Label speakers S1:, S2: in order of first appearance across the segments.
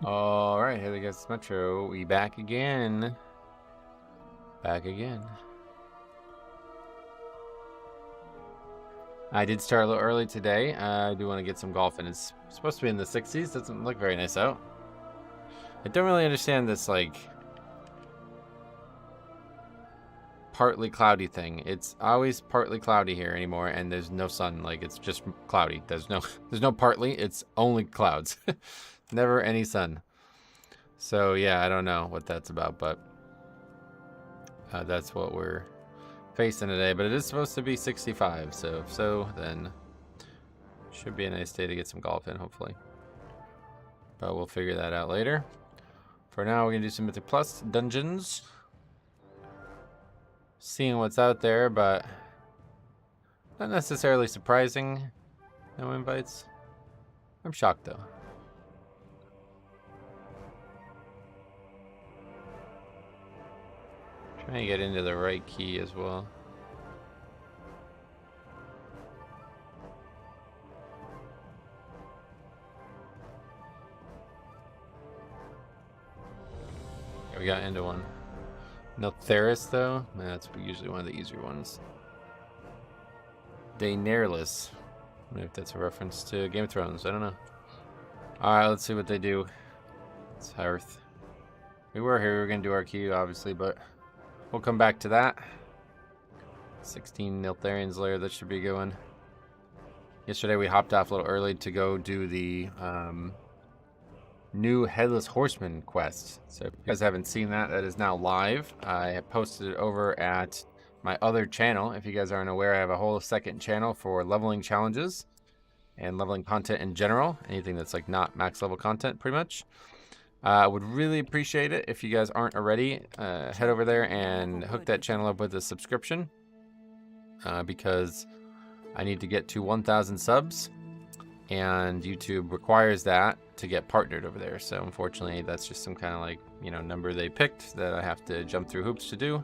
S1: All right, here we go, Metro. We back again. Back again. I did start a little early today. I do want to get some golf, and it's supposed to be in the 60s. Doesn't look very nice out. I don't really understand this, like, partly cloudy thing. It's always partly cloudy here anymore, and there's no sun. Like, it's just cloudy. There's no partly. It's only clouds. Never any sun. So yeah, I don't know what that's about, but that's what we're facing today. But it is supposed to be 65, so if so, then should be a nice day to get some golf in, hopefully. But we'll figure that out later. For now, we're gonna do some Mythic Plus dungeons, seeing what's out there, but not necessarily surprising. No invites. I'm shocked though. Trying to get into the right key as well. Yeah, we got into one. No Theris though? Man, that's usually one of the easier ones. Daenerys. I don't know if that's a reference to Game of Thrones. I don't know. Alright, let's see what they do. It's Hearth. We were here, we were going to do our key, obviously, but we'll come back to that. 16 Niltharian's Lair, that should be going. Yesterday we hopped off a little early to go do the new Headless Horseman quest. So if you guys haven't seen that, that is now live. I have posted it over at my other channel. If you guys aren't aware, I have a whole second channel for leveling challenges and leveling content in general. Anything that's like not max level content, pretty much. I would really appreciate it if you guys aren't already. Head over there and hook that channel up with a subscription. Because I need to get to 1,000 subs. And YouTube requires that to get partnered over there. So unfortunately, that's just some kind of like, you know, number they picked that I have to jump through hoops to do.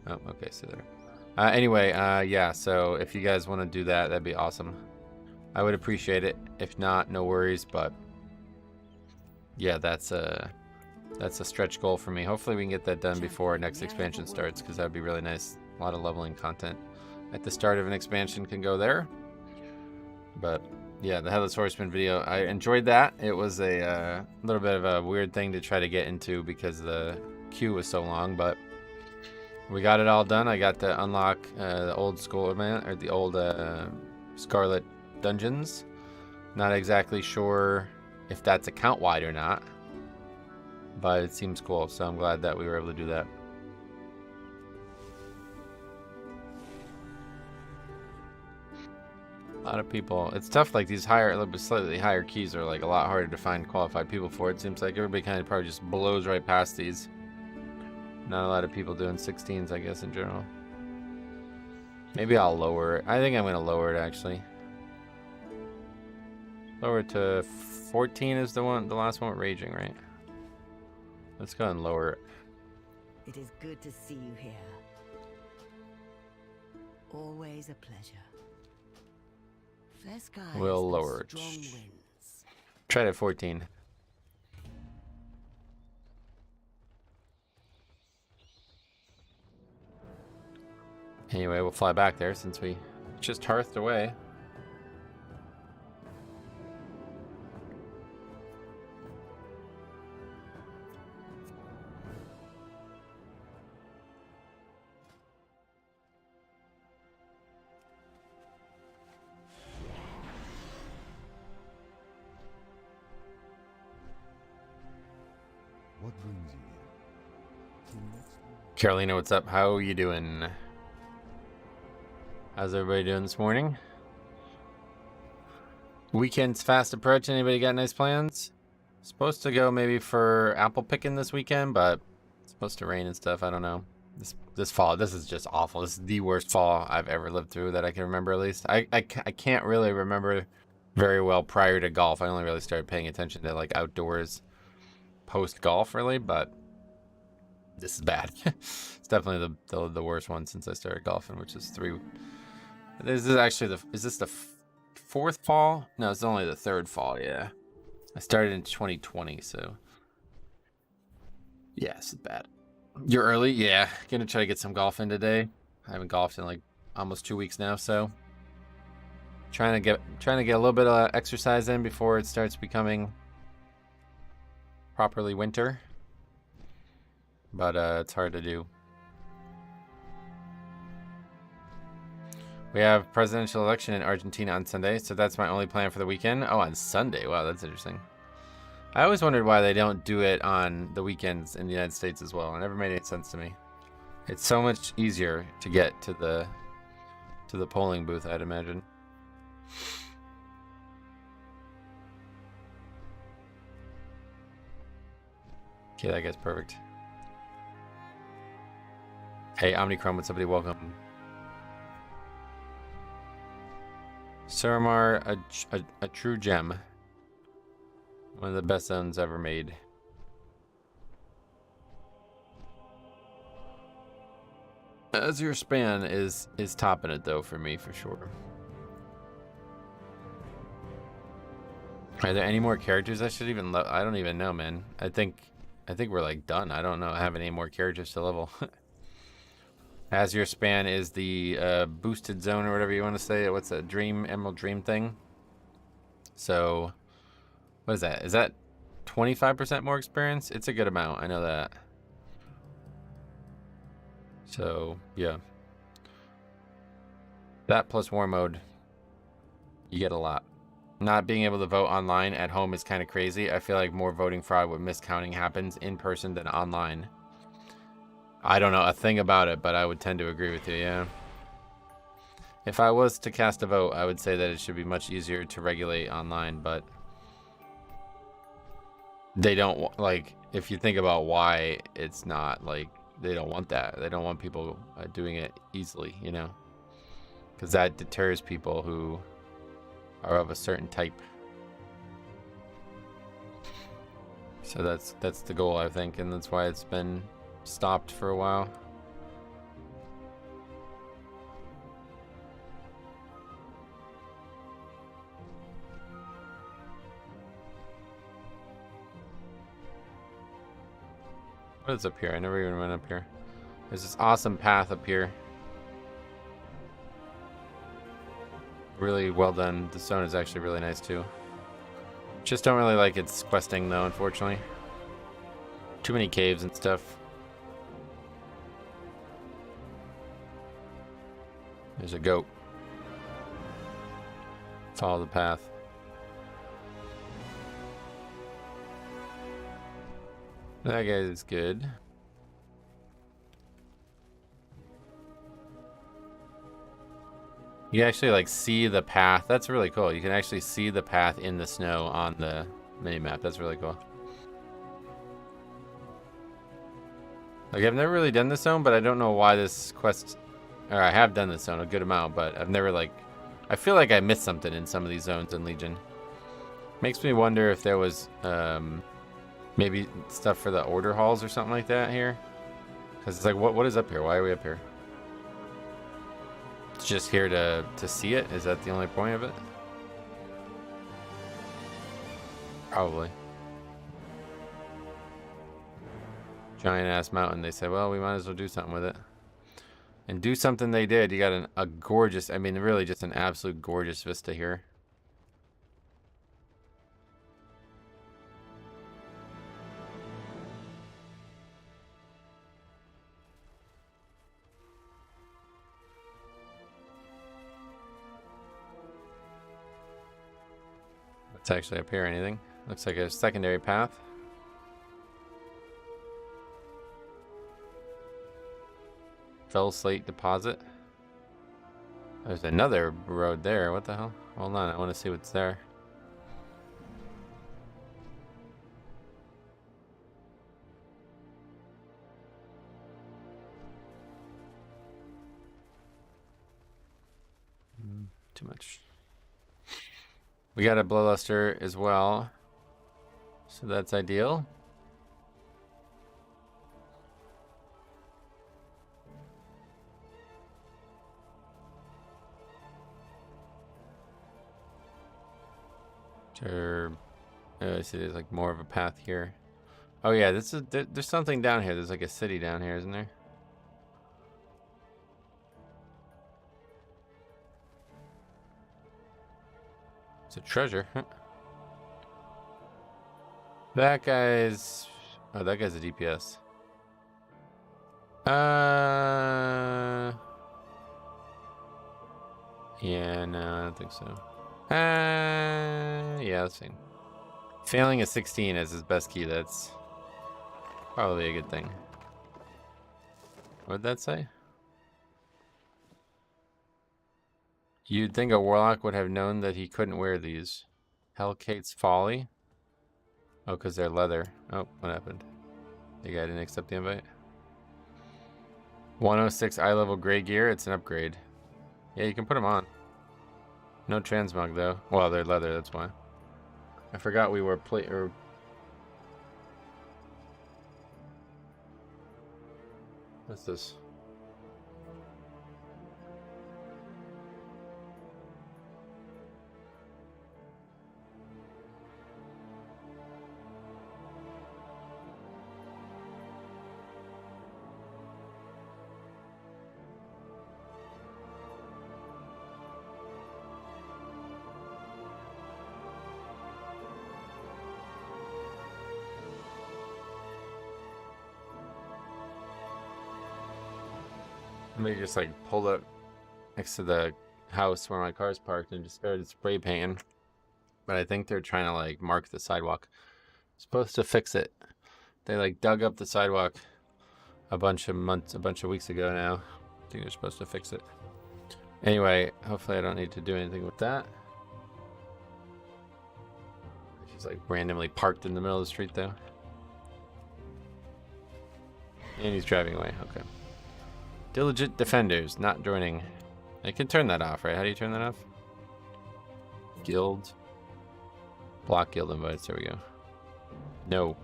S1: Oh, okay, so there. Anyway, yeah, so if you guys want to do that, that'd be awesome. I would appreciate it. If not, no worries, but yeah, that's a stretch goal for me. Hopefully we can get that done before our next expansion starts, because that'd be really nice. A lot of leveling content at the start of an expansion can go there. But yeah, the Headless Horseman video, I enjoyed that. It was a little bit of a weird thing to try to get into because the queue was so long, but we got it all done. I got to unlock the old school, man, or the old Scarlet dungeons. Not exactly sure if that's account wide or not, but it seems cool, so I'm glad that we were able to do that. A lot of people. It's tough, like these higher, slightly higher keys are like a lot harder to find qualified people for. It seems like everybody kind of probably just blows right past these. Not a lot of people doing 16s, I guess, in general. Maybe I'll lower it. I think I'm going to lower it, actually. Lower it to 14 is the last one with Raging, right? Let's go and lower it.
S2: It is good to see you here. Always a pleasure. Fair skies,
S1: We'll lower it.
S2: strong winds.
S1: Try it at 14. Anyway, we'll fly back there since we just hearthed away.
S3: What brings you here?
S1: Carolina, what's up? How are you doing? How's everybody doing this morning? Weekend's fast approach. Anybody got nice plans? Supposed to go maybe for apple picking this weekend, but it's supposed to rain and stuff. I don't know. This fall, this is just awful. This is the worst fall I've ever lived through that I can remember, at least. I can't really remember very well prior to golf. I only really started paying attention to like outdoors post golf, really, but this is bad. It's definitely the worst one since I started golfing, which is 3. This is actually is this the 4th fall? No, it's only the 3rd fall. Yeah, I started in 2020, so yeah, it's bad. You're early? Yeah, gonna try to get some golf in today. I haven't golfed in like almost 2 weeks now, so trying to get a little bit of exercise in before it starts becoming properly winter. But it's hard to do. We have presidential election in Argentina on Sunday, so that's my only plan for the weekend. Oh, on Sunday. Wow, that's interesting. I always wondered why they don't do it on the weekends in the United States as well. It never made any sense to me. It's so much easier to get to the polling booth, I'd imagine. Okay, that guy's perfect. Hey, Omnichrome, what's up, buddy? Welcome. Suramar, a true gem. One of the best zones ever made. Azure Span is topping it though for me for sure. Are there any more characters I should even I don't even know, man. I think we're like done. I don't know. I have any more characters to level. Azure Span is the boosted zone or whatever you want to say. What's that? Emerald Dream thing. So, what is that? Is that 25% more experience? It's a good amount. I know that. So, yeah. That plus war mode, you get a lot. Not being able to vote online at home is kind of crazy. I feel like more voting fraud with miscounting happens in person than online. I don't know a thing about it, but I would tend to agree with you, yeah. If I was to cast a vote, I would say that it should be much easier to regulate online, but they don't, like, if you think about why it's not, like, they don't want that. They don't want people doing it easily, you know? Because that deters people who are of a certain type. So that's the goal, I think, and that's why it's been stopped for a while. What is up here? I never even went up here. There's this awesome path up here. Really well done. The zone is actually really nice too. Just don't really like its questing though, unfortunately. Too many caves and stuff. There's a goat. Follow the path. That guy is good. You can actually like see the path. That's really cool. You can actually see the path in the snow on the mini-map. That's really cool. Like, I've never really done this zone, but I don't know why this quest... Or I have done this zone a good amount, but I've never, like... I feel like I missed something in some of these zones in Legion. Makes me wonder if there was, maybe stuff for the order halls or something like that here. Because it's like, what is up here? Why are we up here? It's just here to see it? Is that the only point of it? Probably. Giant ass mountain. They said, well, we might as well do something with it. And do something they did. You got a gorgeous, I mean, really just an absolute gorgeous vista here. What's actually up here? Anything? Looks like a secondary path. Fell slate deposit. There's another road there. What the hell? Hold on, I want to see what's there. Too much. We got a Bloodluster as well, so that's ideal. Oh, I see. There's like more of a path here. Oh yeah, there's something down here. There's like a city down here, isn't there? It's a treasure. Huh? That guy's... Oh, that guy's a DPS. Yeah, no, I don't think so. Yeah, let's see. Failing a 16 as his best key, that's probably a good thing. What'd that say? You'd think a warlock would have known that he couldn't wear these. Hellcate's Folly? Oh, because they're leather. Oh, what happened? The guy didn't accept the invite. 106 eye level gray gear. It's an upgrade. Yeah, you can put them on. No transmog though. Well, they're leather. That's why. I forgot we were What's this? Somebody just like pulled up next to the house where my car's parked and just started spray painting. But I think they're trying to like mark the sidewalk. Supposed to fix it. They like dug up the sidewalk a bunch of weeks ago now. I think they're supposed to fix it. Anyway, hopefully I don't need to do anything with that. She's like randomly parked in the middle of the street though. And he's driving away, okay. Diligent defenders not joining. I can turn that off, right? How do you turn that off? Guild. Block guild invites, there we go. No.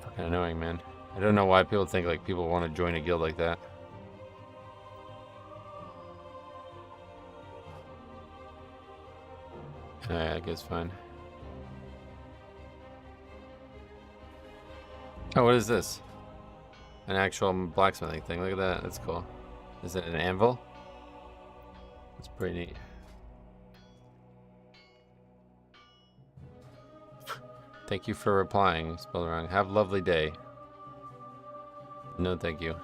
S1: Fucking annoying, man. I don't know why people think like people want to join a guild like that. I guess fine. Oh, what is this? An actual blacksmithing thing. Look at that. That's cool. Is it an anvil? That's pretty neat. Thank you for replying. Spelled wrong. Have a lovely day. No, thank you.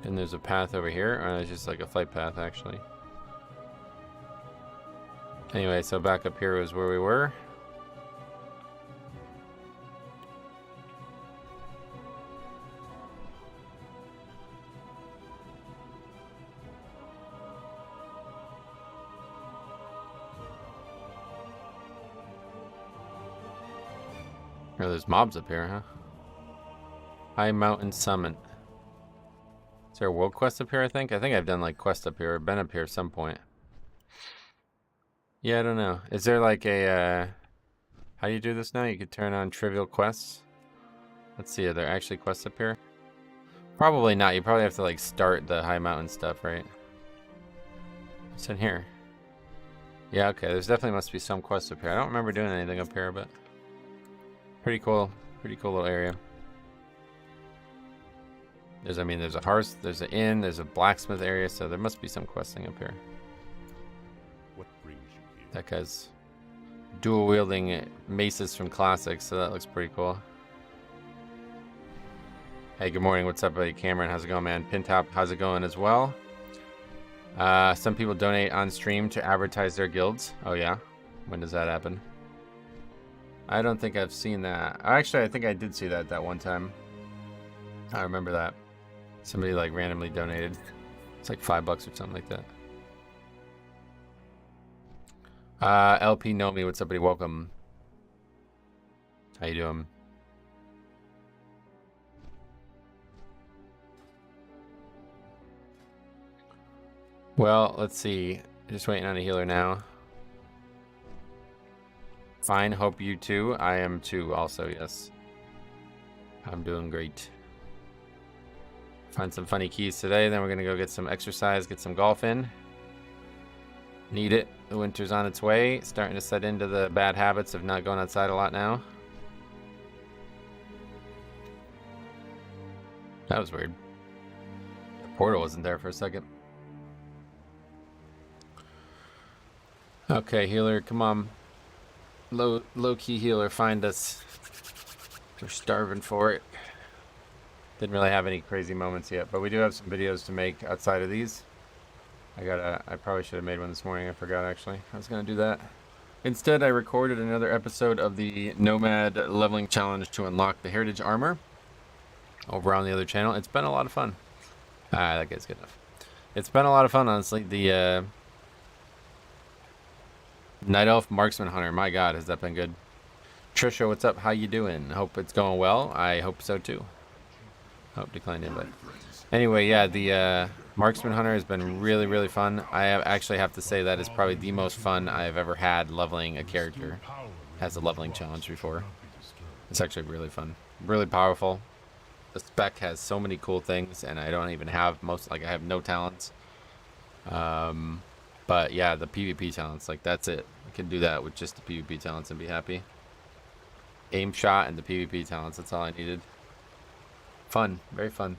S1: And there's a path over here, or it's just like a flight path, actually. Anyway, so back up here was where we were. Oh, there's mobs up here, huh? High Mountain Summit. Is there a world quest up here, I think? I think I've done like quests up here, or been up here at some point. Yeah, I don't know. Is there like a, how do you do this now? You could turn on trivial quests. Let's see, are there actually quests up here? Probably not. You probably have to like start the high mountain stuff, right? What's in here? Yeah, okay. There's definitely must be some quests up here. I don't remember doing anything up here, but pretty cool little area. There's a hearth, there's an inn, there's a blacksmith area, so there must be some questing up here.
S3: What brings you here?
S1: That guy's dual wielding maces from Classics, so that looks pretty cool. Hey, good morning. What's up, buddy? Cameron, how's it going, man? Pintop, how's it going as well? Some people donate on stream to advertise their guilds. Oh yeah? When does that happen? I don't think I've seen that. Actually, I think I did see that one time. I remember that. Somebody like randomly donated. It's like $5 or something like that. LP Nomi, what's up, buddy? Welcome. How you doing? Well, let's see. Just waiting on a healer now. Fine, hope you too. I am too also, yes. I'm doing great. Find some funny keys today, then we're gonna go get some exercise, get some golf in. Need it. The winter's on its way. Starting to set into the bad habits of not going outside a lot now. That was weird. The portal wasn't there for a second. Okay, healer, come on. Low-key healer, find us. We're starving for it. Didn't really have any crazy moments yet, but we do have some videos to make outside of these. I probably should have made one this morning. I forgot, actually. I was going to do that. Instead, I recorded another episode of the Nomad Leveling Challenge to unlock the Heritage Armor over on the other channel. It's been a lot of fun. That guy's good enough. It's been a lot of fun, honestly. The Night Elf Marksman Hunter. My God, has that been good. Trisha, what's up? How you doing? Hope it's going well. I hope so, too. Oh, declined invite. Anyway, yeah, the Marksman Hunter has been really, really fun. I actually have to say that is probably the most fun I've ever had leveling a character as a leveling challenge before. It's actually really fun. Really powerful. The spec has so many cool things, and I don't even have I have no talents. But yeah, the PvP talents, like, that's it. I can do that with just the PvP talents and be happy. Aim shot and the PvP talents, that's all I needed. Fun, very fun.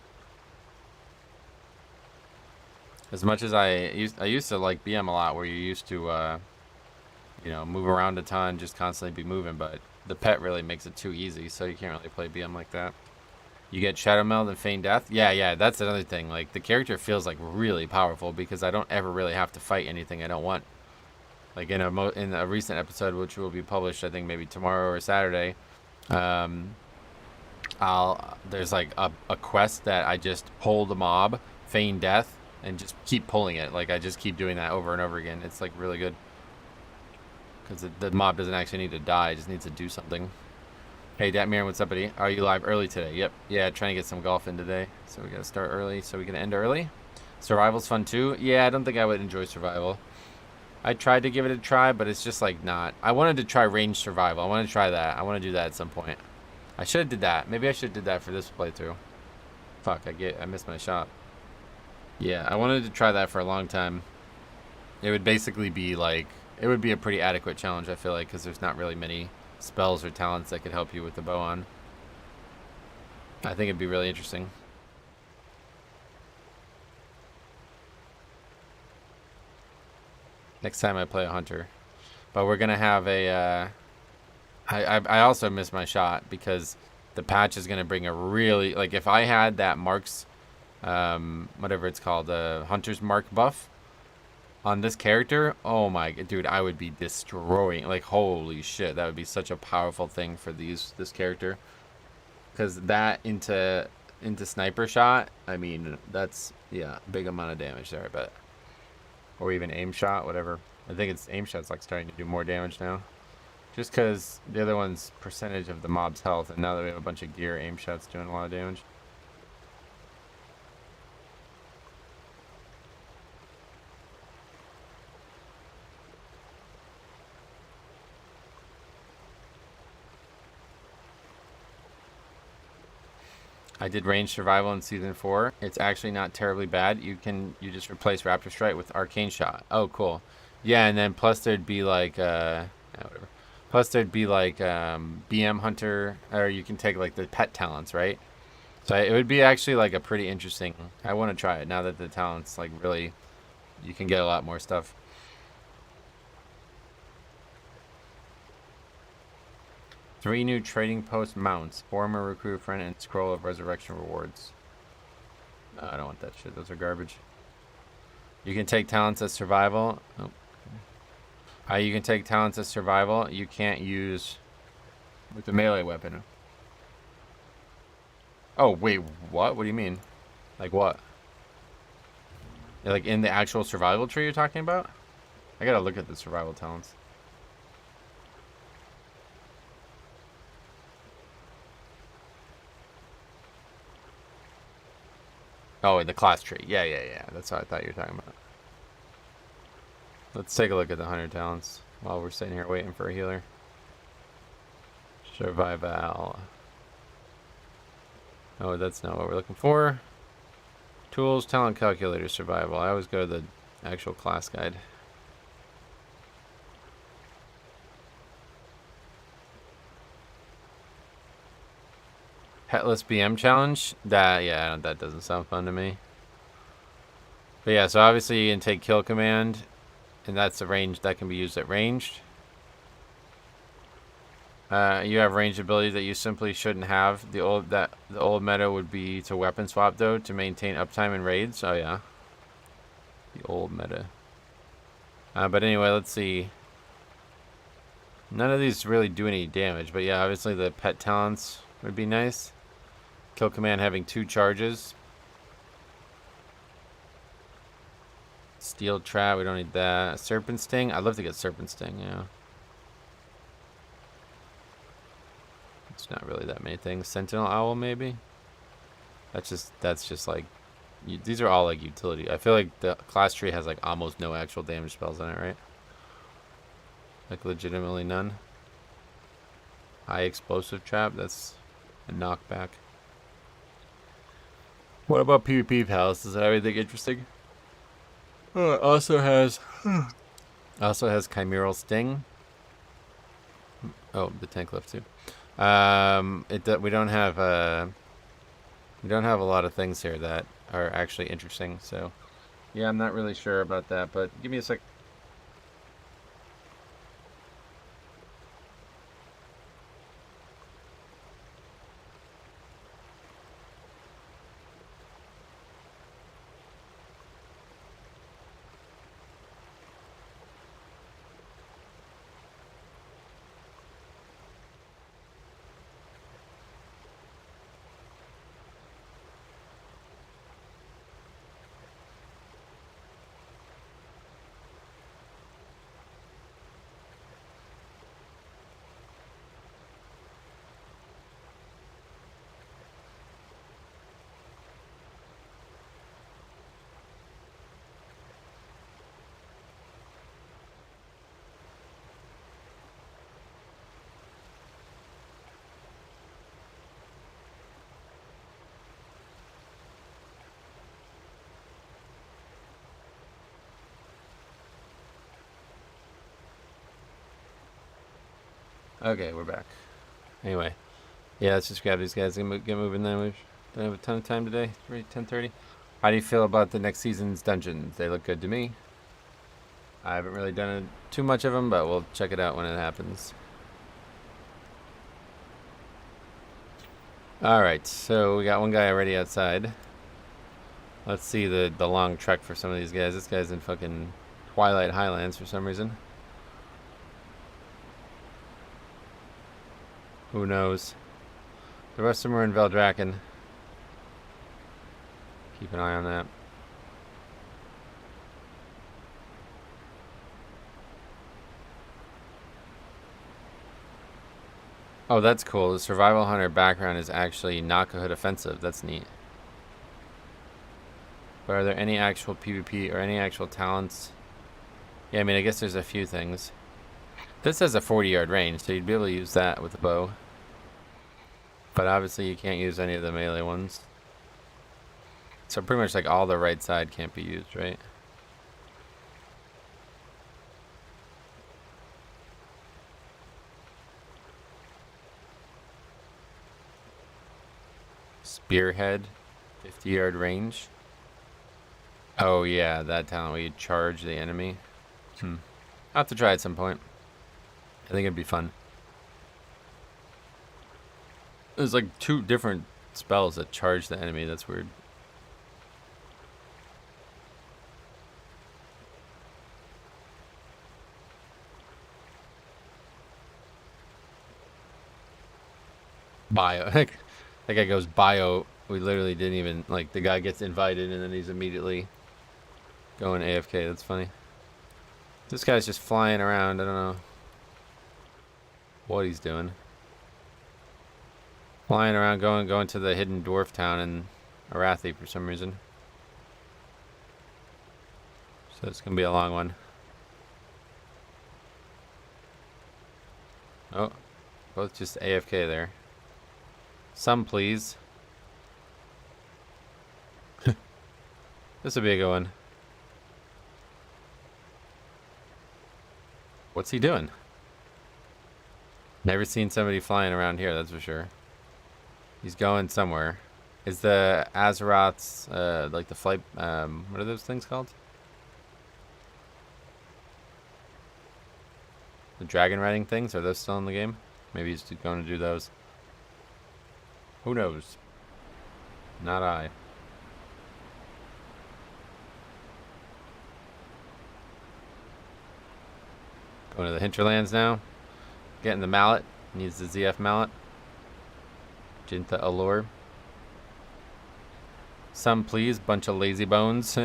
S1: As much as I used to like BM a lot, where you used to, you know, move around a ton, just constantly be moving, but the pet really makes it too easy, so you can't really play BM like that. You get Shadow Meld and Feign Death. Yeah, that's another thing. Like, the character feels like really powerful because I don't ever really have to fight anything I don't want. Like in a recent episode, which will be published, I think maybe tomorrow or Saturday, there's like a quest that I just pull the mob, Feign Death, and just keep pulling it. Like, I just keep doing that over and over again. It's like really good because the mob doesn't actually need to die; it just needs to do something. Hey, Datmir, what's up, buddy? Are you live early today? Yep. Yeah, trying to get some golf in today, so we gotta start early so we can end early. Survival's fun too. Yeah, I don't think I would enjoy survival. I tried to give it a try, but it's just like not. I wanted to try range survival. I want to try that. I want to do that at some point. I should have did that. Maybe I should have did that for this playthrough. Fuck, I missed my shot. Yeah, I wanted to try that for a long time. It would basically be like, it would be a pretty adequate challenge, I feel like, because there's not really many spells or talents that could help you with the bow on. I think it'd be really interesting. Next time I play a hunter. But we're gonna have a I also missed my shot because the patch is gonna bring a really, like, if I had that marks whatever it's called, hunter's mark buff on this character, oh my dude, I would be destroying, like, holy shit, that would be such a powerful thing for this character, because that into sniper shot, I mean, that's, yeah, big amount of damage there, I bet. Or even aim shot, whatever. I think it's aim shot's like starting to do more damage now, just because the other one's percentage of the mob's health, and now that we have a bunch of gear, aim shot's doing a lot of damage. I did range survival in season 4. It's actually not terribly bad. You just replace Raptor Strike with Arcane Shot. Oh, cool. Yeah, and then plus there'd be like whatever. Plus there'd be like BM Hunter, or you can take like the pet talents, right? So it would be actually like a pretty interesting. I want to try it now that the talents, like, really, you can get a lot more stuff. Three new trading post mounts, former recruit friend, and scroll of resurrection rewards. No, I don't want that shit. Those are garbage. You can take talents as survival. Oh. You can take talents as survival. You can't use with the melee weapon. Oh, wait, what? What do you mean? Like what? Like in the actual survival tree you're talking about? I gotta look at the survival talents. Oh, the class tree. Yeah. That's what I thought you were talking about. Let's take a look at the 100 talents while we're sitting here waiting for a healer. Survival. Oh, that's not what we're looking for. Tools, talent calculator, survival. I always go to the actual class guide. Petless BM challenge? Yeah, that doesn't sound fun to me. But yeah, so obviously you can take kill command, and that's the range that can be used at ranged. You have ranged abilities that you simply shouldn't have. The old meta would be to weapon swap though to maintain uptime in raids. Oh yeah, the old meta. But anyway, let's see. None of these really do any damage, but yeah, obviously the pet talents would be nice. Kill command having 2 charges. Steel trap, we don't need that. Serpent sting, I'd love to get serpent sting. Yeah. It's not really that many things. Sentinel owl maybe. That's just like, these are all like utility. I feel like the class tree has like almost no actual damage spells in it, right? Like legitimately none. High explosive trap, that's a knockback. What about PvP palace? Does that have anything interesting? Oh, it also has chimeral sting. Oh, the tank left too. We don't have a lot of things here that are actually interesting. So, yeah, I'm not really sure about that. But give me a sec. Okay, we're back. Anyway, yeah, let's just grab these guys and get moving then. We don't have a ton of time today. 10:30. How do you feel about the next season's dungeons? They look good to me. I haven't really done too much of them, but we'll check it out when it happens. Alright, so we got one guy already outside. Let's see the long trek for some of these guys. This guy's in fucking Twilight Highlands for some reason. Who knows? The rest of them are in Veldraken. Keep an eye on that. Oh, that's cool. The Survival Hunter background is actually Nakahood Offensive. That's neat. But are there any actual PvP or any actual talents? Yeah, I mean, I guess there's a few things. This has a 40-yard range, so you'd be able to use that with the bow. But obviously you can't use any of the melee ones. So pretty much like all the right side can't be used, right? Spearhead, 50-yard range. Oh yeah, that talent where you charge the enemy. I'll have to try at some point. I think it'd be fun. There's like 2 different spells that charge the enemy. That's weird. Bio. That guy goes bio. We literally didn't even, like, the guy gets invited and then he's immediately going AFK. That's funny. This guy's just flying around. I don't know what he's doing. Flying around, going to the hidden dwarf town in Arathi for some reason. So it's gonna be a long one. Oh, both just AFK there. Some please. This would be a good one. What's he doing? Never seen somebody flying around here, that's for sure. He's going somewhere. Is the Azeroth's, like the flight, what are those things called? The dragon riding things, are those still in the game? Maybe he's going to do those. Who knows? Not I. Going to the hinterlands now. Getting the mallet. Needs the ZF mallet. Jinta Allure. Some please, bunch of lazy bones.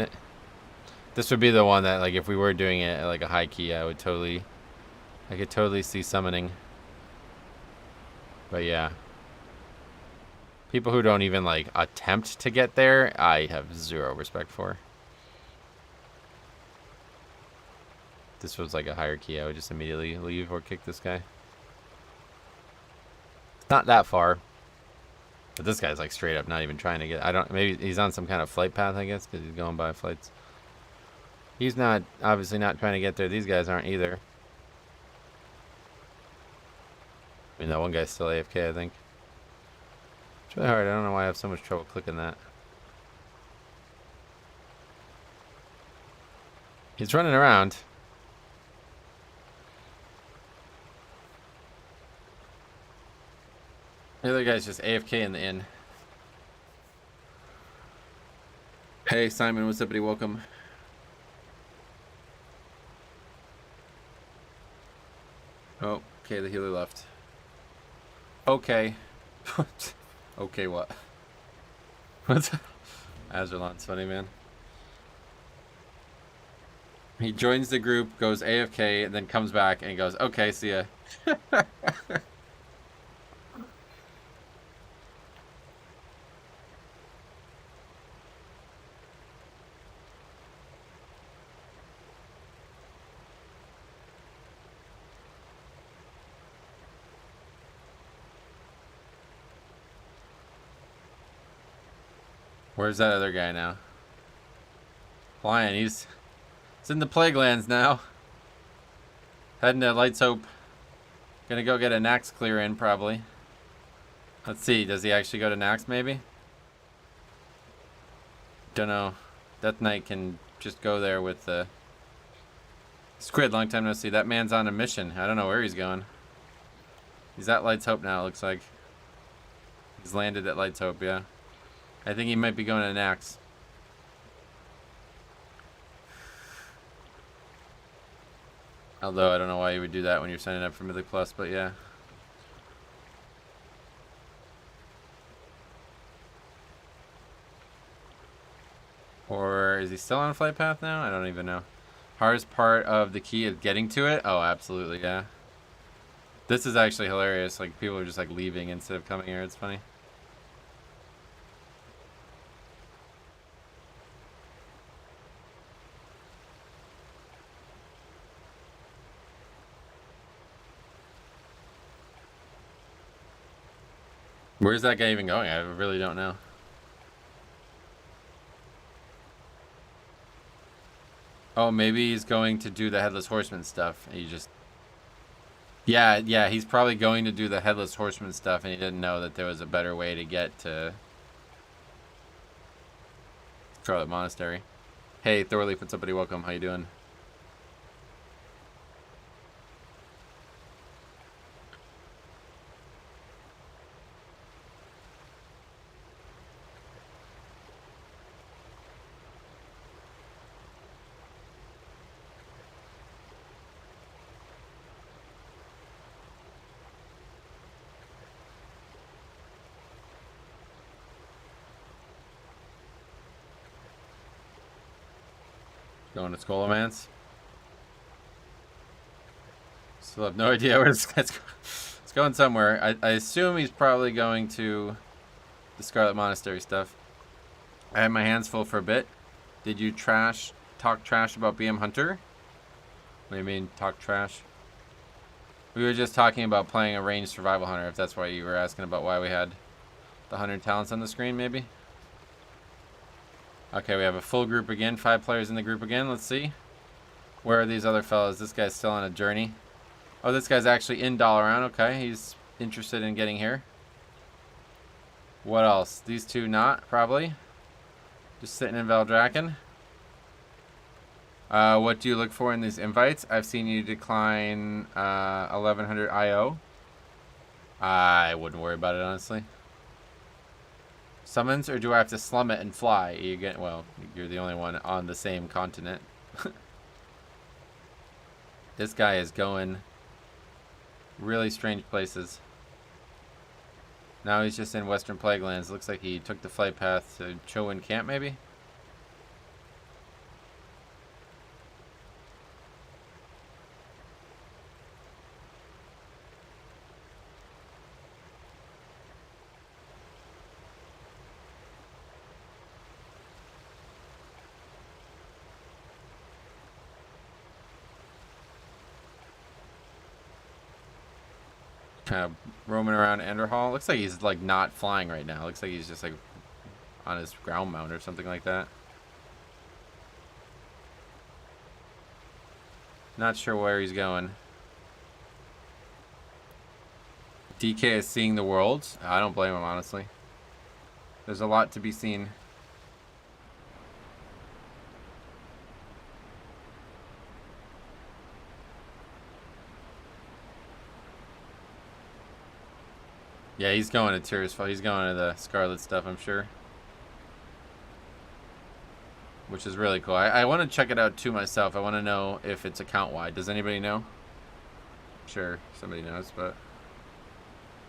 S1: This would be the one that, like, if we were doing it at like a high key, I could totally see summoning. But yeah. People who don't even like attempt to get there, I have zero respect for. This was like a higher key, I would just immediately leave or kick this guy. It's not that far. But this guy's like straight up not even trying to get, maybe he's on some kind of flight path, I guess, because he's going by flights. He's not, obviously not trying to get there. These guys aren't either. I mean, that one guy's still AFK, I think. It's really hard. I don't know why I have so much trouble clicking that. He's running around. The other guy's just AFK in the inn. Hey, Simon, what's up, buddy? Welcome. Oh, okay, the healer left. Okay. Okay, what? What's Azerlon's funny, man. He joins the group, goes AFK, and then comes back and goes, okay, see ya. Where's that other guy now? Flying, he's in the Plaguelands now. Heading to Light's Hope. Gonna go get a Nax clear in, probably. Let's see, does he actually go to Nax, maybe? Don't know. Death Knight can just go there with the Squid, long time no see. That man's on a mission. I don't know where he's going. He's at Light's Hope now, it looks like. He's landed at Light's Hope, yeah. I think he might be going to Nax. Although I don't know why you would do that when you're signing up for Mythic Plus, but yeah. Or is he still on a flight path now? I don't even know. Hardest part of the key is getting to it? Oh, absolutely, yeah. This is actually hilarious. Like, people are just like leaving instead of coming here. It's funny. Where's that guy even going? I really don't know. Oh, maybe he's going to do the Headless Horseman stuff. He just... Yeah, he's probably going to do the Headless Horseman stuff, and he didn't know that there was a better way to get to Scarlet Monastery. Hey, Thorleaf, what's up, buddy? Welcome. How you doing? Going to Scholomance. Still have no idea where this guy's going. It's going somewhere. I assume he's probably going to the Scarlet Monastery stuff. I had my hands full for a bit. Did you talk trash about BM Hunter? What do you mean, talk trash? We were just talking about playing a ranged survival hunter, if that's why you were asking about why we had the 100 talents on the screen, maybe? Okay, we have a full group again. 5 players in the group again. Let's see. Where are these other fellas? This guy's still on a journey. Oh, this guy's actually in Dalaran. Okay, he's interested in getting here. What else? These two not, probably. Just sitting in Valdrakken. What do you look for in these invites? I've seen you decline 1100 IO. I wouldn't worry about it, honestly. Summons, or do I have to slum it and fly? You get, well, you're the only one on the same continent. This guy is going really strange places. Now he's just in Western Plaguelands. Looks like he took the flight path to Chowin Camp, maybe? Kind of roaming around Enderhall. Looks like he's like not flying right now. Looks like he's just like on his ground mount or something like that. Not sure where he's going. DK is seeing the world. I don't blame him, honestly. There's a lot to be seen. Yeah, he's going to Tirisfal. He's going to the Scarlet stuff, I'm sure. Which is really cool. I want to check it out too myself. I want to know if it's account-wide. Does anybody know? Sure, somebody knows, but...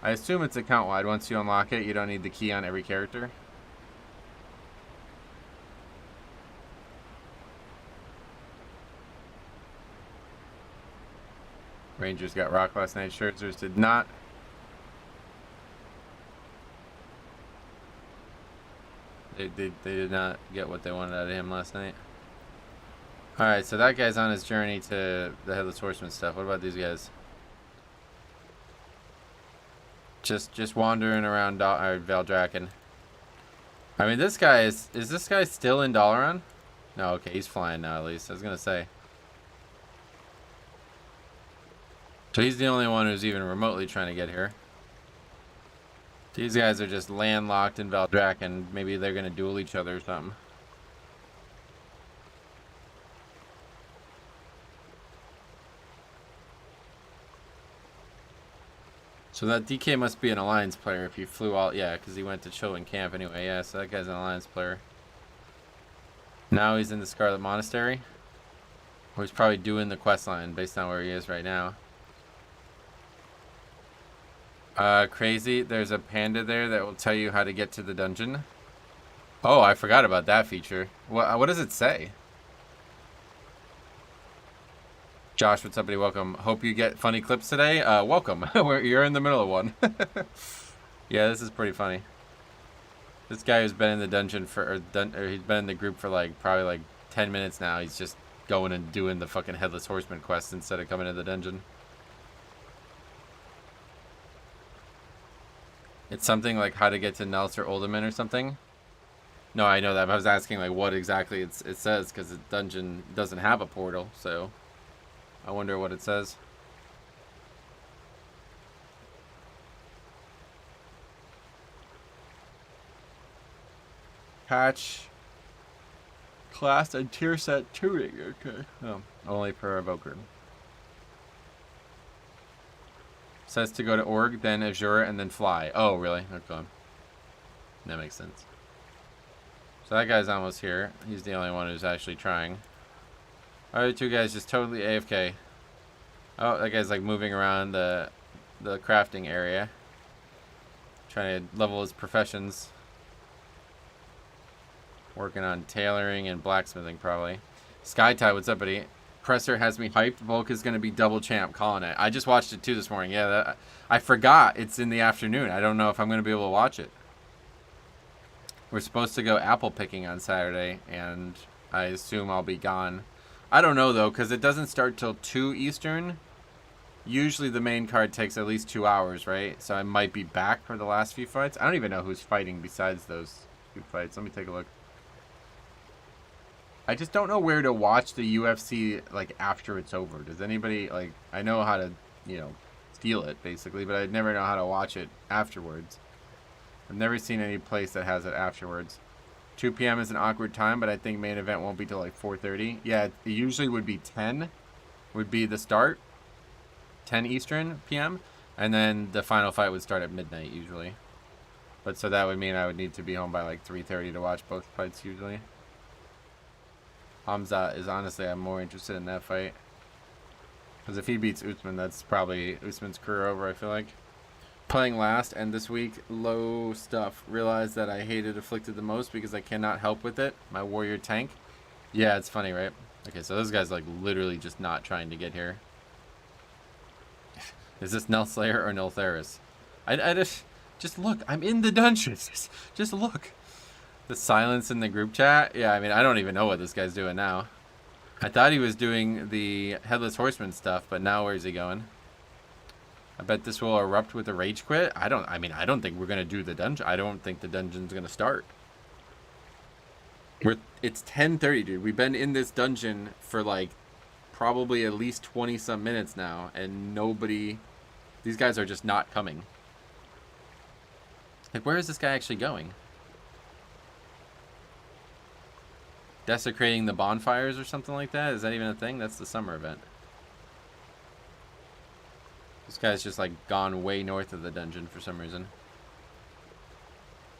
S1: I assume it's account-wide. Once you unlock it, you don't need the key on every character. Rangers got rocked last night. Scherzers did not. They did not get what they wanted out of him last night. Alright, so that guy's on his journey to the Headless Horseman stuff. What about these guys? Just wandering around Valdrakken. I mean, this guy is this guy still in Dalaran? No, okay, he's flying now at least. I was gonna say. So he's the only one who's even remotely trying to get here. These guys are just landlocked in Valdrakken. Maybe they're gonna duel each other or something. So that DK must be an Alliance player if he flew all... Yeah, because he went to Chowin Camp anyway. Yeah, so that guy's an Alliance player. Now he's in the Scarlet Monastery. Or he's probably doing the quest line based on where he is right now. Crazy. There's a panda there that will tell you how to get to the dungeon. Oh, I forgot about that feature. What does it say? Josh, what's up, buddy? Welcome. Hope you get funny clips today. Welcome. You're in the middle of one. Yeah, this is pretty funny. This guy who's been in the dungeon for, or he's been in the group for like probably like 10 minutes now. He's just going and doing the fucking Headless Horseman quest instead of coming to the dungeon. It's something like how to get to Nels or Olderman or something. No, I know that. But I was asking like what exactly it says because the dungeon doesn't have a portal, so I wonder what it says. Patch class and tier set tuning. Okay. Oh, only per Evoker. Says to go to Org, then Azure, and then fly. Oh, really? Okay. That makes sense. So that guy's almost here. He's the only one who's actually trying. Other two guys just totally AFK. Oh, that guy's like moving around the crafting area. Trying to level his professions. Working on tailoring and blacksmithing, probably. Skytide, what's up, buddy? Presser has me hyped. Volk is going to be double champ, calling it. I just watched it too this morning. Yeah, I forgot it's in the afternoon. I don't know if I'm going to be able to watch it. We're supposed to go apple picking on Saturday, and I assume I'll be gone. I don't know, though, because it doesn't start till 2 Eastern. Usually the main card takes at least 2 hours, right? So I might be back for the last few fights. I don't even know who's fighting besides those 2 fights. Let me take a look. I just don't know where to watch the UFC like after it's over. Does anybody like? I know how to, you know, steal it basically, but I never know how to watch it afterwards. I've never seen any place that has it afterwards. 2 p.m. is an awkward time, but I think main event won't be till like 4:30. Yeah, it usually would be 10 would be the start. 10 Eastern p.m. And then the final fight would start at midnight usually. But so that would mean I would need to be home by like 3:30 to watch both fights usually. Hamza is honestly, I'm more interested in that fight. Because if he beats Usman, that's probably Usman's career over, I feel like. Playing last and this week, low stuff. Realized that I hated Afflicted the most because I cannot help with it. My warrior tank. Yeah, it's funny, right? Okay, so this guy's like literally just not trying to get here. Is this Nell Slayer or Nell Theris? I just look. I'm in the dungeons. Just look. The silence in the group chat. Yeah, I mean, I don't even know what this guy's doing now. I thought he was doing the Headless Horseman stuff, but now where's he going? I bet this will erupt with a rage quit. I don't think we're gonna do the dungeon. I don't think the dungeon's gonna start. It's 10:30, dude. We've been in this dungeon for like probably at least 20 some minutes now, and nobody. These guys are just not coming. Like, where is this guy actually going? Desecrating the bonfires or something like that? Is that even a thing? That's the summer event. This guy's just like gone way north of the dungeon for some reason.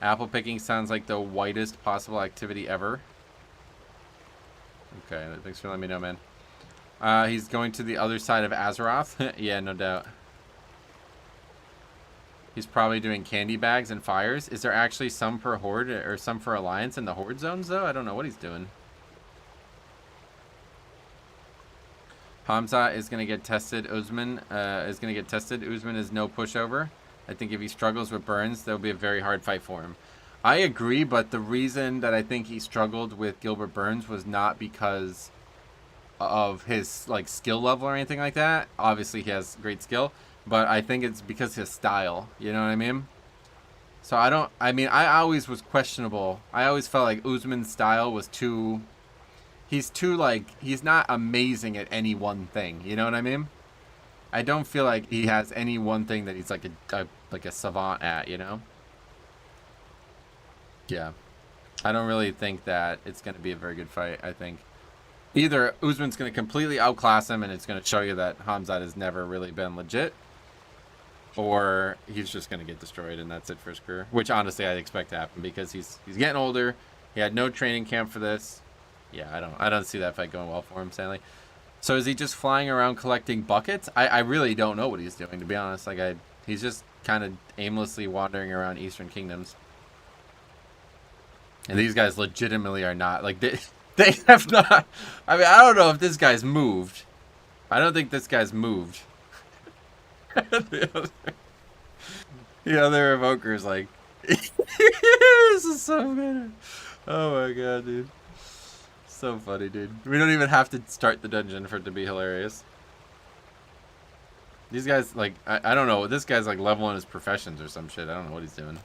S1: Apple picking sounds like the whitest possible activity ever. Okay, thanks for letting me know, man. He's going to the other side of Azeroth. Yeah, no doubt. He's probably doing candy bags and fires. Is there actually some per horde or some for alliance in the horde zones though? I don't know what he's doing. Hamza is going to get tested. Usman is going to get tested. Usman is no pushover. I think if he struggles with burns, there'll be a very hard fight for him. I agree, but the reason that I think he struggled with Gilbert Burns was not because of his like skill level or anything like that. Obviously, he has great skill, but I think it's because his style. You know what I mean? So I always was questionable. I always felt like Usman's style was too. He's too like he's not amazing at any one thing. You know what I mean? I don't feel like he has any one thing that he's like a savant at, you know? Yeah. I don't really think that it's going to be a very good fight, I think. Either Usman's going to completely outclass him and it's going to show you that Hamzat has never really been legit, or he's just going to get destroyed and that's it for his career, which honestly I'd expect to happen because he's getting older. He had no training camp for this. Yeah, I don't see that fight going well for him, sadly. So is he just flying around collecting buckets? I really don't know what he's doing, to be honest. Like he's just kind of aimlessly wandering around Eastern Kingdoms. And these guys legitimately are not like they have not. I mean, I don't know if this guy's moved. I don't think this guy's moved. The other Evoker is like, this is so good. Oh my god, dude. So funny, dude. We don't even have to start the dungeon for it to be hilarious. These guys, like, I don't know. This guy's like leveling his professions or some shit. I don't know what he's doing.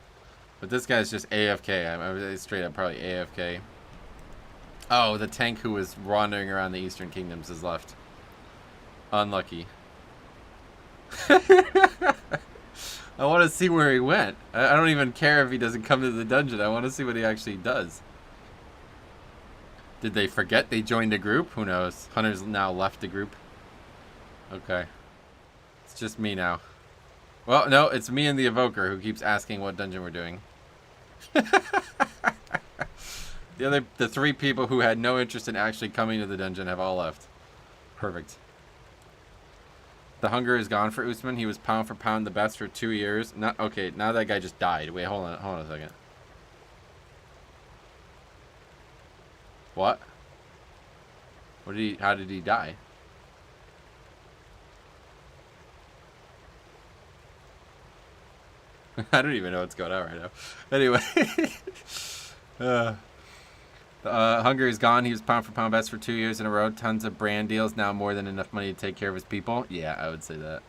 S1: But this guy's just AFK. I'm straight up probably AFK. Oh, the tank who was wandering around the Eastern Kingdoms is left. Unlucky. I want to see where he went. I don't even care if he doesn't come to the dungeon. I want to see what he actually does. Did they forget they joined a group? Who knows? Hunter's now left the group. Okay. It's just me now. Well, no, it's me and the Evoker who keeps asking what dungeon we're doing. The three people who had no interest in actually coming to the dungeon have all left. Perfect. The hunger is gone for Usman. He was pound for pound the best for 2 years. Okay, now that guy just died. Wait, hold on a second. What? How did he die? I don't even know what's going on right now. Anyway. Hunger is gone. He was pound for pound best for 2 years in a row. Tons of brand deals. Now more than enough money to take care of his people. Yeah, I would say that.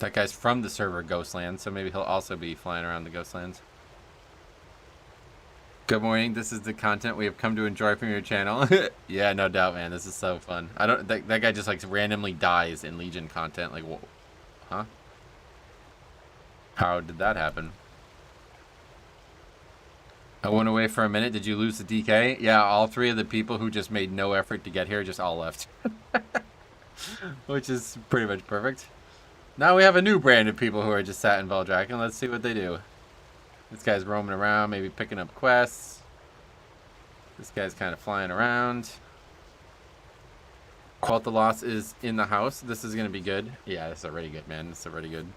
S1: That guy's from the server Ghostlands, so maybe he'll also be flying around the Ghostlands. Good morning. This is the content we have come to enjoy from your channel. Yeah, no doubt, man. This is so fun. I don't. That guy just like randomly dies in Legion content. Like, whoa, huh? How did that happen? I went away for a minute. Did you lose the DK? Yeah, all three of the people who just made no effort to get here just all left. Which is pretty much perfect. Now we have a new brand of people who are just sat in Veldrak, and let's see what they do. This guy's roaming around, maybe picking up quests. This guy's kind of flying around. Quel'Thalas is in the house. This is going to be good. Yeah, this is already good, man. This is already good.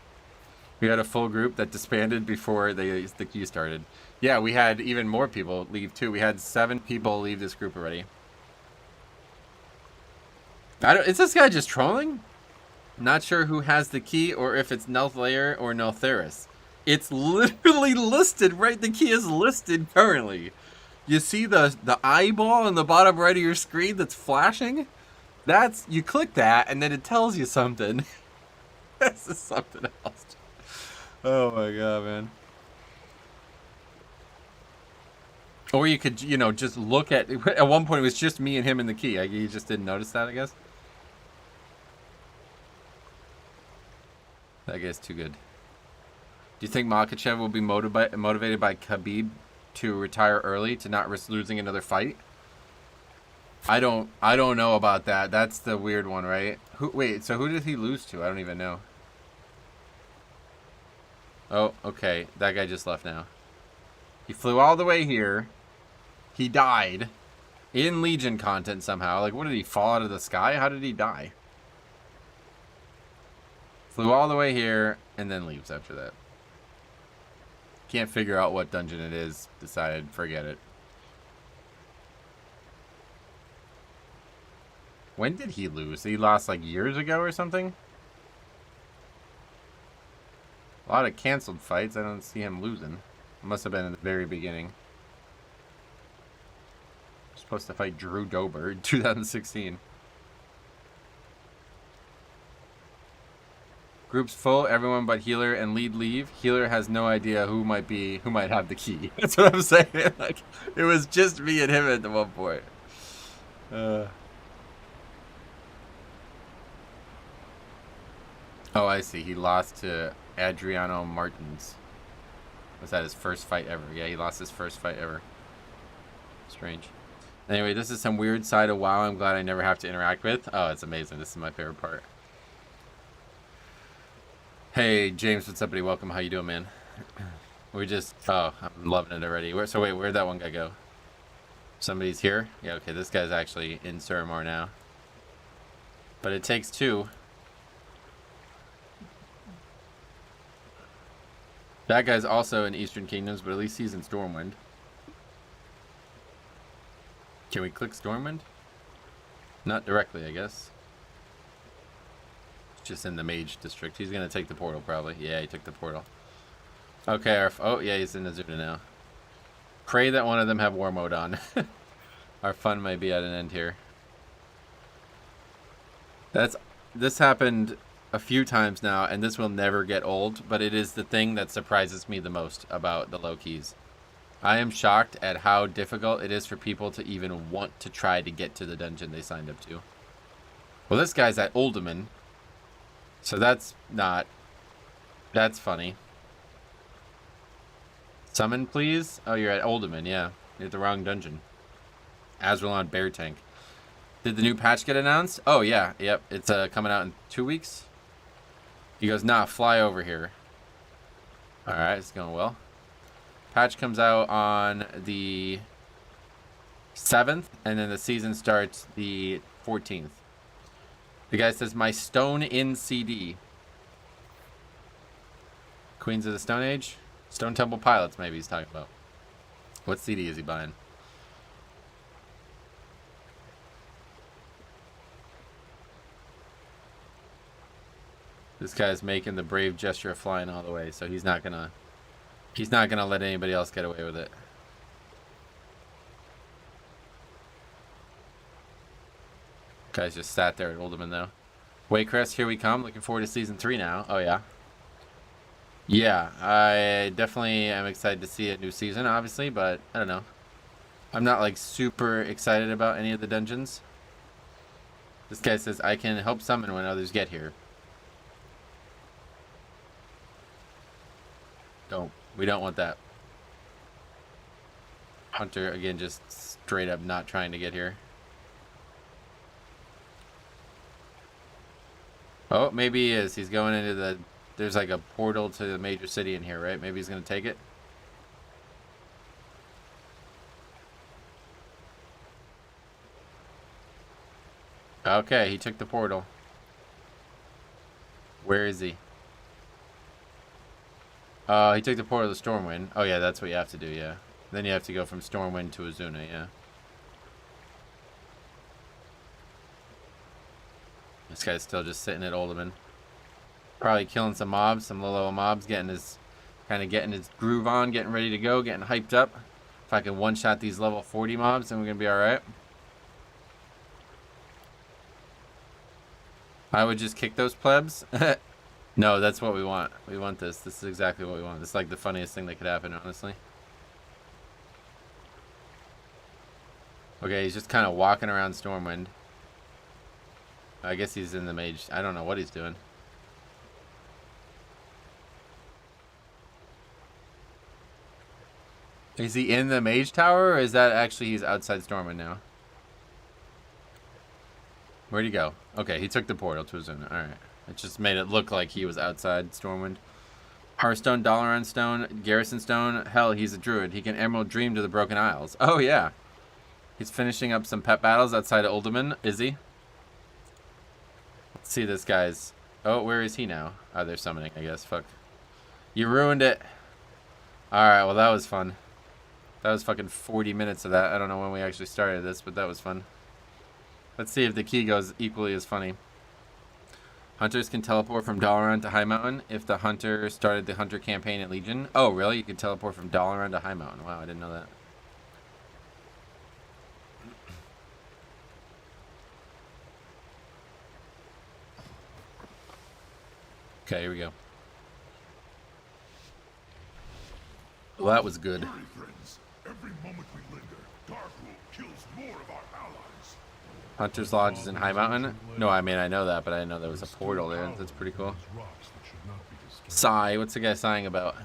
S1: We had a full group that disbanded before the queue started. Yeah, we had even more people leave too. We had 7 people leave this group already. Is this guy just trolling? Not sure who has the key or if it's Nelthlayer or Neltheris. It's literally listed, right? The key is listed currently. You see the eyeball in the bottom right of your screen that's flashing? That's, you click that and then it tells you something. This is something else. Oh my god, man. Or you could, you know, just look at one point it was just me and him in the key. You just didn't notice that, I guess. That guy's too good. Do you think Makachev will be motivated by Khabib to retire early to not risk losing another fight? I don't know about that. That's the weird one, right? Wait, so who did he lose to? I don't even know. Oh, okay. That guy just left now. He flew all the way here. He died in Legion content somehow. Like, what did he fall out of the sky? How did he die? Flew all the way here and then leaves after that. Can't figure out what dungeon it is. Decided, forget it. When did he lose? He lost like years ago or something? A lot of canceled fights. I don't see him losing. Must have been in the very beginning. Supposed to fight Drew Dober in 2016. Group's full, everyone but healer and lead leave. Healer has no idea who might have the key. That's what I'm saying. Like, it was just me and him at the one point. Oh, I see. He lost to Adriano Martins. Was that his first fight ever? Yeah, he lost his first fight ever. Strange. Anyway, this is some weird side of WoW I'm glad I never have to interact with. Oh, it's amazing. This is my favorite part. Hey, James, what's up, buddy? Welcome. How you doing, man? We just... Oh, I'm loving it already. So wait, where'd that one guy go? Somebody's here? Yeah, okay. This guy's actually in Suramar now. But it takes 2. That guy's also in Eastern Kingdoms, but at least he's in Stormwind. Can we click Stormwind? Not directly, I guess. It's just in the Mage District. He's going to take the portal, probably. Yeah, he took the portal. Okay, oh, yeah, he's in Azura now. Pray that one of them have war mode on. Our fun might be at an end here. This happened a few times now, and this will never get old, but it is the thing that surprises me the most about the low keys. I am shocked at how difficult it is for people to even want to try to get to the dungeon they signed up to. Well, this guy's at Uldaman, so that's funny. Summon, please? Oh, you're at Uldaman, yeah. You're at the wrong dungeon. Azralon Bear Tank. Did the new patch get announced? Oh, yeah. Yep. It's coming out in 2 weeks. He goes, nah, fly over here. Alright, it's going well. Patch comes out on the 7th, and then the season starts the 14th. The guy says, my Stone in CD. Queens of the Stone Age? Stone Temple Pilots, maybe he's talking about. What CD is he buying? This guy's making the brave gesture of flying all the way, so he's not gonna let anybody else get away with it. Guys just sat there at Uldaman though. Waycrest, here we come. Looking forward to season 3 now. Oh yeah. Yeah, I definitely am excited to see a new season, obviously, but I don't know. I'm not like super excited about any of the dungeons. This guy says I can help summon when others get here. We don't want that. Hunter again, just straight up not trying to get here. Oh, maybe he is. He's going into the... There's like a portal to the major city in here, right? Maybe he's going to take it. Okay, he took the portal. Where is he? He took the portal to Stormwind. Oh yeah, that's what you have to do, yeah. Then you have to go from Stormwind to Azuna, yeah. This guy's still just sitting at Uldaman. Probably killing some mobs, some low-level mobs, getting his groove on, getting ready to go, getting hyped up. If I can one-shot these level 40 mobs, then we're gonna be alright. I would just kick those plebs. No, that's what we want. We want this. This is exactly what we want. This is like the funniest thing that could happen, honestly. Okay, he's just kind of walking around Stormwind. I guess he's in the mage. I don't know what he's doing. Is he in the mage tower, or is that actually he's outside Stormwind now? Where'd he go? Okay, he took the portal to Azuna. Alright. It just made it look like he was outside Stormwind. Hearthstone, Dalaran Stone, Garrison Stone. Hell, he's a druid. He can Emerald Dream to the Broken Isles. Oh, yeah. He's finishing up some pet battles outside of Uldaman. Is he? Let's see this guy's... Oh, where is he now? Oh, they're summoning, I guess. Fuck. You ruined it. Alright, well, that was fun. That was fucking 40 minutes of that. I don't know when we actually started this, but that was fun. Let's see if the key goes equally as funny. Hunters can teleport from Dalaran to High Mountain if the hunter started the hunter campaign at Legion. Oh, really? You can teleport from Dalaran to High Mountain. Wow, I didn't know that. Okay, here we go. Well, that was good.
S3: Every moment we linger, Darkwood kills more of our allies.
S1: Hunter's Lodge is in High Mountain? No, I mean, I know that, but I didn't know there was a portal there. That's pretty cool. Sigh. What's the guy sighing about?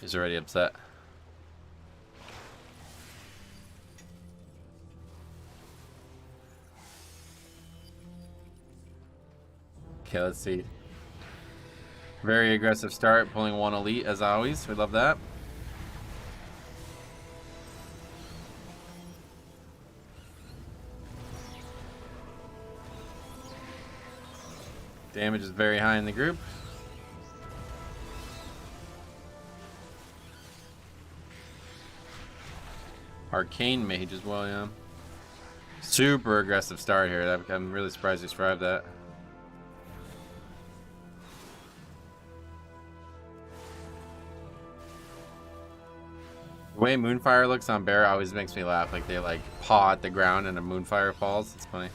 S1: He's already upset. Okay, let's see. Very aggressive start, pulling one elite as always. We love that. Damage is very high in the group. Arcane Mage as well, yeah. Super aggressive start here. I'm really surprised he survived that. The way Moonfire looks on Bear always makes me laugh. Like they like paw at the ground and a Moonfire falls. It's funny.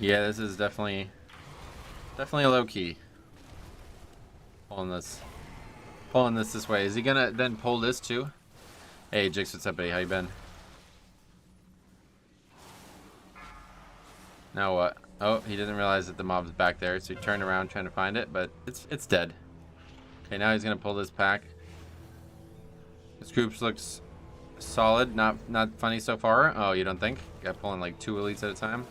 S1: Yeah, this is definitely low key. Pulling this way. Is he gonna then pull this too? Hey, Jix, what's up, buddy? How you been? Now what? Oh, he didn't realize that the mob's back there, so he turned around trying to find it, but it's dead. Okay, now he's gonna pull this pack. This group looks solid, not funny so far. Oh, you don't think? Got pulling like 2 elites at a time.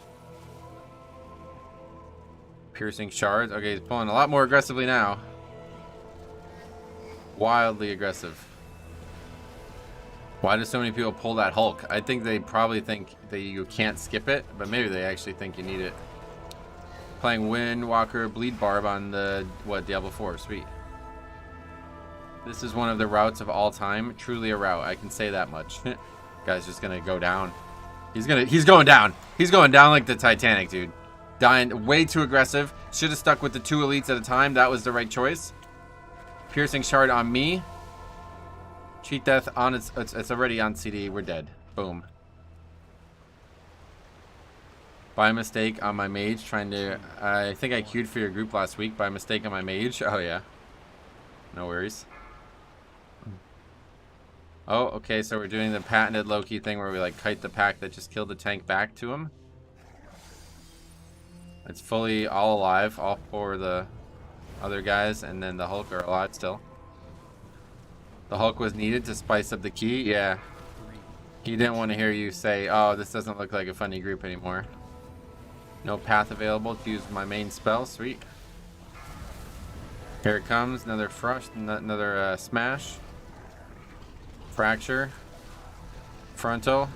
S1: Piercing shards. Okay, he's pulling a lot more aggressively now. Wildly aggressive. Why do so many people pull that Hulk? I think they probably think that you can't skip it, but maybe they actually think you need it. Playing Windwalker Bleed Barb on the, what, Diablo 4. Sweet. This is one of the routes of all time. Truly a route. I can say that much. Guy's just gonna go down. He's going down. He's going down like the Titanic, dude. Dying way too aggressive. Should have stuck with the 2 elites at a time. That was the right choice. Piercing shard on me. Cheat death on it's already on CD. We're dead. Boom. By mistake on my mage, trying to... I think I queued for your group last week by mistake on my mage. Oh, yeah. No worries. Oh, okay, so we're doing the patented Loki thing where we, like, kite the pack that just killed the tank back to him. It's fully all alive. All 4 of the other guys and then the Hulk are alive still. The Hulk was needed to spice up the key. Yeah. He didn't want to hear you say, oh, this doesn't look like a funny group anymore. No path available to use my main spell. Sweet. Here it comes. Another another smash. Fracture. Frontal.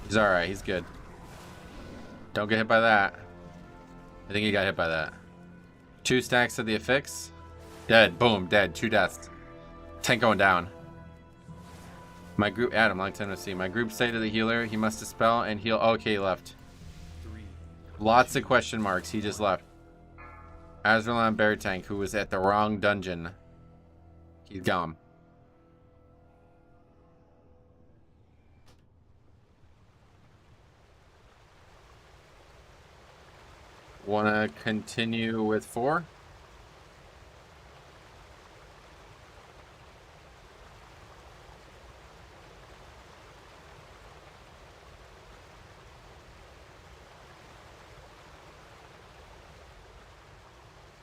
S1: He's alright. He's good. Don't get hit by that. I think he got hit by that. 2 stacks of the affix. Dead. Boom. Dead. 2 deaths. Tank going down. My group... Adam, long time no see. My group say to the healer, he must dispel and heal... Okay, he left. Lots of question marks. He just left. Azeroth Bear Tank, who was at the wrong dungeon. He's gone. Wanna continue with 4?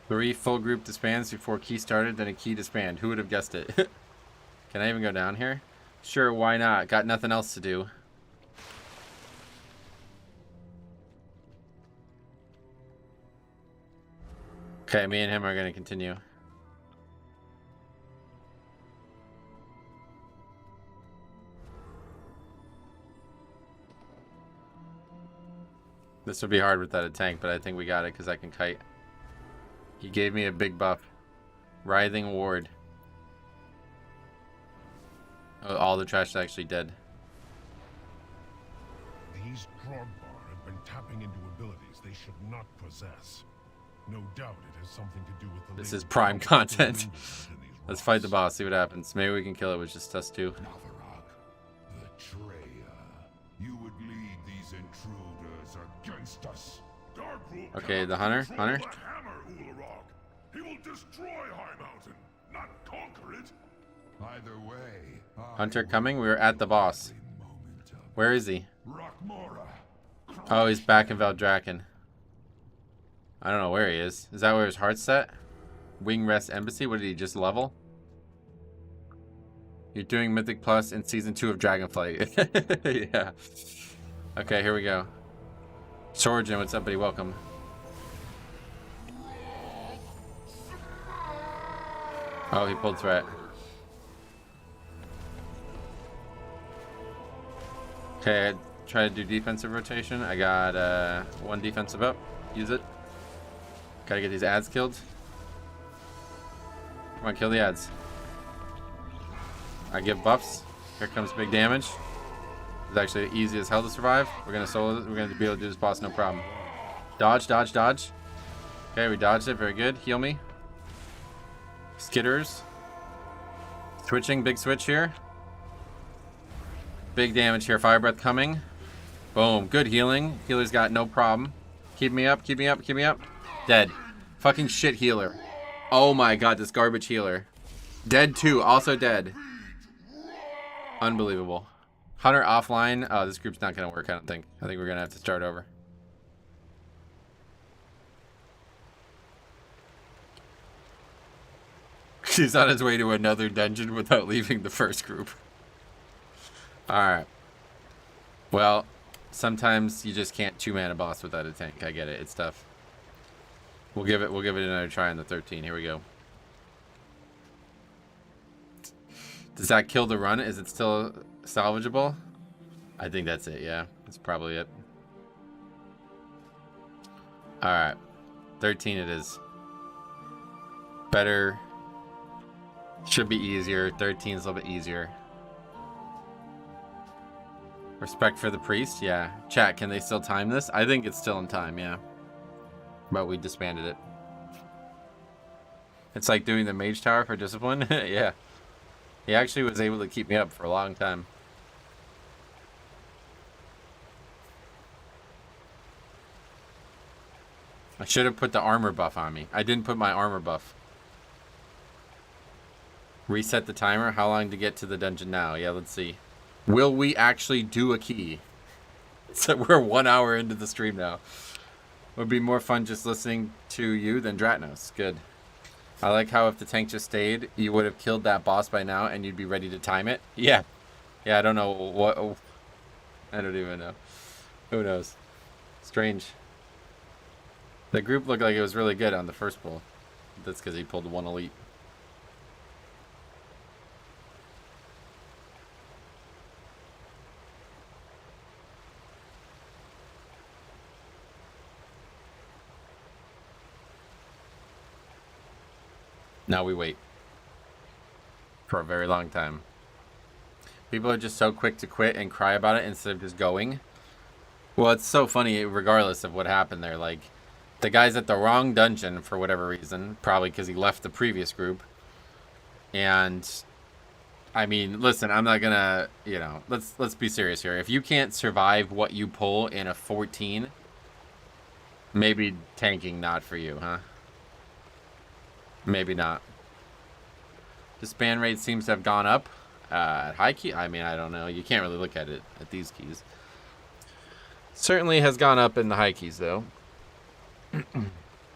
S1: Three full group disbands before key started, then a key disband. Who would have guessed it? Can I even go down here? Sure, why not? Got nothing else to do. Okay, me and him are going to continue. This would be hard without a tank, but I think we got it because I can kite. He gave me a big buff. Writhing Ward. Oh, all the trash is actually dead.
S3: These Grogbar have been tapping into abilities they should not possess. No doubt it has something to do with the...
S1: This is prime content. Let's fight the boss, see what happens. Maybe we can kill it with just us 2.
S3: Betrayer. You would lead these intruders against us.
S1: Okay, the hunter. Hunter.
S3: He will destroy High Mountain, not conquer it. Either way.
S1: Hunter coming. We were at the boss. Where is he? Oh, he's back in Valdraken. I don't know where he is. Is that where his heart's set? Wing Rest Embassy? What did he just level? You're doing Mythic Plus in Season 2 of Dragonflight. Yeah. Okay, here we go. Sorgen, what's up, buddy? Welcome. Oh, he pulled threat. Okay, I try to do defensive rotation. I got 1 defensive up. Use it. Gotta get these ads killed. Come on, kill the ads. I give buffs. Here comes big damage. It's actually easy as hell to survive. We're gonna solo it. We're gonna be able to do this boss no problem. Dodge, dodge, dodge. Okay, we dodged it. Very good. Heal me. Skitters. Switching. Big switch here. Big damage here. Fire breath coming. Boom. Good healing. Healer's got no problem. Keep me up. Keep me up. Keep me up. Dead. Fucking shit healer. Oh my god, this garbage healer. Dead too. Also dead. Unbelievable. Hunter offline. Oh, this group's not going to work, I don't think. I think we're going to have to start over. He's on his way to another dungeon without leaving the first group. Alright. Well, sometimes you just can't 2-man a boss without a tank. I get it. It's tough. We'll give it another try on the 13. Here we go. Does that kill the run? Is it still salvageable? I think that's it, yeah. That's probably it. Alright. 13 it is. Better. Should be easier. 13 is a little bit easier. Respect for the priest? Yeah. Chat, can they still time this? I think it's still in time, yeah. But we disbanded it. It's like doing the mage tower for discipline. Yeah. He actually was able to keep me up for a long time. should have put the armor buff on me. I didn't put my armor buff. Reset the timer. How long to get to the dungeon now? Yeah, let's see. Will we actually do a key? So we're 1 hour into the stream now. Would be more fun just listening to you than Dratnos. Good. I like how if the tank just stayed, you would have killed that boss by now and you'd be ready to time it. Yeah. Yeah, I don't know what. I don't even know. Who knows? Strange. The group looked like it was really good on the first pull. That's because he pulled one elite. Now we wait for a very long time. People are just so quick to quit and cry about it instead of just going. Well, it's so funny regardless of what happened there. Like, the guy's at the wrong dungeon for whatever reason, probably because he left the previous group. And I mean, listen, I'm not gonna, you know, let's be serious here. If you can't survive what you pull in a 14, maybe tanking not for you, huh? Maybe not. Disband rate seems to have gone up. At high key, I mean, I don't know. You can't really look at it at these keys. Certainly has gone up in the high keys, though.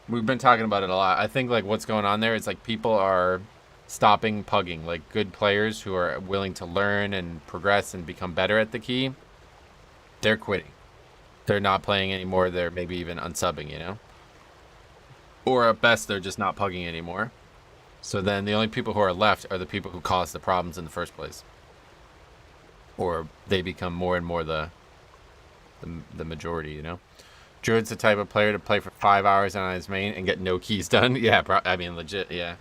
S1: We've been talking about it a lot. I think, like, what's going on there is, like, people are stopping pugging. Like, good players who are willing to learn and progress and become better at the key, they're quitting. They're not playing anymore. They're maybe even unsubbing, you know? Or at best, they're just not pugging anymore. So then the only people who are left are the people who caused the problems in the first place. Or they become more and more the majority, you know? Druid's the type of player to play for 5 hours on his main and get no keys done. Yeah, I mean, legit, yeah.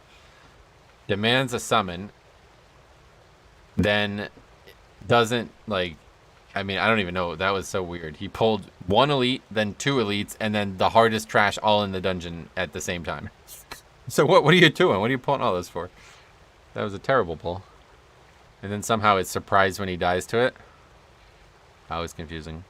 S1: Demands a summon. Then doesn't, like... I mean, I don't even know. That was so weird. He pulled one elite, then two elites, and then the hardest trash all in the dungeon at the same time. So what are you doing? What are you pulling all this for? That was a terrible pull. And then somehow it's surprised when he dies to it. That was confusing.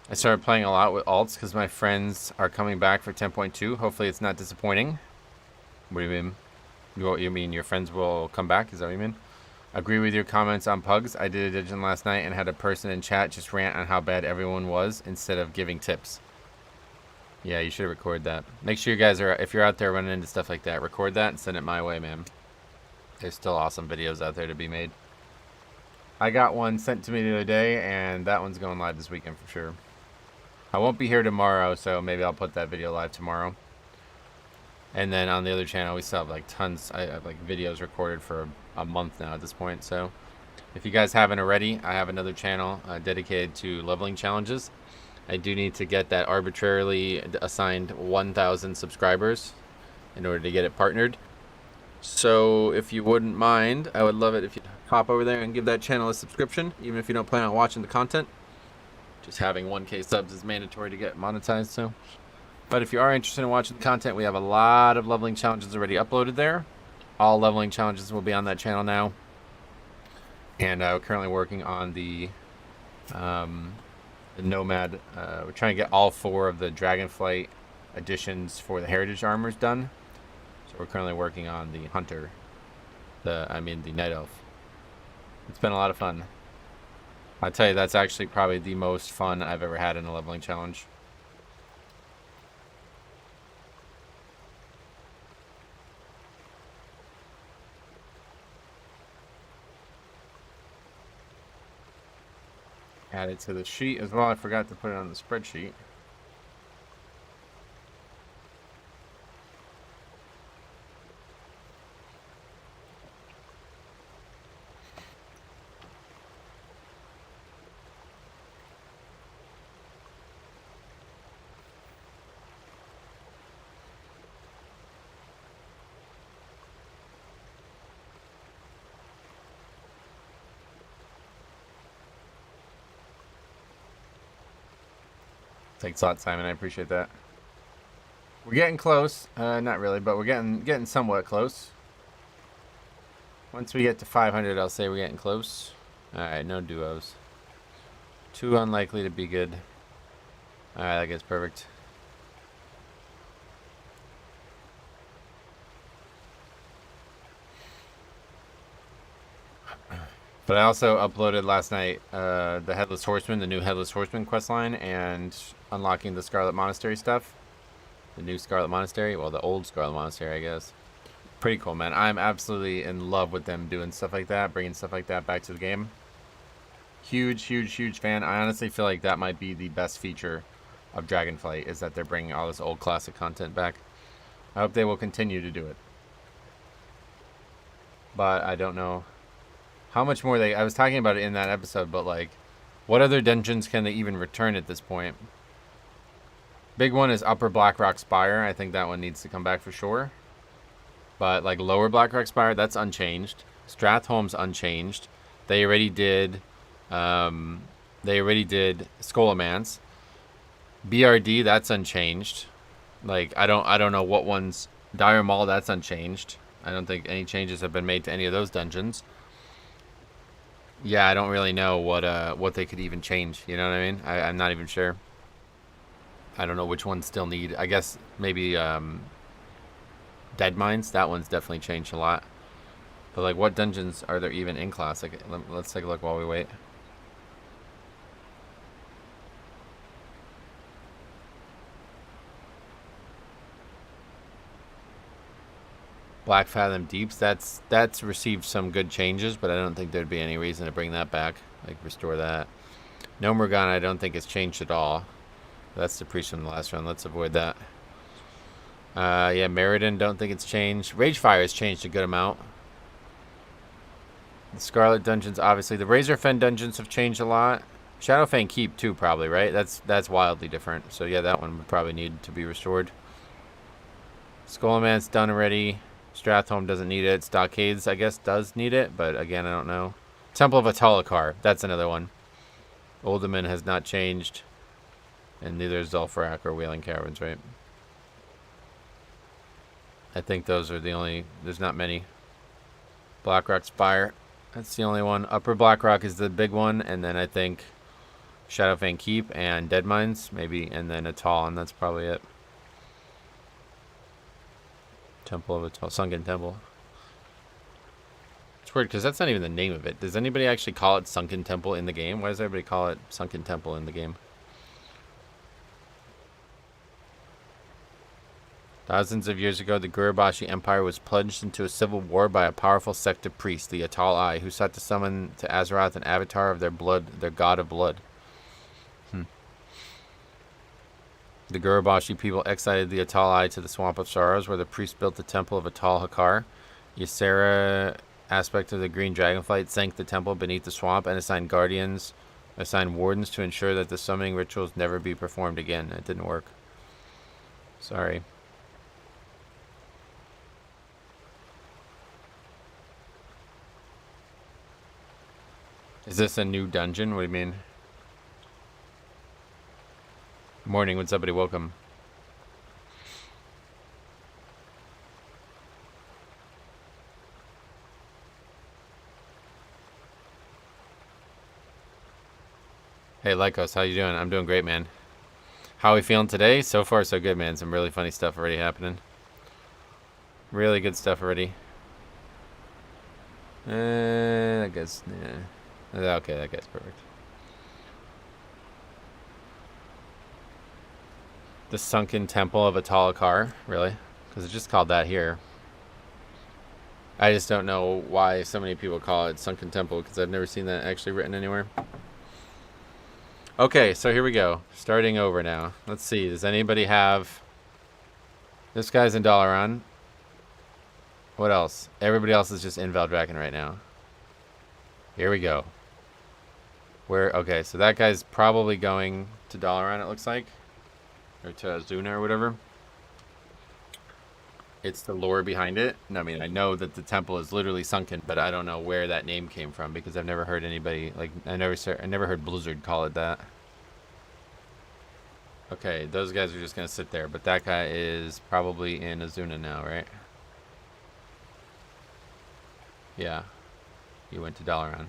S1: I started playing a lot with alts because my friends are coming back for 10.2. Hopefully it's not disappointing. What do you mean? What you mean your friends will come back? Is that what you mean? Agree with your comments on pugs. I did a dungeon last night and had a person in chat just rant on how bad everyone was instead of giving tips. Yeah, you should record that. Make sure you guys are, if you're out there running into stuff like that, record that and send it my way, man. There's still awesome videos out there to be made. I got one sent to me the other day, and that one's going live this weekend for sure. I won't be here tomorrow, so maybe I'll put that video live tomorrow. And then on the other channel, we still have like tons. I have like videos recorded for a month now at this point. So if you guys haven't already, I have another channel dedicated to leveling challenges. I do need to get that arbitrarily assigned 1,000 subscribers in order to get it partnered. So if you wouldn't mind, I would love it if you hop over there and give that channel a subscription, even if you don't plan on watching the content. Just having 1K subs is mandatory to get monetized, so. But if you are interested in watching the content, we have a lot of leveling challenges already uploaded there. All leveling challenges will be on that channel now. And we're currently working on the Nomad. We're trying to get all 4 of the Dragonflight additions for the Heritage Armors done. So we're currently working on the Hunter. The Night Elf. It's been a lot of fun. I tell you, that's actually probably the most fun I've ever had in a leveling challenge. Add it to the sheet as well. I forgot to put it on the spreadsheet. Thanks a lot, Simon. I appreciate that. We're getting close. Not really, but we're getting somewhat close. Once we get to 500, I'll say we're getting close. Alright, no duos. Too unlikely to be good. Alright, that gets perfect. But I also uploaded last night the Headless Horseman, the new Headless Horseman questline, and unlocking the Scarlet Monastery stuff. The new Scarlet Monastery, well, the old Scarlet Monastery, I guess. Pretty cool, man. I'm absolutely in love with them doing stuff like that, bringing stuff like that back to the game. Huge, huge, huge fan. I honestly feel like that might be the best feature of Dragonflight, is that they're bringing all this old classic content back. I hope they will continue to do it. But I don't know how much more I was talking about it in that episode, but like, what other dungeons can they even return at this point? Big one is Upper Blackrock Spire. I think that one needs to come back for sure. But like Lower Blackrock Spire, that's unchanged. Stratholme's unchanged. They already did Skullomance. BRD, that's unchanged. Like I don't know what ones. Dire Maul, that's unchanged. I don't think any changes have been made to any of those dungeons. Yeah, I don't really know what they could even change. You know what I mean? I'm not even sure. I don't know which ones still need. I guess maybe Dead Mines. That one's definitely changed a lot. But like, what dungeons are there even in Classic? Let's take a look while we wait. Black Fathom Deeps. That's received some good changes, but I don't think there'd be any reason to bring that back. Like restore that. No Morgana, I don't think it's changed at all. That's the priest from the last round. Let's avoid that. Yeah, Meriden, don't think it's changed. Ragefire has changed a good amount. The Scarlet dungeons, obviously. The Razorfen dungeons have changed a lot. Shadowfang Keep too, probably, right? That's wildly different. So yeah, that one would probably need to be restored. Skullomance done already. Stratholme doesn't need it. Stockades, I guess, does need it, but again, I don't know. Temple of Atalakar, that's another one. Uldaman has not changed. And neither is Zul'Farrak or Wailing Caverns, right? I think those are the only... There's not many. Blackrock Spire. That's the only one. Upper Blackrock is the big one. And then I think Shadowfang Keep and Dead Mines, maybe. And then Atal, and that's probably it. Temple of Atal. Sunken Temple. It's weird, because that's not even the name of it. Does anybody actually call it Sunken Temple in the game? Why does everybody call it Sunken Temple in the game? Thousands of years ago, the Gurubashi Empire was plunged into a civil war by a powerful sect of priests, the Atal Eye, who sought to summon to Azeroth an avatar of their god of blood. The Gurubashi people exiled the Atal Eye to the Swamp of Sorrows, where the priests built the temple of Atal Hakar. Ysera, aspect of the Green Dragonflight, sank the temple beneath the swamp and assigned wardens to ensure that the summoning rituals never be performed again. It didn't work. Sorry. Is this a new dungeon? What do you mean? Morning, what's up, buddy? Welcome. Hey, Lycos, how you doing? I'm doing great, man. How are we feeling today? So far, so good, man. Some really funny stuff already happening. Really good stuff already. I guess, yeah. Okay, that guy's perfect. The Sunken Temple of Atalakar, really? Because it's just called that here. I just don't know why so many people call it Sunken Temple, because I've never seen that actually written anywhere. Okay, so here we go. Starting over now. Let's see, does anybody have... This guy's in Dalaran. What else? Everybody else is just in Valdrakken right now. Here we go. Okay, so that guy's probably going to Dalaran, it looks like. Or to Azuna or whatever. It's the lore behind it. I mean, I know that the temple is literally sunken, but I don't know where that name came from because I've never heard anybody, like, I never heard Blizzard call it that. Okay, those guys are just gonna sit there, but that guy is probably in Azuna now, right? Yeah. He went to Dalaran.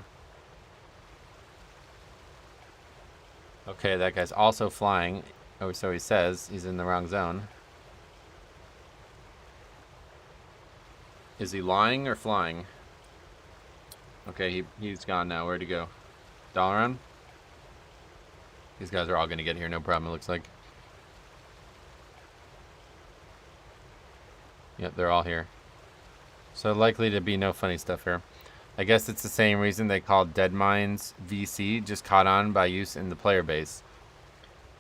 S1: Okay, that guy's also flying. Oh, so he says. He's in the wrong zone. Is he lying or flying? Okay, he's gone now. Where'd he go? Dalaran? These guys are all gonna get here, no problem, it looks like. Yep, they're all here. So likely to be no funny stuff here. I guess it's the same reason they called Dead Mines VC, just caught on by use in the player base.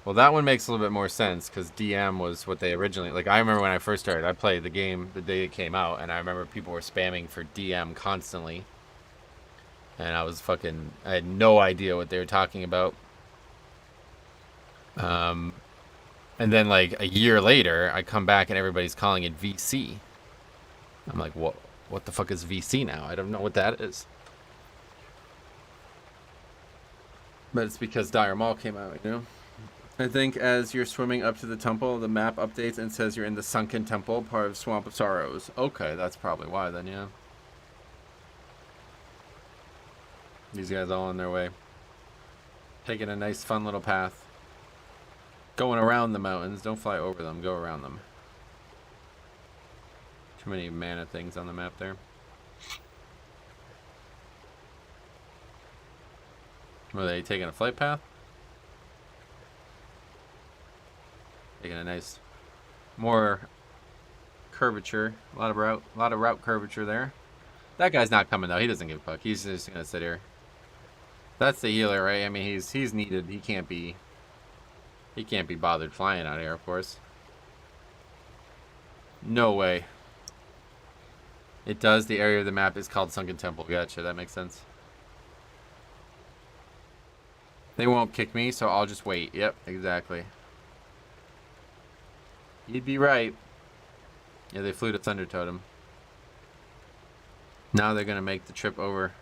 S1: Well, that one makes a little bit more sense, because DM was what they originally... Like, I remember when I first started, I played the game the day it came out, and I remember people were spamming for DM constantly. And I was fucking... I had no idea what they were talking about. And then, like, a year later, I come back and everybody's calling it VC. I'm like, what the fuck is VC now? I don't know what that is. But it's because Dire Maul came out, you know? I think as you're swimming up to the temple, the map updates and says you're in the Sunken Temple, part of Swamp of Sorrows. Okay, that's probably why then, yeah. These guys all on their way. Taking a nice, fun little path. Going around the mountains. Don't fly over them. Go around them. Too many mana things on the map there. Were they taking a flight path? Taking a nice, more curvature. A lot of route curvature there. That guy's not coming though. He doesn't give a fuck. He's just gonna sit here. That's the healer, right? I mean, he's needed. He can't be bothered flying out here, of course. No way. It does. The area of the map is called Sunken Temple. Gotcha. That makes sense. They won't kick me, so I'll just wait. Yep, exactly. You'd be right. Yeah, they flew to Thunder Totem. Now they're gonna make the trip over.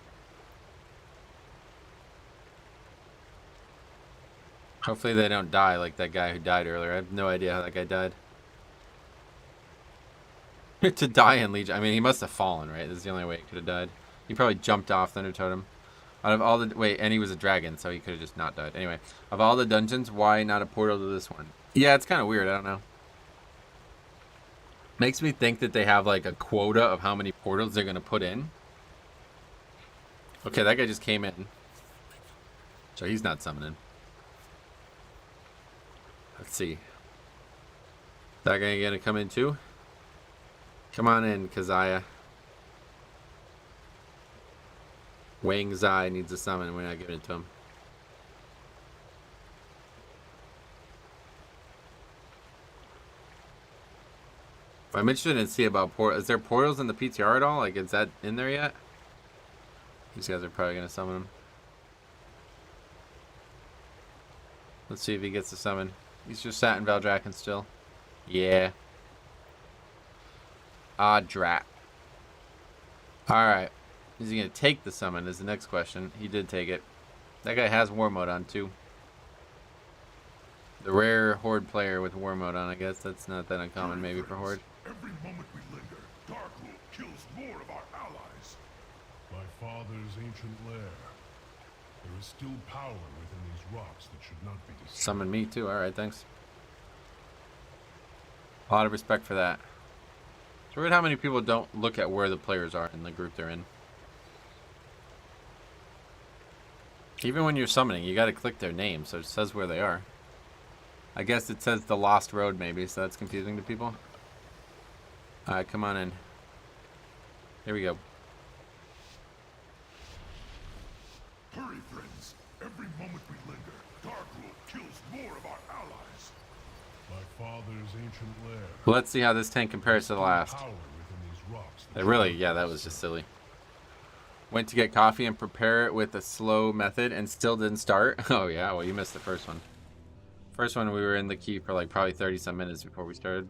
S1: Hopefully they don't die like that guy who died earlier. I have no idea how that guy died. To die in Legion. I mean, he must have fallen, right? This is the only way he could have died. He probably jumped off Thunder Totem. Out of all the... Wait, and he was a dragon, so he could have just not died. Anyway, of all the dungeons, why not a portal to this one? Yeah, it's kind of weird. I don't know. Makes me think that they have, like, a quota of how many portals they're going to put in. Okay, that guy just came in. So he's not summoning. Let's see. That guy gonna come in too? Come on in, Keziah. Wang Zai needs a summon. We're not giving it to him. I'm interested in see about portals. Is there portals in the PTR at all? Like, is that in there yet? These guys are probably gonna summon him. Let's see if he gets the summon. He's just sat in Valdrakken still. Yeah. Ah, drat. Alright. Is he going to take the summon is the next question. He did take it. That guy has War Mode on too. The rare Horde player with War Mode on, I guess. That's not that uncommon maybe for Horde.
S3: Every moment we linger, Darkwood kills more of our allies. My father's ancient lair. There is still power within these rocks that should not be destroyed.
S1: Summon me too. Alright, thanks. A lot of respect for that. It's weird how many people don't look at where the players are in the group they're in. Even when you're summoning, you gotta click their name so it says where they are. I guess it says the Lost Road maybe, so that's confusing to people. Alright, come on in. Here we go.
S3: Hurry, friends. Every moment we linger, Darkwood kills more of our allies. My father's ancient lair.
S1: Let's see how this tank compares to the last.
S3: Power within these rocks that
S1: They really, yeah, that was just silly. Went to get coffee and prepare it with a slow method and still didn't start. Oh yeah, well you missed the first one. First one we were in the queue for like probably 30 some minutes before we started.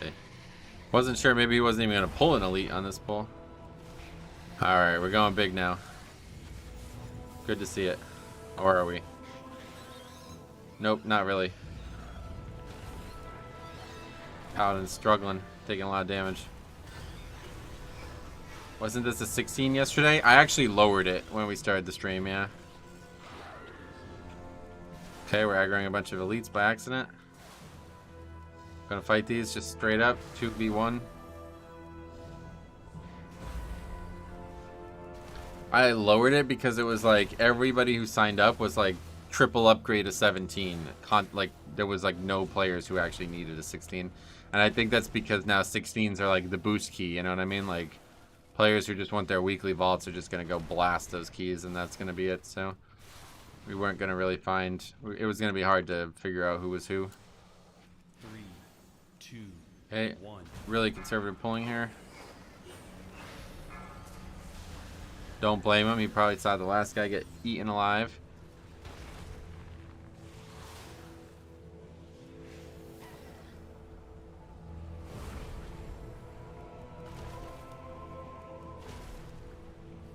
S1: Okay. Wasn't sure, maybe he wasn't even gonna pull an elite on this pull. Alright, we're going big now. Good to see it. Or are we? Nope, not really. Paladin's struggling, taking a lot of damage. Wasn't this a 16 yesterday? I actually lowered it when we started the stream, yeah. Okay, we're aggroing a bunch of elites by accident. Gonna fight these just straight up, 2v1. I lowered it because it was like everybody who signed up was like triple upgrade to 17. Like there was like no players who actually needed a 16. And I think that's because now 16s are like the boost key, you know what I mean? Like players who just want their weekly vaults are just going to go blast those keys and that's going to be it. So we weren't going to really find, it was going to be hard to figure out who was who.
S4: 3, 2,
S1: okay,
S4: 1. Really
S1: conservative pulling here. Don't blame him. He probably saw the last guy get eaten alive.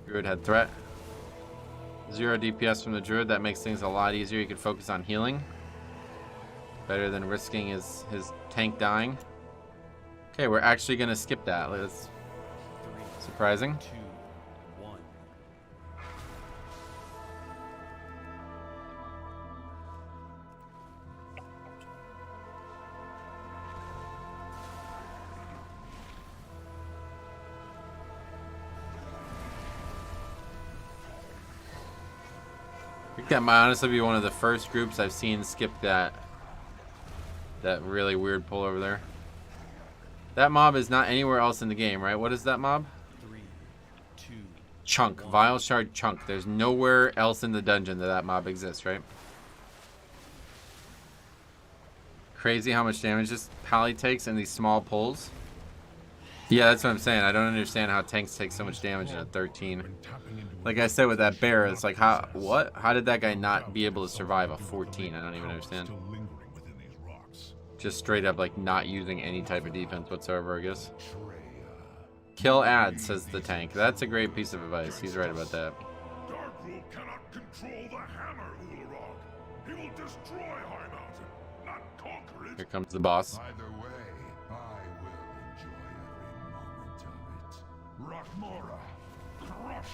S1: Druid had threat. 0 DPS from the Druid. That makes things a lot easier. You can focus on healing. Better than risking his tank dying. Okay, we're actually going to skip that. That's surprising.
S4: 2, 1.
S1: I think that might honestly be one of the first groups I've seen skip that really weird pull over there. That mob is not anywhere else in the game, right? What is that mob?
S4: 3, 2.
S1: Chunk. Vile Shard Chunk. There's nowhere else in the dungeon that mob exists, right? Crazy how much damage this pally takes in these small pulls. Yeah, that's what I'm saying. I don't understand how tanks take so much damage in a 13. Like I said with that bear, it's like, how did that guy not be able to survive a 14? I don't even understand. Just straight up like not using any type of defense whatsoever, I guess. Kill ads, says the tank. That's a great piece of advice. He's right about that.
S3: Darkroot cannot control the hammer, Ularog. He will destroy High Mountain, not conquer it.
S1: Here comes the boss.
S3: Either way, I will enjoy every moment of it. Rockmora, crush.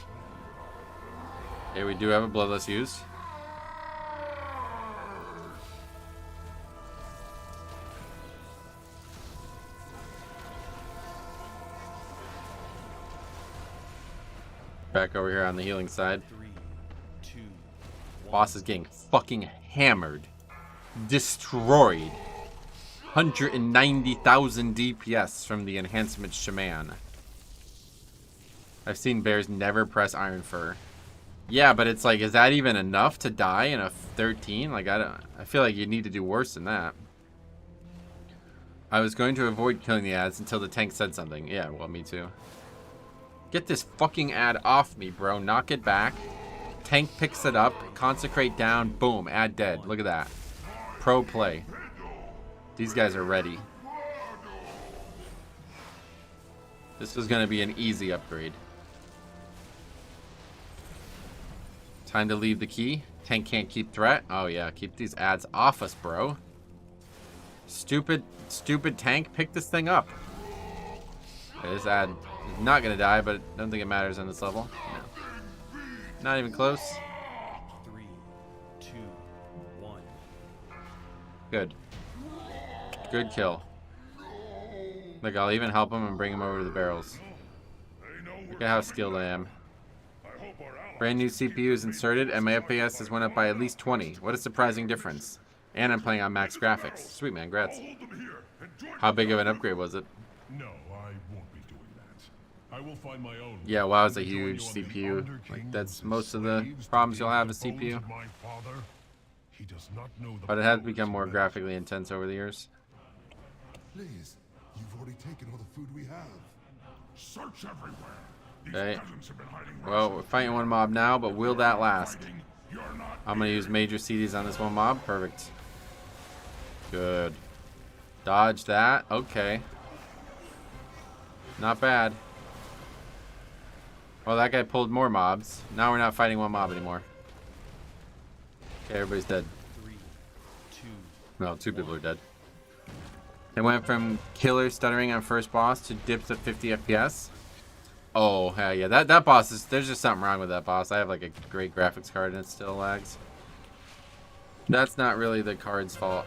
S1: Okay, we do have a Bloodless used. Back over here on the healing side.
S4: 3, 2, 1.
S1: Boss is getting fucking hammered. Destroyed. 190,000 DPS from the enhancement shaman. I've seen bears never press Iron Fur. Yeah, but it's like, is that even enough to die in a 13? Like, I feel like you need to do worse than that. I was going to avoid killing the ads until the tank said something. Yeah, well, me too. Get this fucking ad off me, bro. Knock it back. Tank picks it up. Consecrate down. Boom. Ad dead. Look at that. Pro play. These guys are ready. This was going to be an easy upgrade. Time to leave the key. Tank can't keep threat. Oh, yeah. Keep these ads off us, bro. Stupid tank. Pick this thing up. Okay, this ad is not going to die, but I don't think it matters on this level. No. Not even close.
S4: 3, 2, 1.
S1: Good. Good kill. Look, I'll even help him and bring him over to the barrels. Look at how skilled I am. Brand new CPU is inserted, and my FPS has went up by at least 20. What a surprising difference. And I'm playing on max graphics. Sweet, man. Grats. How big of an upgrade was it?
S3: No, I won't be doing that. I will find my own.
S1: Yeah, WoW is a huge CPU. Like, that's most of the problems you'll have with CPU. But it has become more graphically intense over the years.
S3: Please, you've already taken all the food we have. Search everywhere.
S1: Okay. Well, we're fighting one mob now, but will that last? I'm going to use major CDs on this one mob. Perfect. Good. Dodge that. Okay. Not bad. Well, that guy pulled more mobs. Now we're not fighting one mob anymore. Okay, everybody's dead.
S4: 3, 2,
S1: No, 2 people are dead. It went from killer stuttering on first boss to dips at 50 FPS. Oh, hell yeah. That boss is... There's just something wrong with that boss. I have like a great graphics card and it still lags. That's not really the card's fault.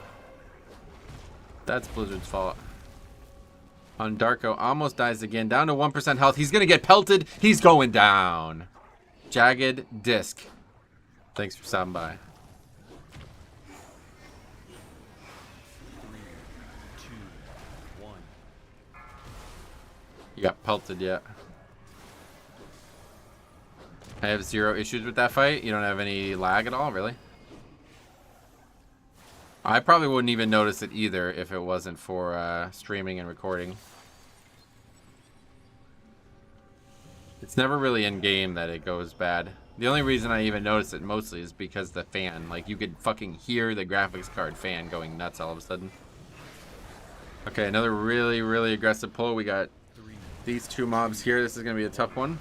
S1: That's Blizzard's fault. On Darko, almost dies again. Down to 1% health. He's going to get pelted. He's going down. Jagged Disc. Thanks for stopping by.
S4: 3, 2, 1.
S1: You got pelted yet. I have 0 issues with that fight. You don't have any lag at all, really? I probably wouldn't even notice it either if it wasn't for streaming and recording. It's never really in game that it goes bad. The only reason I even notice it mostly is because the fan. Like, you could fucking hear the graphics card fan going nuts all of a sudden. Okay, another really, really aggressive pull. We got
S4: 3,
S1: these 2 mobs here. This is going to be a tough one.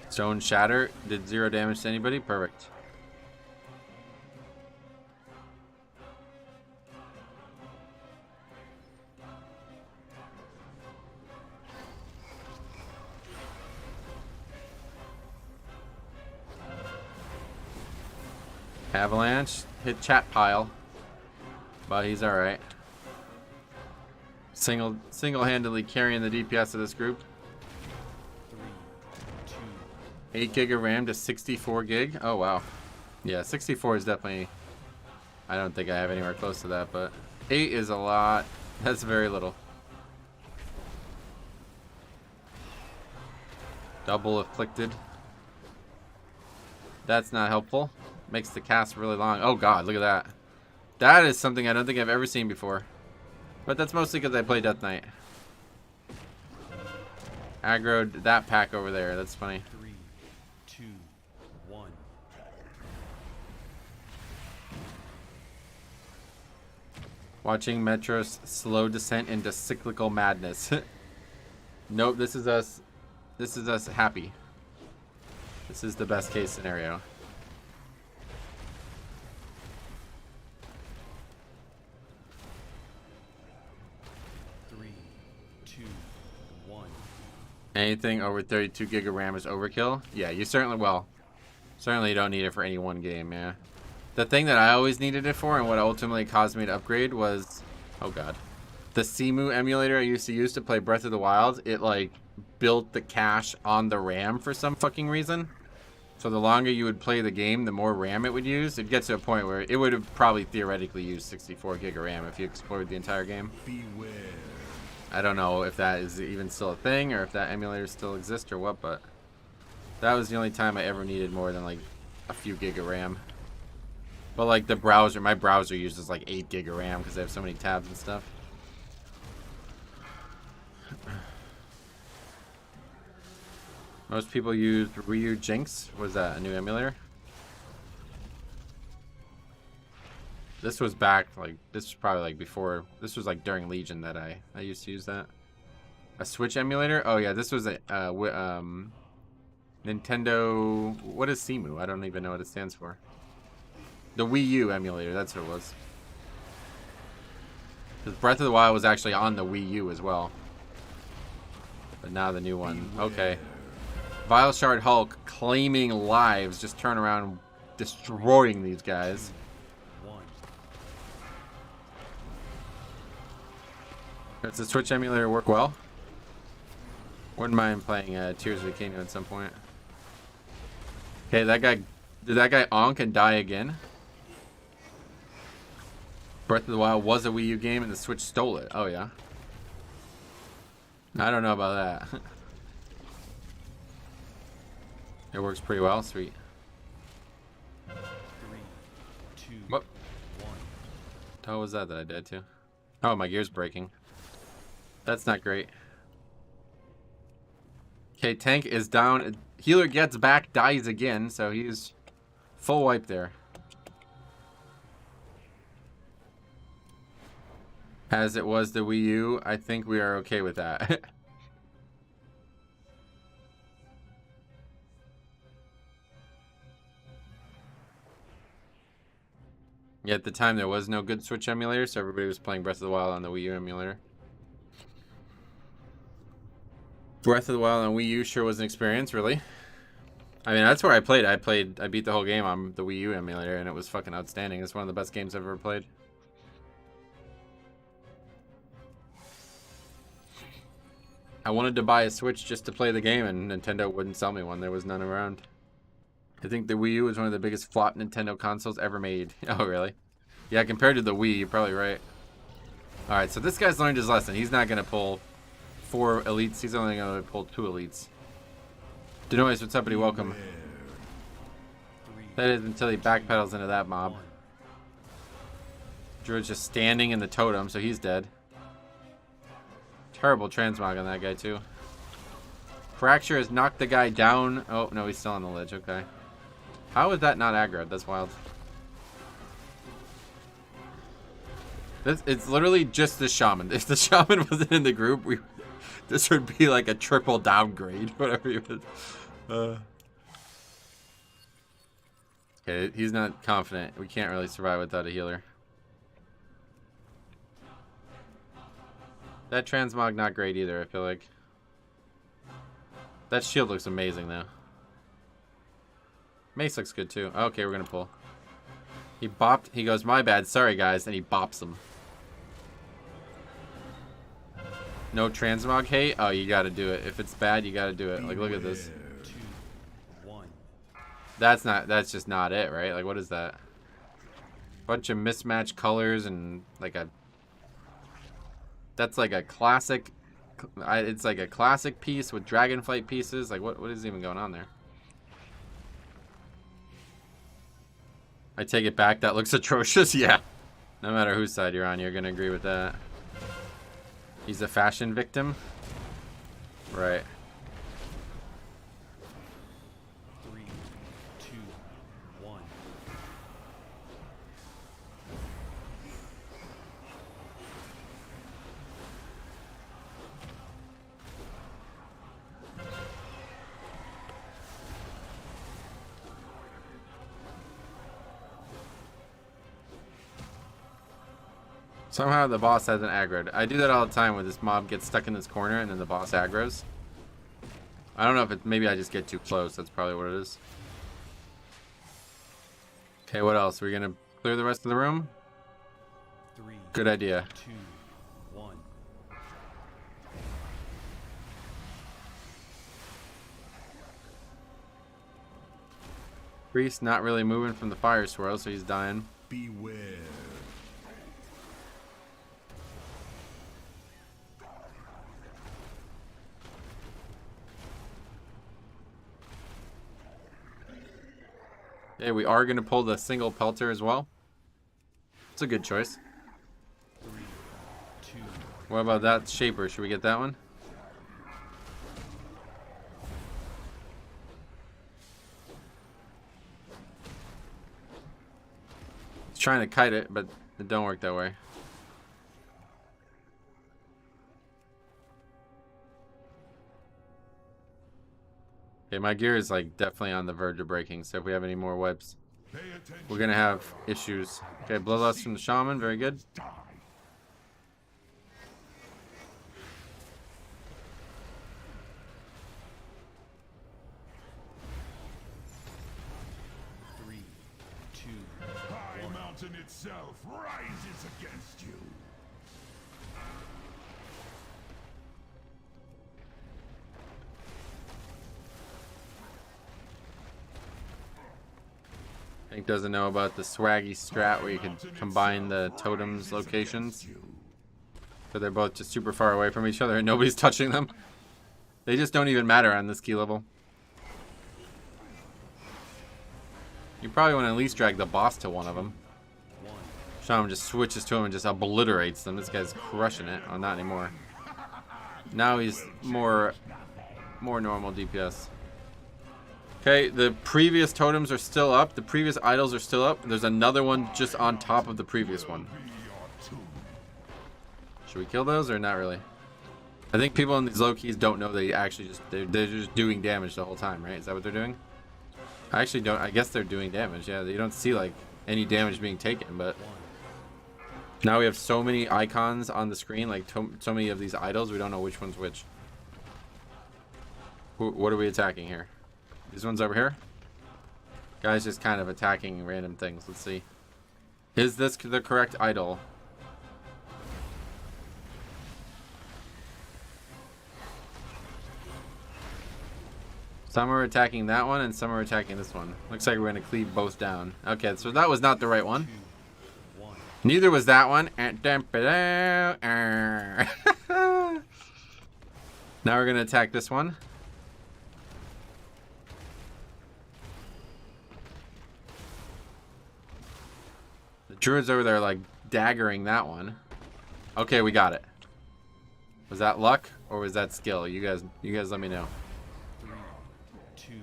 S1: Stone Shatter did 0 damage to anybody. Perfect. Avalanche hit chat pile, but he's all right. Single-handedly carrying the DPS of this group.
S4: 3, 2,
S1: 8 gig of RAM to 64 gig. Oh wow. Yeah, 64 is definitely... I don't think I have anywhere close to that, but 8 is a lot. That's very little. Double afflicted. That's not helpful. Makes the cast really long. Oh god, look at that. That is something I don't think I've ever seen before. But that's mostly because I play Death Knight. Aggroed that pack over there. That's funny.
S4: 3, 2, 1.
S1: Watching Metro's slow descent into cyclical madness. Nope, this is us. This is us happy. This is the best case scenario. Anything over 32 gig of RAM is overkill? Yeah, you certainly, well, certainly don't need it for any one game, yeah. The thing that I always needed it for and what ultimately caused me to upgrade was, oh god, the Simu emulator I used to use to play Breath of the Wild. It like built the cache on the RAM for some fucking reason. So the longer you would play the game, the more RAM it would use. It'd get to a point where it would have probably theoretically used 64 gig of RAM if you explored the entire game.
S3: Beware.
S1: I don't know if that is even still a thing or if that emulator still exists or what, but that was the only time I ever needed more than like a few gig of RAM. But like the browser, my browser uses like 8 gig of RAM because I have so many tabs and stuff. Most people use Ryu Jinx. Was that a new emulator? This was back, like, this was probably like before, this was like during Legion that I used to use that. A Switch emulator? Oh yeah, this was a, Nintendo, what is Simu? I don't even know what it stands for. The Wii U emulator, that's what it was. Because Breath of the Wild was actually on the Wii U as well. But now the new one, okay. Vile Shard Hulk claiming lives, just turn around destroying these guys. Does the Switch emulator work well? Wouldn't mind playing Tears of the Kingdom at some point. Okay, that guy... Did that guy onk and die again? Breath of the Wild was a Wii U game and the Switch stole it. Oh, yeah. I don't know about that. It works pretty well. Sweet.
S4: 3, 2,
S1: What?
S4: 1.
S1: How was that I did to? Oh, my gear's breaking. That's not great. Okay, tank is down. Healer gets back, dies again, so he's full wipe there. As it was the Wii U, I think we are okay with that. Yeah, at the time there was no good Switch emulator, so everybody was playing Breath of the Wild on the Wii U emulator. Breath of the Wild on Wii U sure was an experience, really. I mean, that's where I played. I beat the whole game on the Wii U emulator, and it was fucking outstanding. It's one of the best games I've ever played. I wanted to buy a Switch just to play the game, and Nintendo wouldn't sell me one. There was none around. I think the Wii U was one of the biggest flop Nintendo consoles ever made. Oh, really? Yeah, compared to the Wii, you're probably right. Alright, so this guy's learned his lesson. He's not going to pull 4 elites. He's only going to pull 2 elites. Denoise, what's up, buddy? Welcome. That is until he backpedals into that mob. Druid's just standing in the totem, so he's dead. Terrible transmog on that guy, too. Fracture has knocked the guy down. Oh, no, he's still on the ledge. Okay. How is that not aggroed? That's wild. It's literally just the shaman. If the shaman wasn't in the group, this would be like a triple downgrade. Whatever you would. Okay, he's not confident. We can't really survive without a healer. That transmog not great either, I feel like. That shield looks amazing though. Mace looks good too. Okay, we're gonna pull. He bopped. He goes, my bad, sorry guys, and he bops him. No transmog hate? Oh, you gotta do it. If it's bad, you gotta do it. Like, look at this.
S4: 2, 1.
S1: That's just not it, right? Like, what is that? Bunch of mismatched colors and like a... That's like a classic... It's like a classic piece with dragonflight pieces. Like, what is even going on there? I take it back. That looks atrocious. Yeah. No matter whose side you're on, you're going to agree with that. He's a fashion victim? Right.
S4: 3, 2, 1.
S1: Somehow the boss hasn't aggroed. I do that all the time where this mob gets stuck in this corner and then the boss aggroes. I don't know if it... Maybe I just get too close. That's probably what it is. Okay, what else? We're going to clear the rest of the room?
S4: 3,
S1: Good idea.
S4: 2, 1.
S1: Priest not really moving from the fire swirl, so he's dying.
S3: Beware.
S1: Yeah, we are going to pull the single pelter as well. It's a good choice.
S4: 3, 2.
S1: What about that shaper? Should we get that one? It's trying to kite it, but it don't work that way. Okay, my gear is like definitely on the verge of breaking, so if we have any more webs, we're gonna have issues. Okay, bloodlust from the shaman, very good.
S4: Three, 2,
S3: High Mountain itself rises against you.
S1: Hank doesn't know about the swaggy strat where you could combine the totems locations. So they're both just super far away from each other and nobody's touching them. They just don't even matter on this key level. You probably want to at least drag the boss to one of them.
S4: 1.
S1: Shaman just switches to him and just obliterates them. This guy's crushing it. Oh, not anymore. Now he's more normal DPS. Okay, the previous totems are still up. The previous idols are still up. There's another one just on top of the previous one. Should we kill those or not really? I think people in these low keys don't know they actually just they're just doing damage the whole time, right? Is that what they're doing? I actually don't. I guess they're doing damage. Yeah, you don't see like any damage being taken, but now we have so many icons on the screen, like so many of these idols, we don't know which one's which. What are we attacking here? These ones over here? Guys just kind of attacking random things. Let's see. Is this the correct idol? Some are attacking that one and some are attacking this one. Looks like we're going to cleave both down. Okay, so that was not the right one. Neither was that one. Now we're going to attack this one. The druids over there like daggering that one. Okay, we got it. Was that luck or was that skill? You guys let me know.
S4: 3, 2.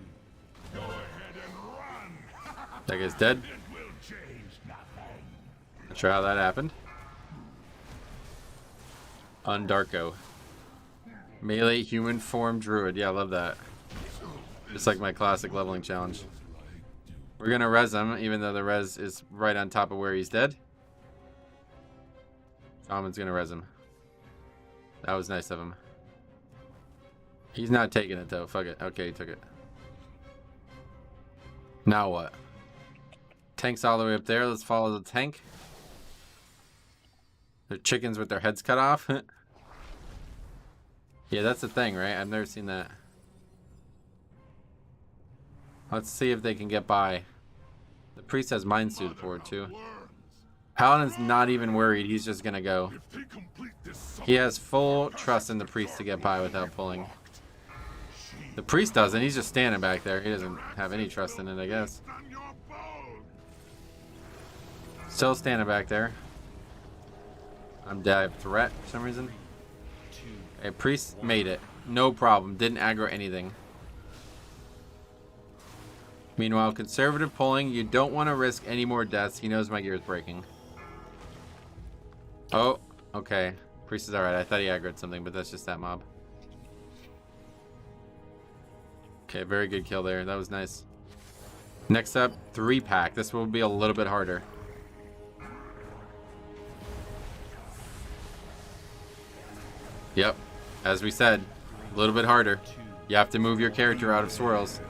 S3: Go ahead and run.
S1: That guy's dead.
S3: It will change nothing.
S1: Not sure how that happened. Undarko. Melee human form druid. Yeah, I love that. Just like my classic leveling challenge. We're gonna res him, even though the res is right on top of where he's dead. Shaman's gonna res him. That was nice of him. He's not taking it though. Fuck it. Okay, he took it. Now what? Tank's all the way up there. Let's follow the tank. They're chickens with their heads cut off. Yeah, that's the thing, right? I've never seen that. Let's see if they can get by. The priest has mind suit forward too. Paladin's not even worried. He's just gonna go. He has full trust in the priest to get by without pulling. The priest doesn't. He's just standing back there. He doesn't have any trust in it, I guess. Still standing back there. I'm dead. Threat for some reason. A priest made it. No problem. Didn't aggro anything. Meanwhile, conservative pulling. You don't want to risk any more deaths. He knows my gear is breaking. Oh, okay. Priest is alright. I thought he aggroed something, but that's just that mob. Okay, very good kill there. That was nice. Next up, 3-pack. This will be a little bit harder. Yep. As we said, a little bit harder. You have to move your character out of swirls.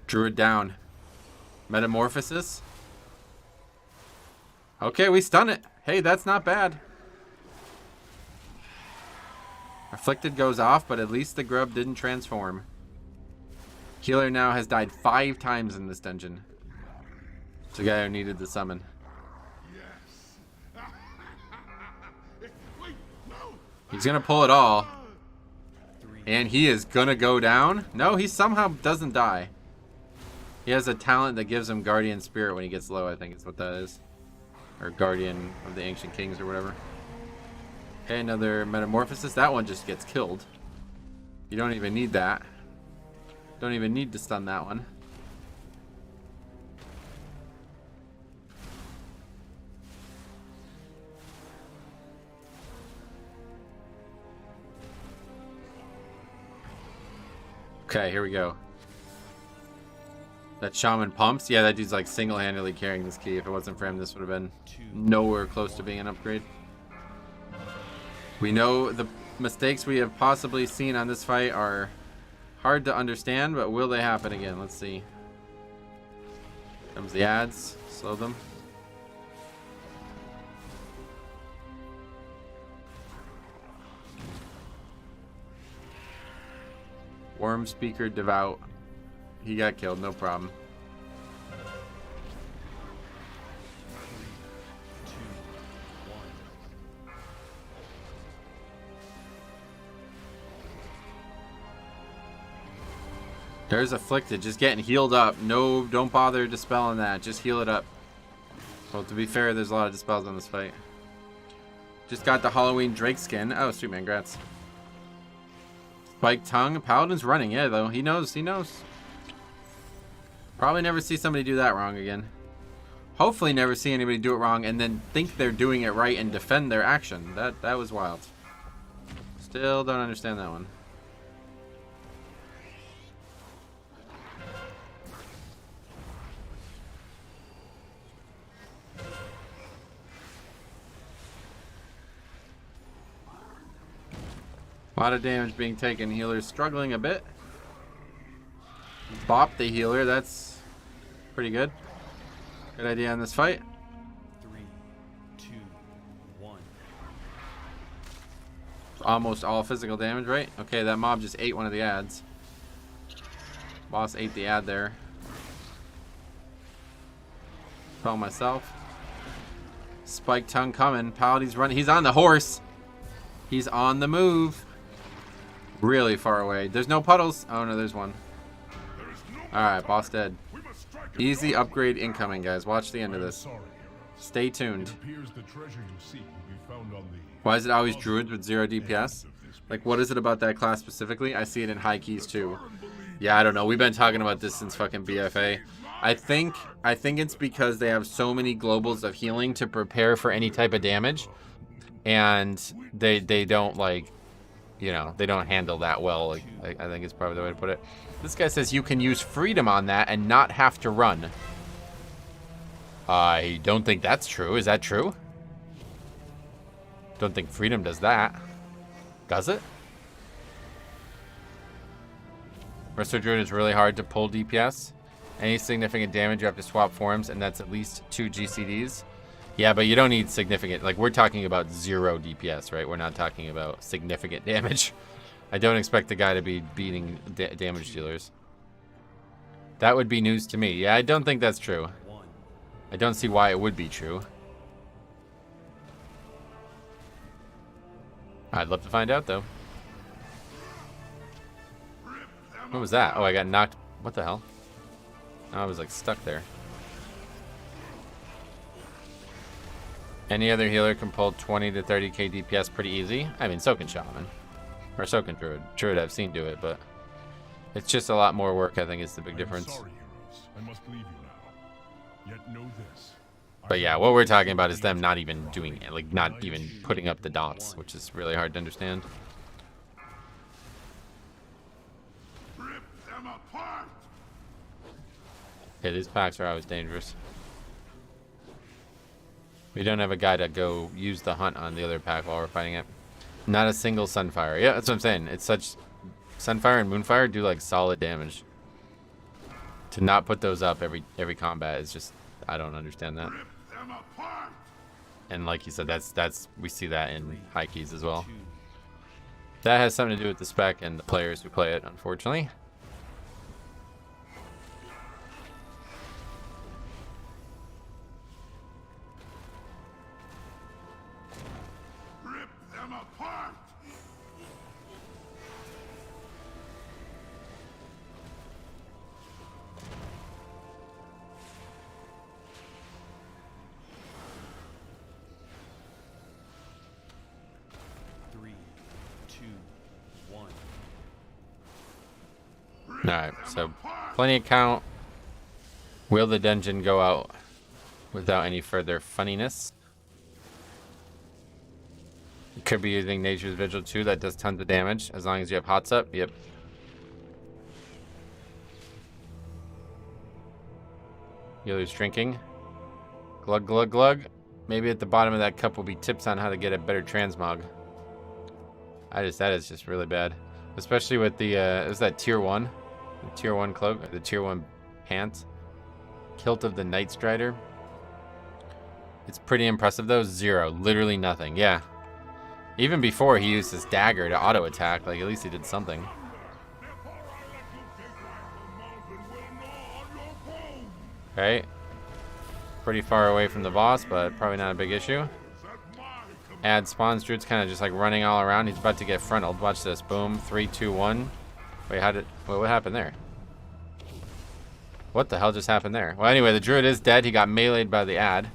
S1: Druid down. Metamorphosis. Okay, we stun it. Hey, that's not bad. Afflicted goes off, but at least the grub didn't transform. Healer now has died 5 times in this dungeon. It's the guy who needed the summon. He's gonna pull it all. And he is gonna go down. No, he somehow doesn't die. He has a talent that gives him Guardian Spirit when he gets low, I think is what that is. Or Guardian of the Ancient Kings or whatever. Okay, another Metamorphosis. That one just gets killed. You don't even need that. Don't even need to stun that one. Okay, here we go. That shaman pumps. Yeah, that dude's like single-handedly carrying this key. If it wasn't for him, this would have been nowhere close to being an upgrade. We know the mistakes we have possibly seen on this fight are hard to understand, but will they happen again? Let's see. Comes the ads. Slow them. Worm Speaker Devout. He got killed, no problem.
S4: 3, 2, 1.
S1: There's Afflicted, just getting healed up. No, don't bother dispelling that. Just heal it up. Well, to be fair, there's a lot of dispels on this fight. Just got the Halloween Drake skin. Oh, sweet man, grats. Spike Tongue. Paladin's running, yeah, though. He knows, he knows. Probably never see somebody do that wrong again. Hopefully never see anybody do it wrong and then think they're doing it right and defend their action. That was wild. Still don't understand that one. A lot of damage being taken. Healer's struggling a bit. Bop the healer. That's pretty good. Good idea on this fight.
S4: 3, 2, 1.
S1: Almost all physical damage, right? Okay, that mob just ate one of the ads. Boss ate the ad there. Fell myself. Spike tongue coming. Paladin's running. He's on the horse. He's on the move. Really far away. There's no puddles. Oh no, there's one. Alright, boss dead. Easy upgrade incoming, guys. Watch the end of this. Stay tuned. Why is it always druids with 0 DPS? Like, what is it about that class specifically? I see it in high keys too. Yeah, I don't know. We've been talking about this since fucking BFA. I think it's because they have so many globals of healing to prepare for any type of damage, and they don't, like, you know, they don't handle that well. Like, I think it's probably the way to put it. This guy says you can use freedom on that and not have to run. I don't think that's true. Is that true? Don't think freedom does that. Does it? Resto Druid is really hard to pull DPS. Any significant damage, you have to swap forms, and that's at least 2 GCDs. Yeah, but you don't need significant. Like, we're talking about 0 DPS, right? We're not talking about significant damage. I don't expect the guy to be beating damage dealers. That would be news to me. Yeah, I don't think that's true. I don't see why it would be true. I'd love to find out, though. What was that? Oh, I got knocked. What the hell? I was, like, stuck there. Any other healer can pull 20 to 30k DPS pretty easy. I mean, so can Shaman. Or so can Druid. Druid I've seen do it, but it's just a lot more work, I think, is the big difference.
S3: Sorry, heroes. I must leave you now. Yet know this.
S1: But yeah, what we're talking about is them not even doing it, like, not even putting up the dots, which is really hard to understand.
S3: Rip them apart.
S1: Yeah, these packs are always dangerous. We don't have a guy to go use the hunt on the other pack while we're fighting it. Not a single Sunfire. Yeah, that's what I'm saying. It's such... Sunfire and Moonfire do, like, solid damage. To not put those up every combat is just... I don't understand that. And like you said, that's we see that in high keys as well. That has something to do with the spec and the players who play it, unfortunately.
S3: Rip them apart.
S1: Alright, so plenty of count. Will the dungeon go out without any further funniness? You could be using Nature's Vigil too. That does tons of damage as long as you have Hots up. Yep. Healer's drinking. Glug, glug, glug. Maybe at the bottom of that cup will be tips on how to get a better transmog. That is just really bad. Especially with the, is that tier 1? The tier 1 cloak, or the tier 1 pants. Kilt of the Night Strider. It's pretty impressive though. 0, literally nothing. Yeah. Even before he used his dagger to auto attack, like at least he did something. Okay. Pretty far away from the boss, but probably not a big issue. Add spawns. Druid's kind of just like running all around. He's about to get frontaled. Watch this. Boom. 3, 2, 1. Wait, what happened there? What the hell just happened there? Well, anyway, the Druid is dead. He got meleeed by the ad.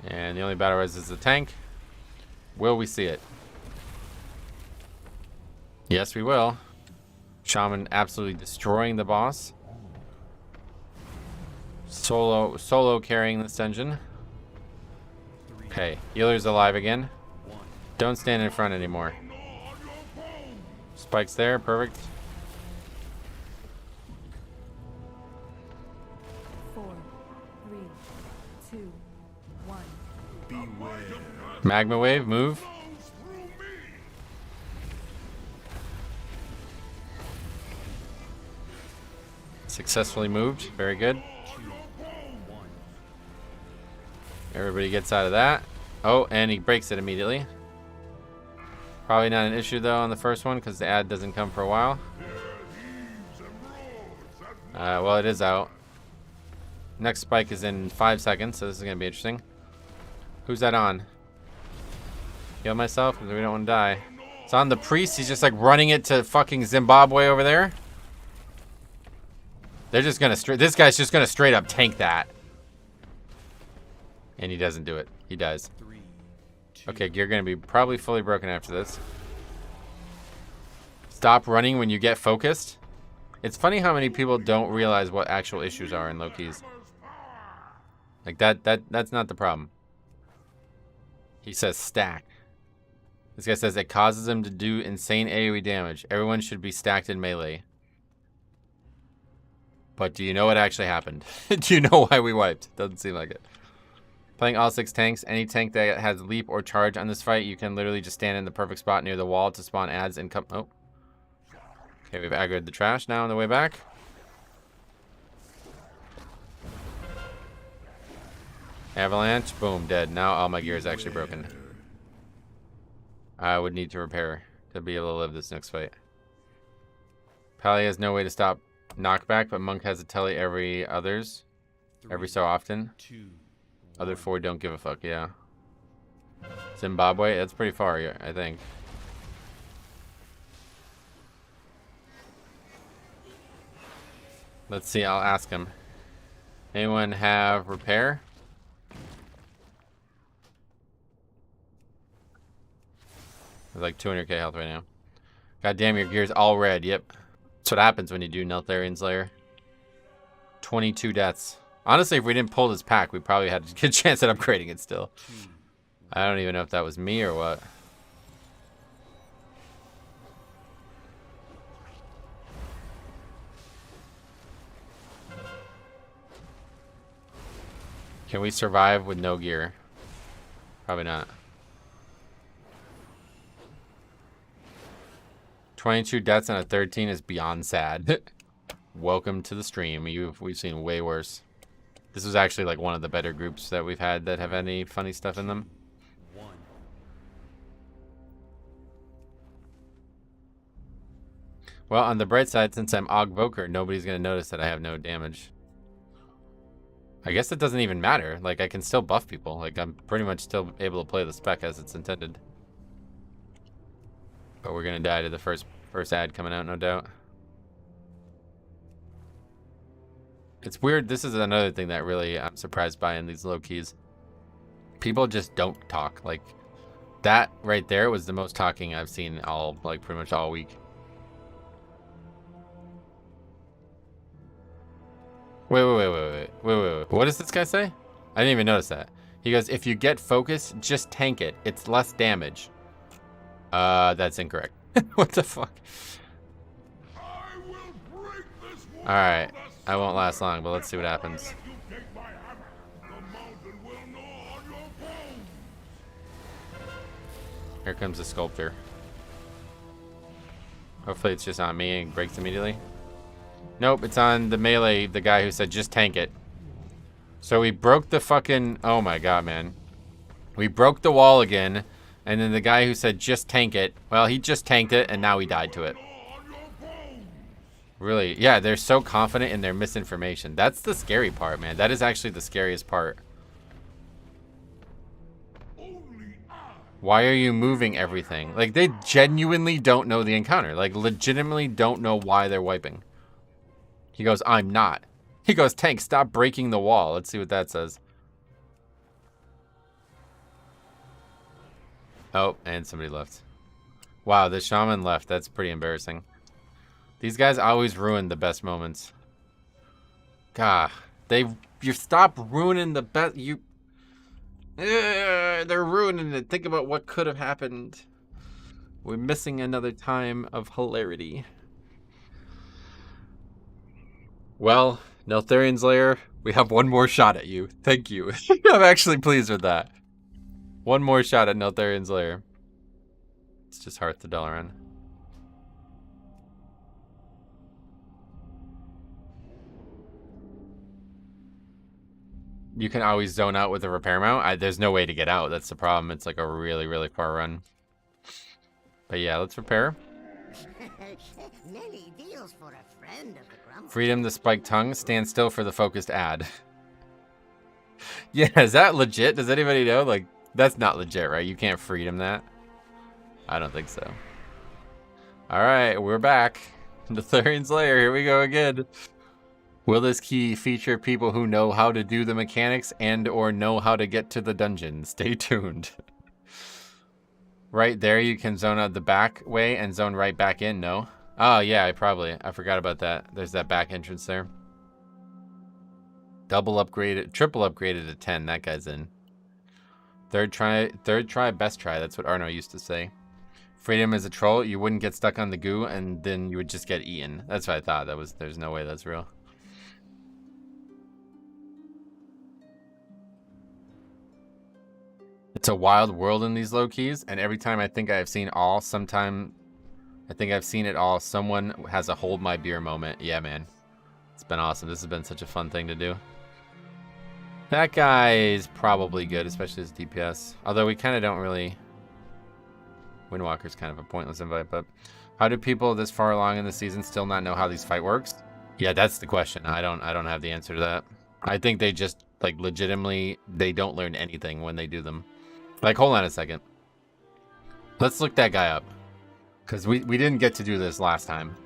S1: And the only battle res is the tank. Will we see it? Yes, we will. Shaman absolutely destroying the boss. Solo carrying this dungeon.
S4: 3,
S1: Okay, healer's alive again.
S4: 1.
S1: Don't stand in front anymore. Spike's there, perfect.
S5: 4, 3, 2, 1.
S3: Beware.
S1: Magma wave, move. Successfully moved, very good.
S4: 2, 1.
S1: Everybody gets out of that. Oh, and he breaks it immediately. Probably not an issue though on the first one because the ad doesn't come for a while. Well, it is out. Next spike is in 5 seconds, so this is gonna be interesting. Who's that on? Heal myself because we don't want to die. It's on the priest. He's just like running it to fucking Zimbabwe over there. They're just gonna this guy's just gonna straight up tank that. And he doesn't do it. He dies.
S4: 3, 2.
S1: Okay, you're gonna be probably fully broken after this. Stop running when you get focused. It's funny how many people don't realize what actual issues are in low keys. Like that's not the problem. He says stack. This guy says it causes him to do insane AoE damage. Everyone should be stacked in melee. But do you know what actually happened? Do you know why we wiped? Doesn't seem like it. Playing all 6 tanks, any tank that has leap or charge on this fight, you can literally just stand in the perfect spot near the wall to spawn ads and come. Oh. Okay, we've aggroed the trash now on the way back. Avalanche, boom, dead. Now all my gear is actually broken. I would need to repair to be able to live this next fight. Pally has no way to stop knockback, but Monk has a telly every so often.
S4: 2.
S1: Other 4 don't give a fuck, yeah. Zimbabwe, that's pretty far, I think. Let's see, I'll ask him. Anyone have repair? There's like 200k health right now. God damn, your gear's all red, yep. That's what happens when you do Neltharion Slayer. 22 deaths. Honestly, if we didn't pull this pack, we probably had a good chance at upgrading it still.
S4: 2,
S1: I don't even know if that was me or what. Can we survive with no gear? Probably not. 22 deaths on a 13 is beyond sad. Welcome to the stream. We've seen way worse. This is actually like one of the better groups that we've had that have any funny stuff in them.
S4: 1.
S1: Well, on the bright side, since I'm Evoker, nobody's going to notice that I have no damage. I guess it doesn't even matter. Like, I can still buff people. Like, I'm pretty much still able to play the spec as it's intended. But we're going to die to the first ad coming out, no doubt. It's weird. This is another thing that really I'm surprised by in these low keys. People just don't talk. Like, that right there was the most talking I've seen like pretty much all week. Wait. What does this guy say? I didn't even notice that. He goes, if you get focus, just tank it. It's less damage. That's incorrect. What the fuck? Alright. I won't last long, but let's see what happens. Here comes the sculptor. Hopefully it's just on me and breaks immediately. Nope, it's on the melee, the guy who said just tank it. So we broke the fucking... Oh my god, man. We broke the wall again, and then the guy who said just tank it, well, he just tanked it, and now he died to it. Really, yeah, they're so confident in their misinformation. That's the scary part, man. That is actually the scariest part. Why are you moving everything? Like, they genuinely don't know the encounter. Like, legitimately don't know why they're wiping. He goes, I'm not. He goes, tank, stop breaking the wall. Let's see what that says. Oh, and somebody left. Wow, the shaman left. That's pretty embarrassing. These guys always ruin the best moments. Gah. You stop ruining the best. They're ruining it. Think about what could have happened. We're missing another time of hilarity. Well, Neltharian's Lair, we have one more shot at you. Thank you. I'm actually pleased with that. One more shot at Neltharian's Lair. It's just Hearth to Dalaran. You can always zone out with a repair mount. There's no way to get out. That's the problem. It's like a really, really far run. But yeah, let's repair.
S2: Many deals for a friend of the grumble.
S1: Freedom the spiked tongue. Stand still for the focused ad. Yeah, is that legit? Does anybody know? Like, that's not legit, right? You can't freedom that. I don't think so. All right, we're back. Neltharian's Lair. Here we go again. Will this key feature people who know how to do the mechanics and or know how to get to the dungeon? Stay tuned. Right there, you can zone out the back way and zone right back in, no? Oh, yeah, I forgot about that. There's that back entrance there. Triple upgraded to 10. That guy's in. Third try, best try. That's what Arno used to say. Freedom is a troll. You wouldn't get stuck on the goo, and then you would just get eaten. That's what I thought. There's no way that's real. It's a wild world in these low keys, and every time I think I've seen it all, someone has a hold my beer moment. Yeah, man. It's been awesome. This has been such a fun thing to do. That guy is probably good, especially his DPS. Although we kind of don't really... Windwalker's kind of a pointless invite, but... How do people this far along in the season still not know how these fight works? Yeah, that's the question. I don't have the answer to that. I think they just, like, legitimately, they don't learn anything when they do them. Like, hold on a second. Let's look that guy up. Because we didn't get to do this last time.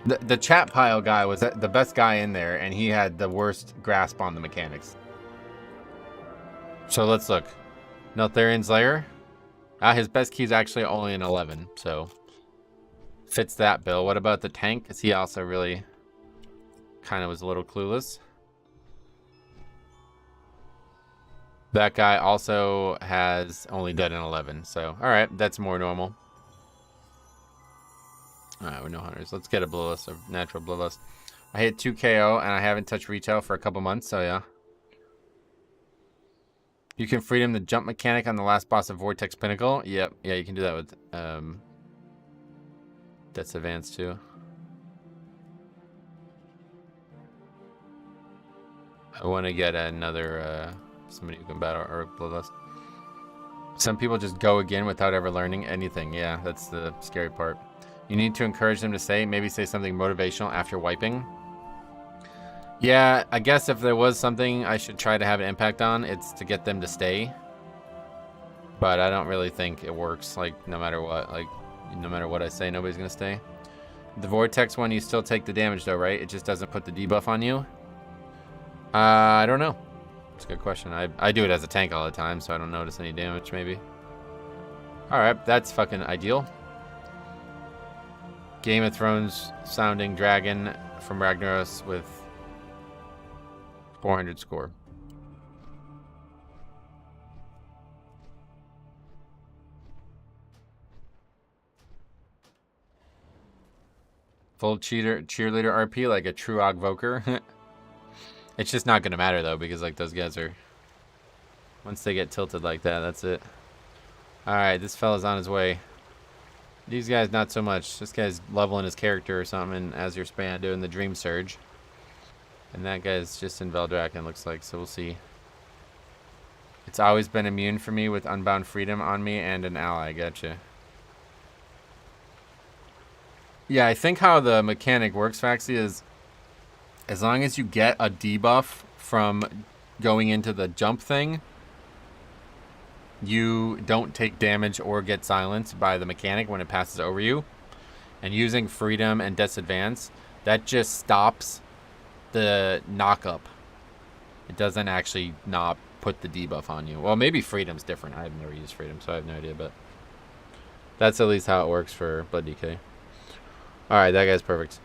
S1: The chat pile guy was the best guy in there, and he had the worst grasp on the mechanics. So let's look. Neltharian's Lair. His best key is actually only an 11, so fits that bill. What about the tank? Because he also really kind of was a little clueless. That guy also has only done an 11, so all right, that's more normal. All right, we're no hunters. Let's get a bloodlust, a natural bloodlust. I hit 2 KO and I haven't touched retail for a couple months, so yeah. You can freedom the jump mechanic on the last boss of Vortex Pinnacle. Yep, yeah, you can do that with that's advanced too. I want to get another somebody who can battle or bloodlust. Some people just go again without ever learning anything. Yeah, that's the scary part. You need to encourage them to maybe say something motivational after wiping. Yeah, I guess if there was something I should try to have an impact on, it's to get them to stay. But I don't really think it works, like, no matter what. Like, no matter what I say, nobody's gonna stay. The Vortex one, you still take the damage though, right? It just doesn't put the debuff on you? I don't know. It's a good question. I do it as a tank all the time, so I don't notice any damage, maybe. Alright, that's fucking ideal. Game of Thrones sounding dragon from Ragnaros with 400 score. Full cheerleader RP like a true Evoker. It's just not gonna matter though, because like those guys are, once they get tilted like that, that's it. Alright, this fella's on his way. These guys not so much. This guy's leveling his character or something as your span doing the Dream Surge. And that guy's just in Veldraken, looks like, so we'll see. It's always been immune for me with Unbound Freedom on me and an ally, gotcha. Yeah, I think how the mechanic works, Faxi, is as long as you get a debuff from going into the jump thing, you don't take damage or get silenced by the mechanic when it passes over you. And using Freedom and Disadvance, that just stops the knock-up. It doesn't actually not put the debuff on you. Well, maybe Freedom's different. I've never used Freedom, so I have no idea, but that's at least how it works for Blood DK. Alright, that guy's perfect.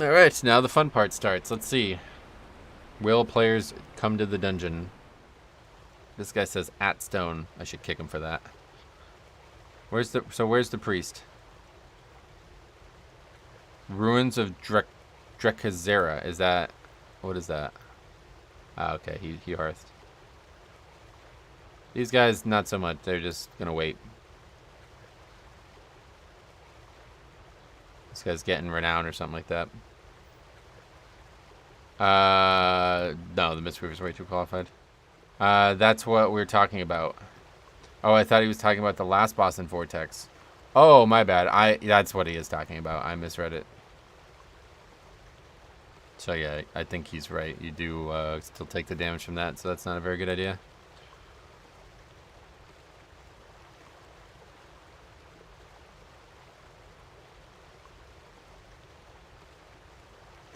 S1: All right, now the fun part starts. Let's see. Will players come to the dungeon? This guy says at stone. I should kick him for that. Where's the priest? Ruins of Drekazera. Is that, what is that? Ah, okay, he hearthed. These guys, not so much. They're just gonna wait. This guy's getting renown or something like that. No, the Mistweaver's way too qualified. That's what we're talking about. Oh, I thought he was talking about the last boss in Vortex. Oh, my bad. That's what he is talking about. I misread it. So yeah, I think he's right. You do still take the damage from that, so that's not a very good idea.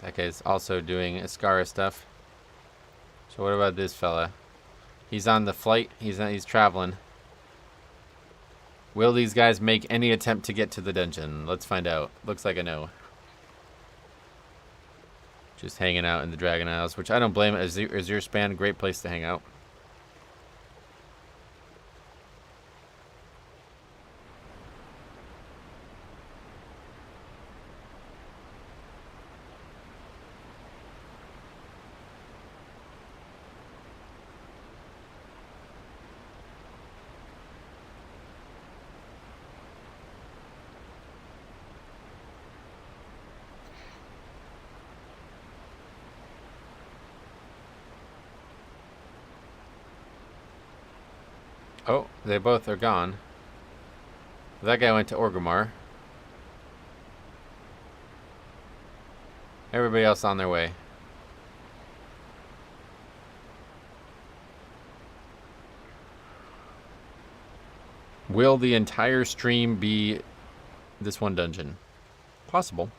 S1: That guy's also doing Iskara stuff. So what about this fella? He's on the flight. He's traveling. Will these guys make any attempt to get to the dungeon? Let's find out. Looks like a no. Just hanging out in the Dragon Isles, which I don't blame it. Azure Span, great place to hang out. Oh, they both are gone. That guy went to Orgrimmar. Everybody else on their way. Will the entire stream be this one dungeon? Possible.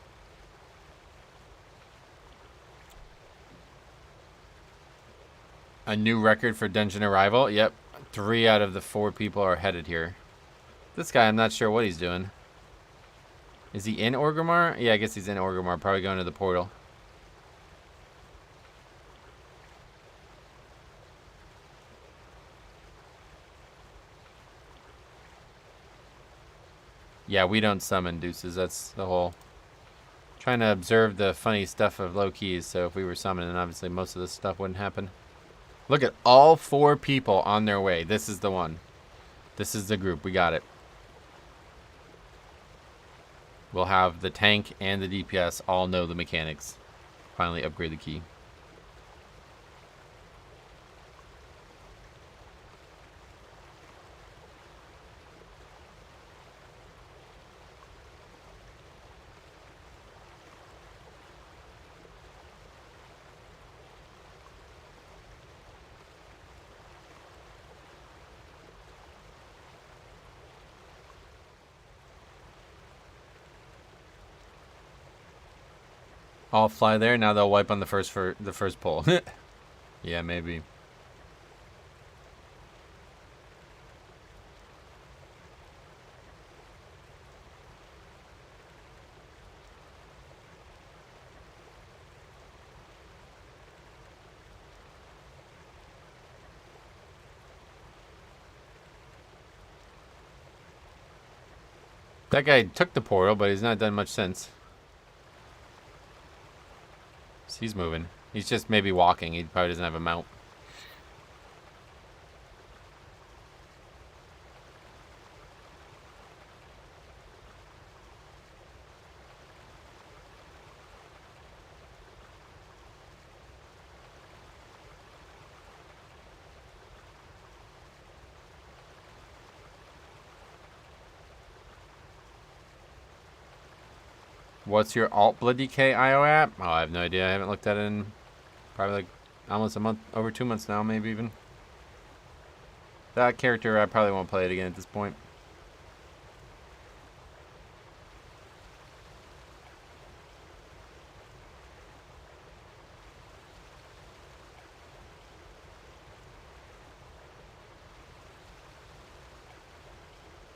S1: A new record for dungeon arrival? Yep. 3 out of the 4 people are headed here. This guy, I'm not sure what he's doing. Is he in Orgrimmar? Yeah, I guess he's in Orgrimmar. Probably going to the portal. Yeah, we don't summon deuces. That's the whole... Trying to observe the funny stuff of low keys. So if we were summoning, obviously most of this stuff wouldn't happen. Look at all 4 people on their way. This is the one. This is the group. We got it. We'll have the tank and the DPS all know the mechanics. Finally upgrade the key. All fly there. Now they'll wipe on the first pull. Yeah, maybe. That guy took the portal, but he's not done much since. He's moving. He's just maybe walking. He probably doesn't have a mount. What's your alt Bloody K IO app? Oh, I have no idea. I haven't looked at it in probably like almost a month, over 2 months now, maybe even. That character, I probably won't play it again at this point.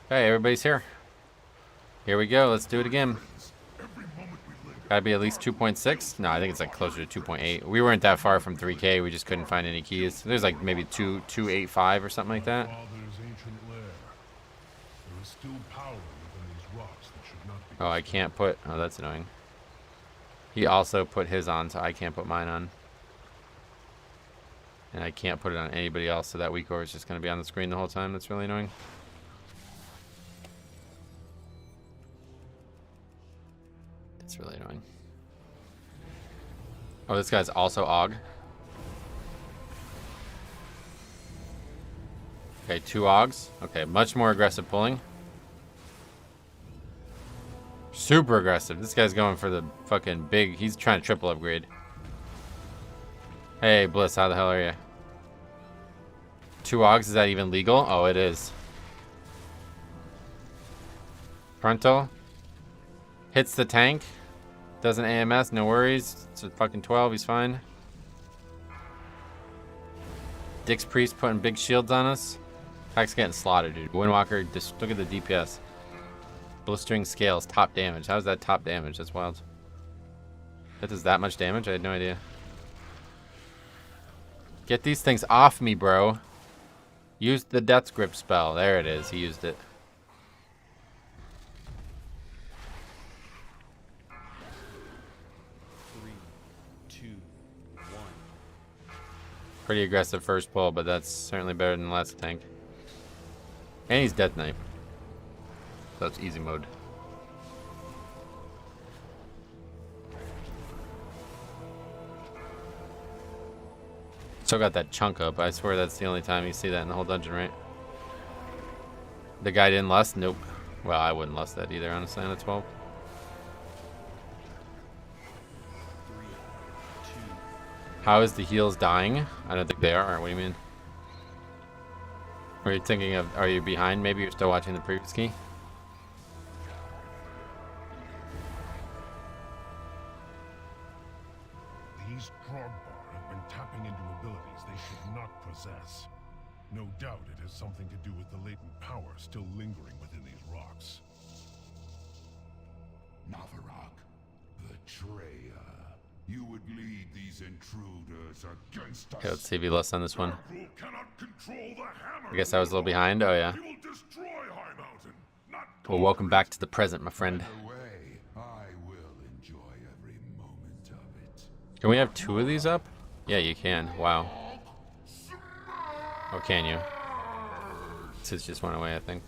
S1: Hey, everybody's here. Here we go. Let's do it again. Gotta be at least 2.6. No, I think it's like closer to 2.8. We weren't that far from 3K. We just couldn't find any keys. There's like maybe 2.85 or something like that.
S3: Father's ancient lair. There is still power within these rocks that should not be.
S1: Oh, I can't put. Oh, that's annoying. He also put his on, so I can't put mine on. And I can't put it on anybody else, so that weak ore is just going to be on the screen the whole time. That's really annoying. It's really annoying. Oh, this guy's also Aug. Okay, 2 Augs. Okay, much more aggressive pulling. Super aggressive. This guy's going for the fucking big. He's trying to triple upgrade. Hey, Bliss, how the hell are you? 2 Augs, is that even legal? Oh, it is. Frontal. Hits the tank. Doesn't AMS, no worries. It's a fucking 12, he's fine. Dick's Priest putting big shields on us. Pack's getting slaughtered, dude. Windwalker, just look at the DPS. Blistering Scales, top damage. How's that top damage? That's wild. That does that much damage? I had no idea. Get these things off me, bro. Use the Death's Grip spell. There it is. He used it. Pretty aggressive first pull, but that's certainly better than the last tank. And he's Death Knight. So that's easy mode. Still got that chunk up. I swear that's the only time you see that in the whole dungeon, right? The guy didn't lust? Nope. Well, I wouldn't lust that either, honestly, on a 12. How is the heals dying? I don't think they are. What do you mean? Are you thinking of, are you behind? Maybe you're still watching the previous key?
S3: These Drogbar have been tapping into abilities they should not possess. No doubt it has something to do with the latent power still lingering within these rocks.
S6: Navarok, betrayer. You would lead these intruders against us.
S1: Okay, let's see if he lusts on this one.
S3: Darkroot cannot control the hammer.
S1: I guess I was a little behind. Oh, yeah.
S3: He will destroy High Mountain, not
S1: Well, welcome back to the present, my friend.
S6: Away, I will enjoy every moment of it.
S1: Can we have 2 of these up? Yeah, you can. Wow. Oh, can you? This just went away, I think.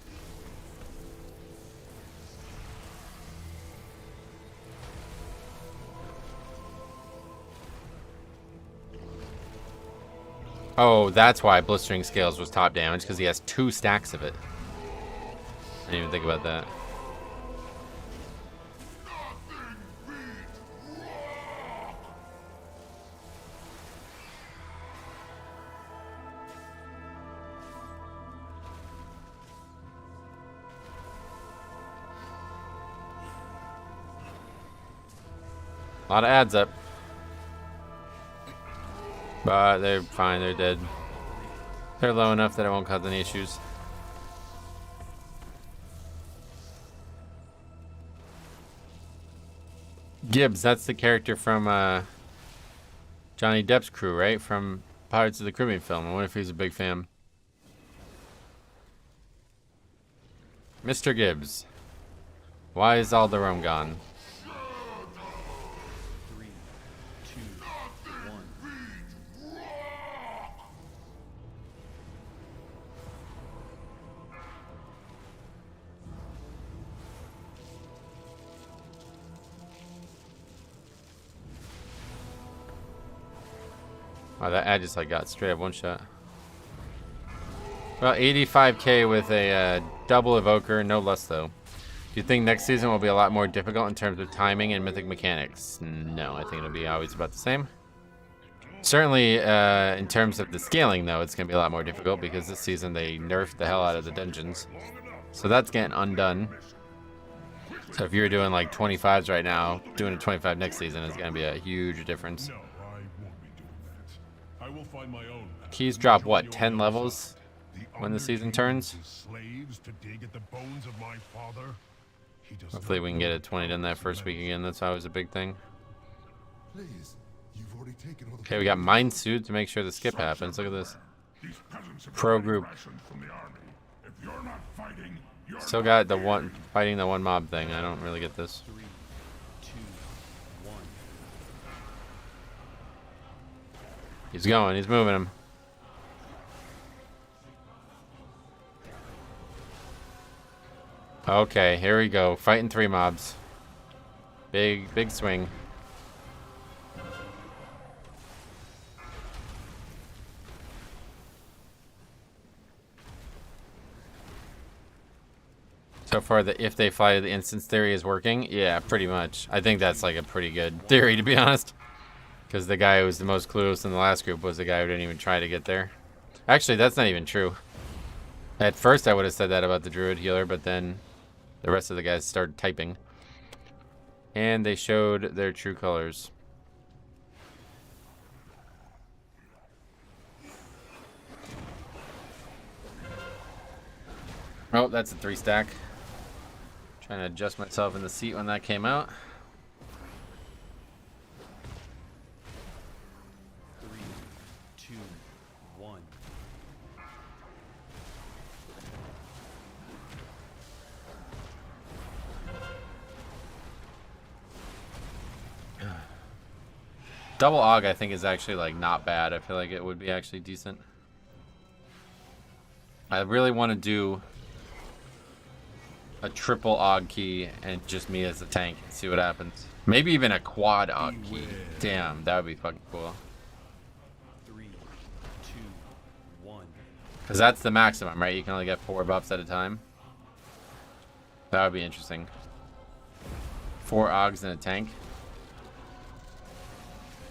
S1: Oh, that's why Blistering Scales was top damage, because he has 2 stacks of it. I didn't even think about that. A lot of ads up. But they're fine, they're dead. They're low enough that it won't cause any issues. Gibbs, that's the character from Johnny Depp's crew, right? From Pirates of the Caribbean film. I wonder if he's a big fan. Mr. Gibbs, why is all the rum gone?
S4: 3, 2, 1.
S1: Oh, that ad just like got straight up one shot. Well, 85k with a double evoker, no less though. Do you think next season will be a lot more difficult in terms of timing and mythic mechanics? No, I think it'll be always about the same. Certainly, in terms of the scaling though, it's going to be a lot more difficult because this season they nerfed the hell out of the dungeons. So that's getting undone. So if you're doing like 25s right now, doing a 25 next season is going to be a huge difference.
S3: No, I won't be doing that. I will find my own path.
S1: Keys drop what,
S3: Enjoy
S1: 10
S3: your
S1: levels
S3: The
S1: when the season turns?
S3: slaves to dig at the bones of my father. He does
S1: Hopefully
S3: not
S1: we can
S3: know
S1: get
S3: the
S1: a 20 done
S3: power
S1: that
S3: of
S1: first week
S3: medicine.
S1: again. That's always a big thing.
S6: Please, you've already taken all the
S1: Okay, we got Mind Suit to make sure the skip happens. Look at this.
S3: These peasants have
S1: Pro
S3: already
S1: group.
S3: rationed from the army. If you're not fighting, you're
S1: Still
S3: not
S1: got the
S3: here.
S1: one fighting the one mob thing. I don't really get this.
S4: 3, 2, 1.
S1: He's going. He's moving him. Okay, here we go. Fighting 3 mobs. Big swing. So far, the if they fly the instance theory is working. Yeah, pretty much. I think that's like a pretty good theory, to be honest. Because the guy who was the most clueless in the last group was the guy who didn't even try to get there. Actually, that's not even true. At first, I would have said that about the druid healer, but then the rest of the guys started typing. And they showed their true colors. Oh, that's a 3 stack. Trying to adjust myself in the seat when that came out.
S4: 3, 2, 1.
S1: Double Aug, I think, is actually like not bad. I feel like it would be actually decent. I really want to do a triple Aug key and just me as the tank and see what happens. Maybe even a quad Aug key. Damn, that would be fucking cool.
S4: 3, 2, 1.
S1: Because that's the maximum, right? You can only get 4 buffs at a time. That would be interesting. 4 Augs in a tank.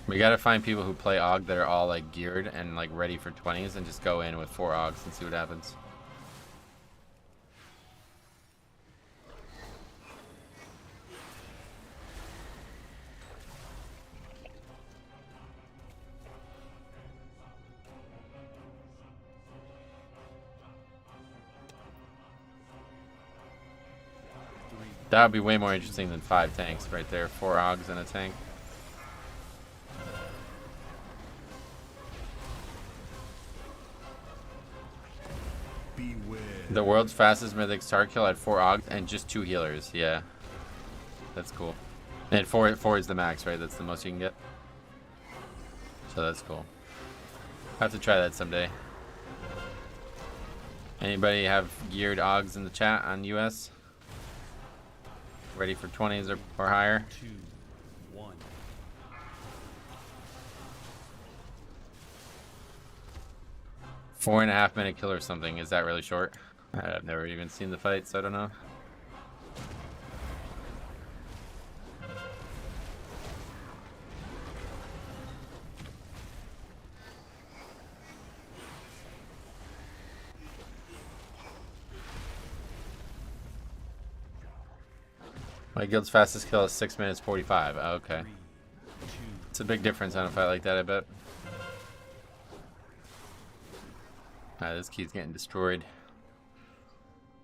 S1: We gotta find people who play Aug that are all like geared and like ready for 20s and just go in with 4 Augs and see what happens. That would be way more interesting than 5 tanks right there. 4 Augs in a tank.
S3: Beware.
S1: The world's fastest mythic star kill had 4 Augs and just 2 healers. Yeah. That's cool. And 4 is the max, right? That's the most you can get. So that's cool. I have to try that someday. Anybody have geared Augs in the chat on US? Ready for 20s or higher?
S4: 2, 1.
S1: Four and a half minute kill or something. Is that really short? I've never even seen the fight, so I don't know. My guild's fastest kill is 6 minutes 45. Oh, okay.
S4: 3, 2,
S1: It's a big difference on a fight like that, I bet. This key's getting destroyed.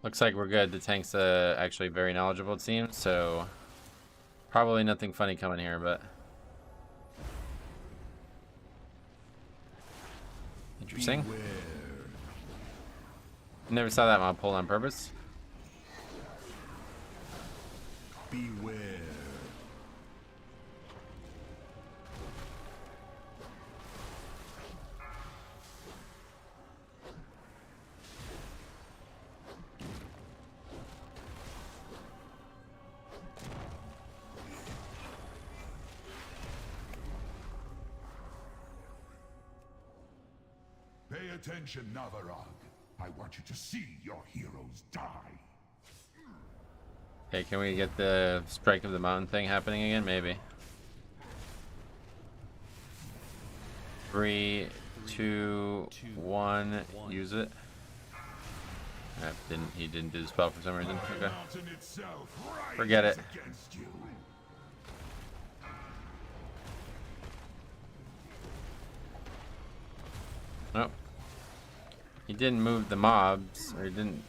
S1: Looks like we're good. The tank's actually very knowledgeable, it seems, so probably nothing funny coming here, but interesting.
S3: Beware.
S1: Never saw that mob pulled on purpose.
S3: Beware.
S6: Pay attention, Navarag. I want you to see your heroes die.
S1: Okay, can we get the strike of the mountain thing happening again? Maybe. 3, 2, 1. Use it. He didn't do the spell for some reason. Okay.
S6: Mountain itself
S1: Forget
S6: rises
S1: it.
S6: against you.
S1: Nope. He didn't move the mobs, or he didn't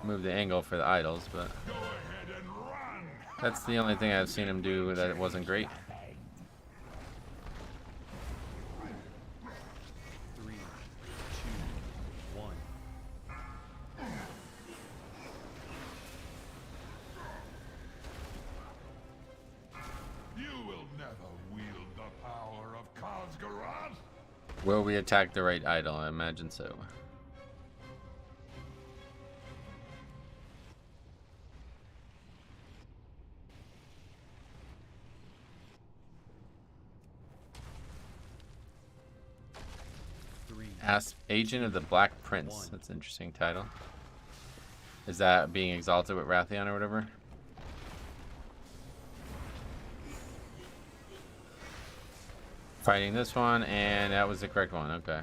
S1: move the angle for the idols, but
S6: Go ahead and
S1: That's the only thing I've seen him do that it wasn't great.
S4: 3, 2, 1.
S6: You will never wield the power of Azeroth.
S1: Will we attack the right idol? I imagine so. Agent of the Black Prince. That's an interesting title. Is that being exalted with Rathion or whatever? Fighting this one, and that was the correct one. Okay.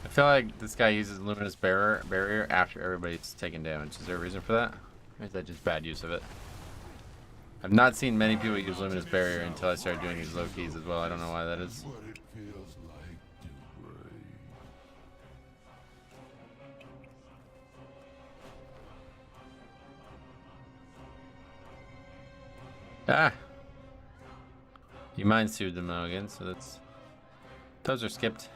S1: I feel like this guy uses Luminous Barrier after everybody's taken damage. Is there a reason for that? Or is that just bad use of it? I've not seen many people use Luminous Barrier until I started doing these low keys as well. I don't know why that is.
S6: What it feels like to pray.
S1: Ah! You mind sued them though again, so that's... Those are skipped.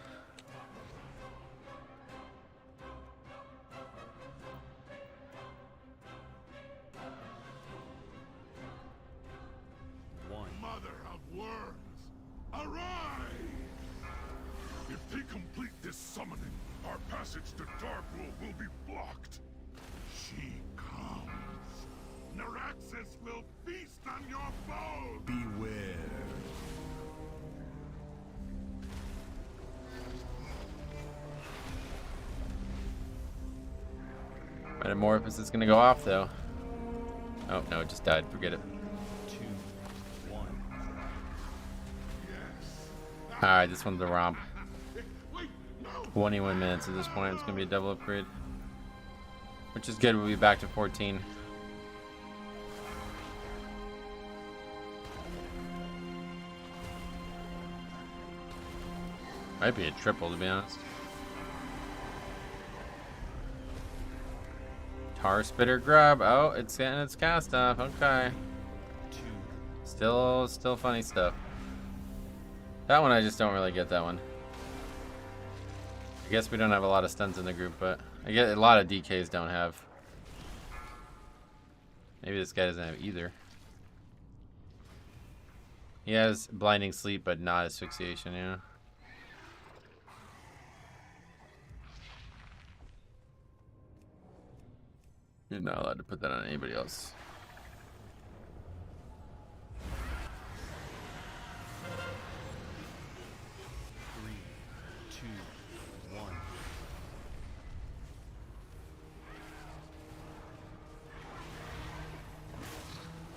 S3: Mother of worms, arise! If they complete this summoning, our passage to Darkwood will be blocked. She comes. Naraxis will feast on your bones! Beware.
S1: Metamorphosis is gonna go off though. Oh no, it just died. Forget it.
S4: 2, 1.
S1: Alright, this one's a romp.
S3: Wait, no!
S1: 21 minutes at this point. It's gonna be a double upgrade. Which is good, we'll be back to 14. Might be a triple, to be honest. Tar Spitter Grub. Oh, it's getting its cast off. Okay.
S4: 2.
S1: Still funny stuff. That one I just don't really get that one. I guess we don't have a lot of stuns in the group, but I get a lot of DKs don't have. Maybe this guy doesn't have either. He has Blinding Sleep, but not Asphyxiation, yeah. You're not allowed to put that on anybody else.
S4: Three, two, one.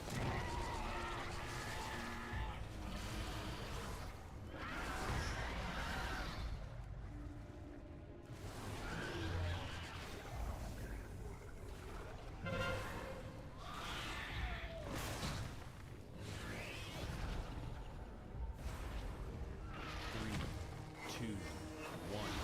S4: Three, two, one.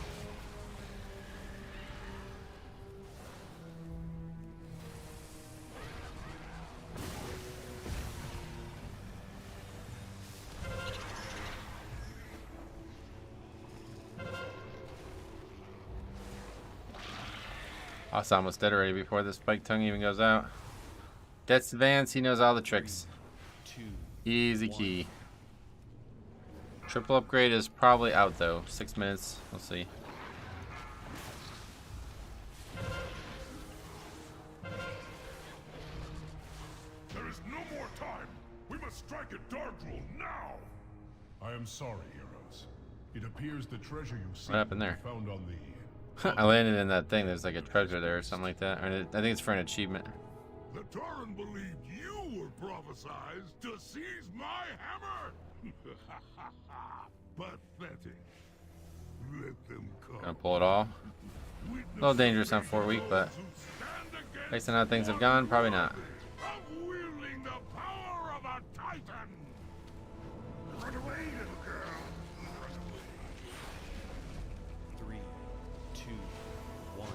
S1: Boss almost dead already before the spike tongue even goes out. That's Vance, he knows all the tricks.
S4: 2,
S1: Easy
S4: 1.
S1: key. Triple upgrade is probably out though. 6 minutes. We'll see.
S3: There is no more time! We must strike at Darkwood now! I am sorry, heroes. It appears the treasure you seek
S1: What happened there?
S3: found on the...
S1: I landed in that thing. There's like a treasure there or something like that. Or I think it's for an achievement.
S3: The Tauren believed you were prophesized to seize my hammer! Pathetic. Let them come.
S1: Gonna pull it all. A little dangerous on 4 week, but based on how things have gone, probably not.
S3: Of wielding the power of a titan! Run away, little girl! Run away.
S4: 3, 2, 1.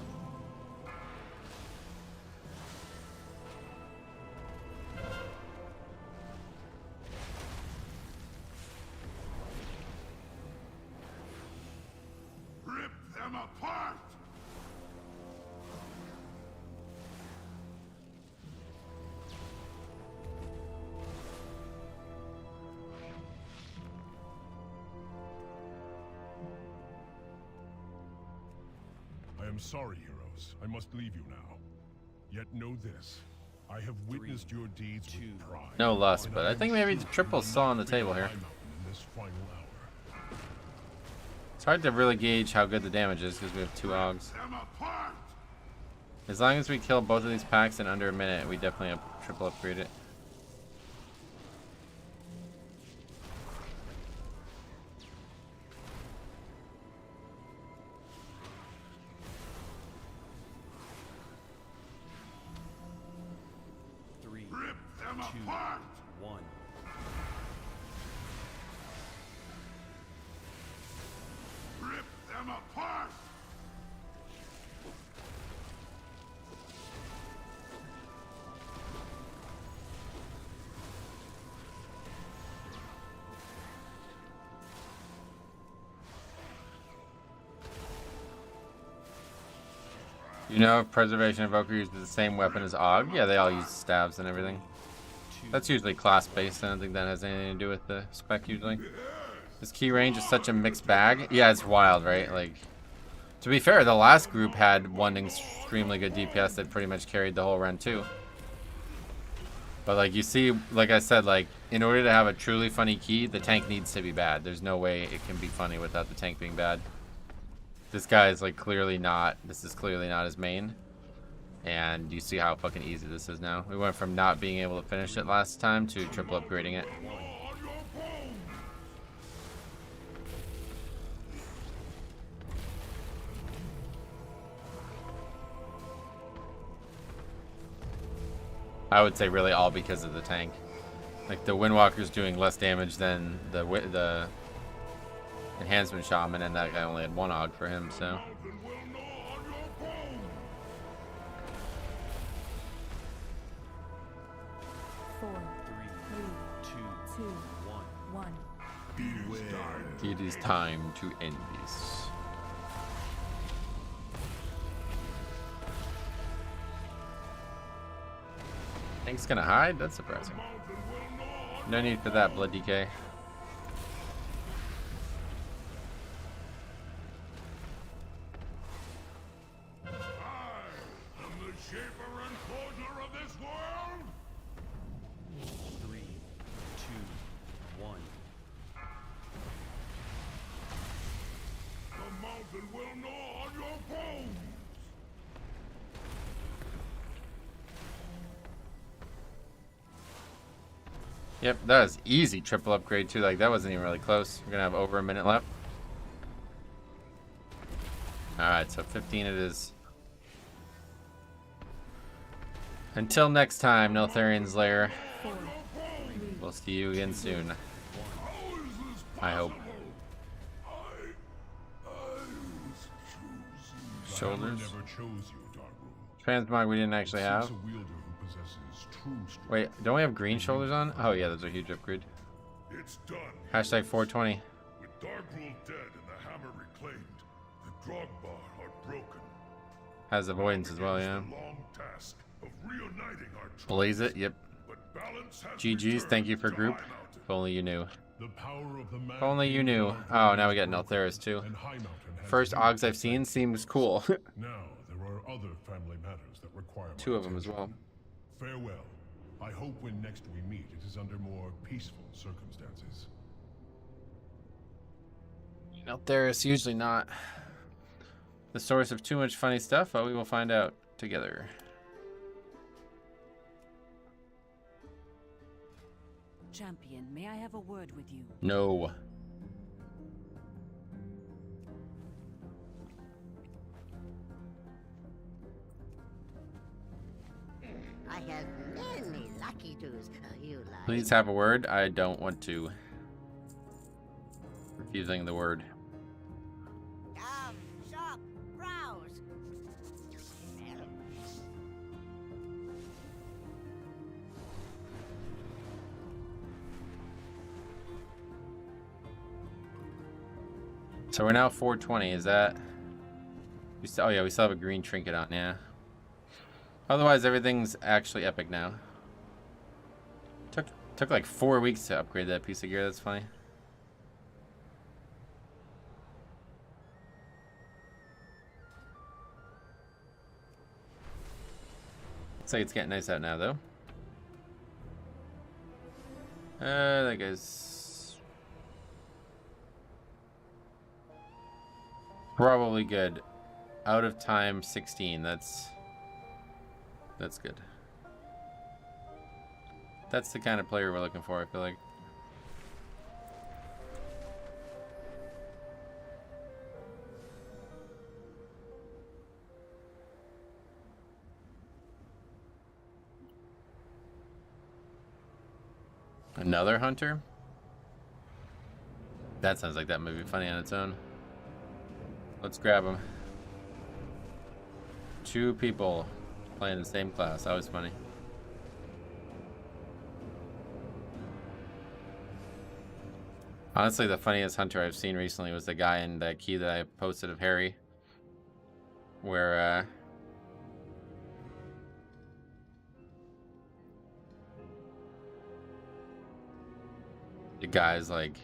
S3: am sorry, heroes. I must leave you now. Yet know this. I have witnessed your deeds with pride.
S1: No lust,
S3: And
S1: but I
S3: am
S1: think maybe the
S3: sure
S1: triple's
S3: you
S1: still
S3: will
S1: on the
S3: not fail
S1: table here.
S3: my mountain in this final hour.
S1: It's hard to really gauge how good the damage is because we have 2 Augs.
S3: Them apart!
S1: As long as we kill both of these packs in under a minute, we definitely triple upgrade it.
S4: Three,
S3: Rip them
S4: two,
S3: apart!
S4: 1.
S3: Rip them apart!
S1: You know if Preservation Evoker uses the same weapon as Aug? Yeah, they all use stabs and everything. That's usually class-based. I don't think that has anything to do with the spec usually. This key range is such a mixed bag. Yeah, it's wild, right? Like, to be fair, the last group had one extremely good DPS that pretty much carried the whole run too. But like you see, like I said, like in order to have a truly funny key, the tank needs to be bad. There's no way it can be funny without the tank being bad. This guy is like clearly not, this is clearly not his main. And you see how fucking easy this is now. We went from not being able to finish it last time to triple upgrading it. I would say really all because of the tank. Like the Windwalker's doing less damage than the Enhancement Shaman, and that guy only had 1 Aug for him, so.
S5: Four,
S4: 3, 2,
S5: 2,
S4: 1.
S5: 1.
S1: It is time to end this. Tank's gonna hide? That's surprising. No need for that, Blood DK.
S3: Shaper and closer of this world?
S4: 3, 2, 1.
S3: The mountain will gnaw on your bones!
S1: Yep, that was easy triple upgrade too. Like that wasn't even really close. We're gonna have over a minute left. Alright, so 15 it is. Until next time, Neltharian's Lair.
S5: 4, 3,
S1: We'll see you again soon. I hope. Shoulders.
S3: Never chose you, Darkroom.
S1: Transmog we didn't actually have.
S3: Seeks a wielder who possesses true strength.
S1: Wait, don't we have green shoulders on? Oh yeah, those are a huge upgrade.
S3: It's done.
S1: Hashtag 420.
S3: With Darkrule dead and the hammer reclaimed, the Drogbar are broken.
S1: Has avoidance as well, yeah.
S3: Begins the long task of reuniting our tribes.
S1: Blaze it, yep.
S3: But balance has
S1: GG's,
S3: returned
S1: thank you for
S3: to
S1: group.
S3: High Mountain.
S1: If only you knew.
S3: The power of the man
S1: If only you knew. Oh, now we got Neltharis too.
S3: and High Mountain has
S1: First
S3: been
S1: Augs I've seen seems cool.
S3: Now there are other family matters that require my
S1: 2 of them as
S3: attention.
S1: well.
S3: Farewell. I hope when next we meet it is under more peaceful circumstances.
S1: Neltharis usually not the source of too much funny stuff, but we will find out together.
S7: Champion, may I have a word with you?
S1: No.
S2: I have many lucky twos. You like.
S1: Please have a word. I don't want to. Refusing the word.
S2: Come, shop, browse. Smell.
S1: So we're now 420. Is that? We still, oh yeah, we still have a green trinket on. Yeah. Otherwise, everything's actually epic now. Took like 4 weeks to upgrade that piece of gear. That's funny. Looks like it's getting nice out now, though. That guy's probably good. Out of time 16. That's good. That's the kind of player we're looking for, I feel like. Another hunter? That sounds like that might be funny on its own. Let's grab him. 2 people playing the same class. That was funny. Honestly, the funniest hunter I've seen recently was the guy in that key that I posted of Harry. Where, the guy's like,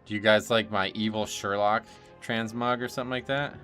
S1: do you guys like my evil Sherlock transmog or something like that?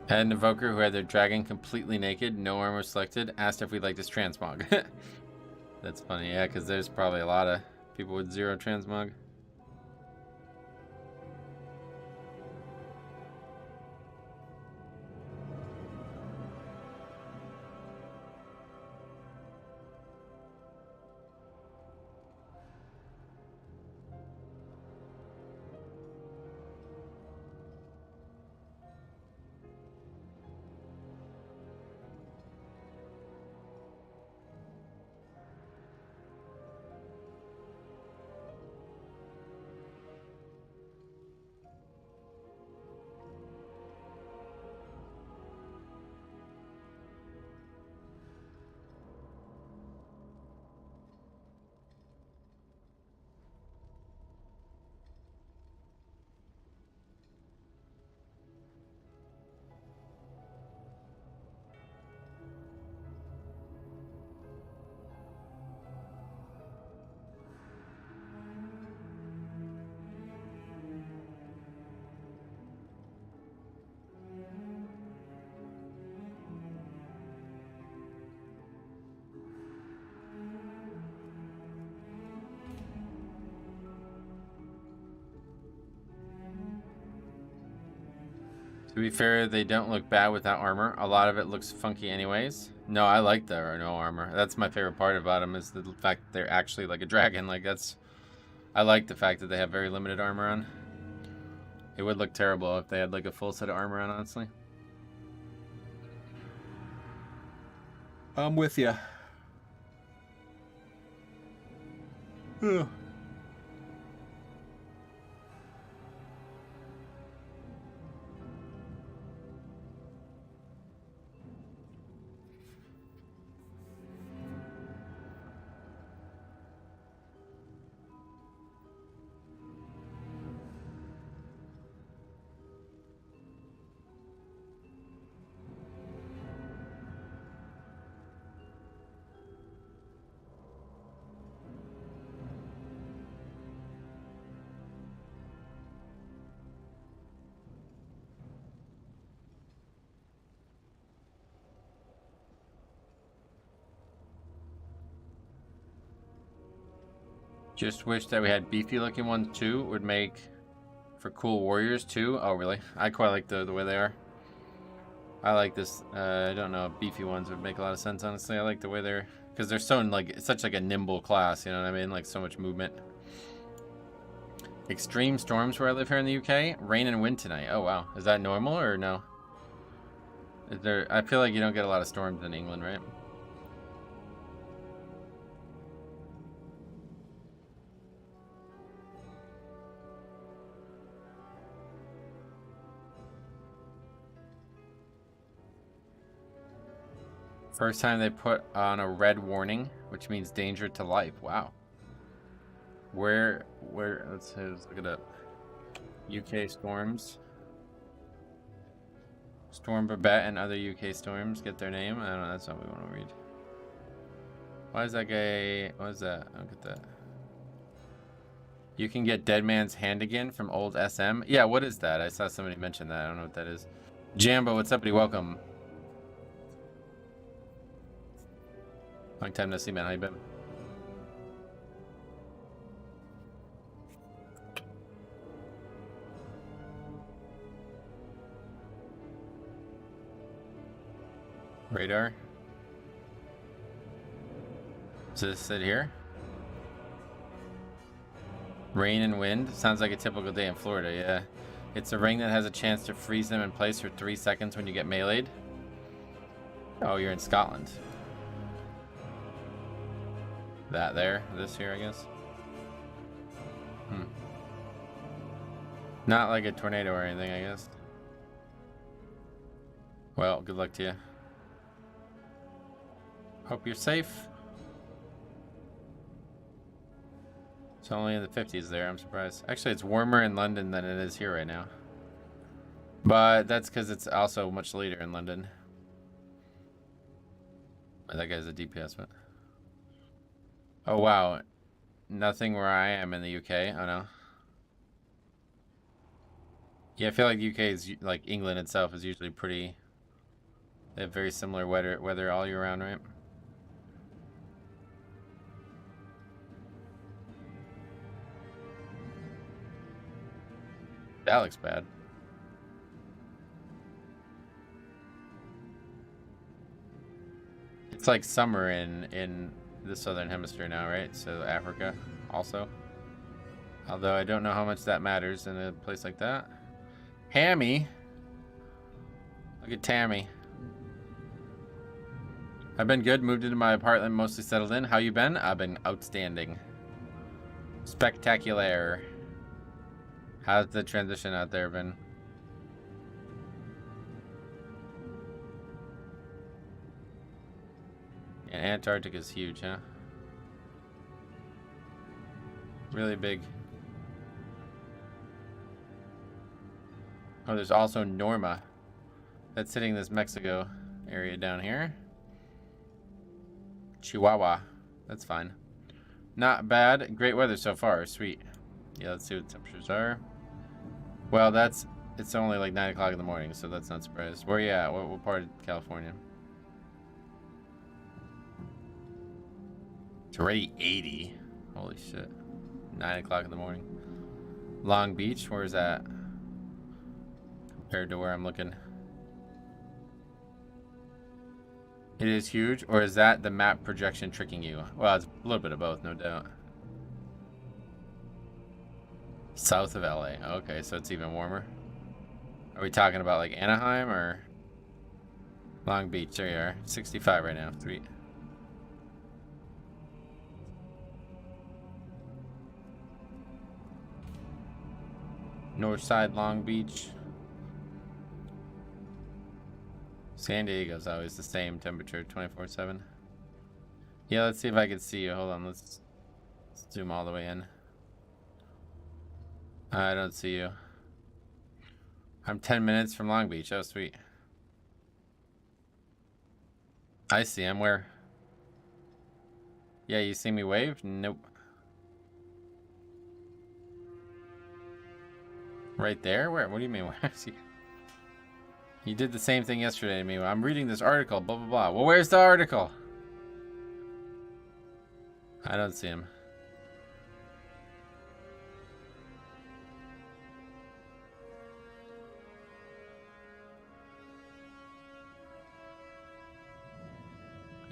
S1: Had an Evoker who had their dragon completely naked, no armor selected, asked if we'd like this transmog. That's funny, yeah, because there's probably a lot of people with 0 transmog. To be fair, they don't look bad without armor. A lot of it looks funky anyways. No, I like the no armor. That's my favorite part about them, is the fact that they're actually like a dragon. Like, that's... I like the fact that they have very limited armor on. It would look terrible if they had like a full set of armor on, honestly. I'm with ya. Ugh. Just wish that we had beefy looking ones too. Would make for cool warriors too. Oh really? I quite like the way they are. I like this. I don't know, beefy ones would make a lot of sense, honestly. I like the way they're, because they're so like such like a nimble class, you know what I mean? Like so much movement. Extreme storms where I live here in the UK. Rain and wind tonight. Oh wow, is that normal or no? Is there? I feel like you don't get a lot of storms in England, right? First time they put on a red warning, which means danger to life. Wow. Where, let's look it up. UK storms. Storm Babette and other UK storms get their name. I don't know, that's not what we want to read. Why is that guy, what is that? I don't get that. You can get Dead Man's Hand again from old SM. Yeah, what is that? I saw somebody mention that. I don't know what that is. Jambo, what's up, buddy? Welcome. Long time no see, man. How you been? Radar. Does this sit here? Rain and wind. Sounds like a typical day in Florida, yeah. It's a ring that has a chance to freeze them in place for 3 seconds when you get meleeed. Oh, you're in Scotland. That there, this here, I guess. Not like a tornado or anything, I guess. Well, good luck to you. Hope you're safe. It's only in the 50s there, I'm surprised. Actually, it's warmer in London than it is here right now. But that's because it's also much later in London. That guy's a DPS, but... Oh, wow. Nothing where I am in the UK. Oh, no. Yeah, I feel like the UK is, like, England itself is usually pretty... They have very similar weather all year round, right? That looks bad. It's like summer in the southern hemisphere now, right? So Africa also. Although I don't know how much that matters in a place like that. Hammy. Look at Tammy. I've been good. Moved into my apartment, mostly settled in. How you been? I've been outstanding. Spectacular. How's the transition out there been? And Antarctica is huge, huh? Really big. Oh, there's also Norma. That's sitting in this Mexico area down here. Chihuahua. That's fine. Not bad. Great weather so far. Sweet. Yeah, let's see what the temperatures are. Well, it's only like 9 o'clock in the morning, so that's not surprised. Where are you at? What part of California? It's already 80. Holy shit. 9 o'clock in the morning. Long Beach, where is that? Compared to where I'm looking. It is huge, or is that the map projection tricking you? Well, it's a little bit of both, no doubt. South of LA. Okay, so it's even warmer. Are we talking about like Anaheim or Long Beach? There you are. 65 right now. Sweet. North side Long Beach. San Diego's always the same temperature, 24/7. Yeah, let's see if I can see you. Hold on, let's zoom all the way in. I don't see you. I'm 10 minutes from Long Beach. Oh, sweet. I see him. Where? Yeah, you see me wave? Nope. Right there? Where? What do you mean? Where is he? You did the same thing yesterday to me. I'm reading this article, blah, blah, blah. Well, where's the article? I don't see him.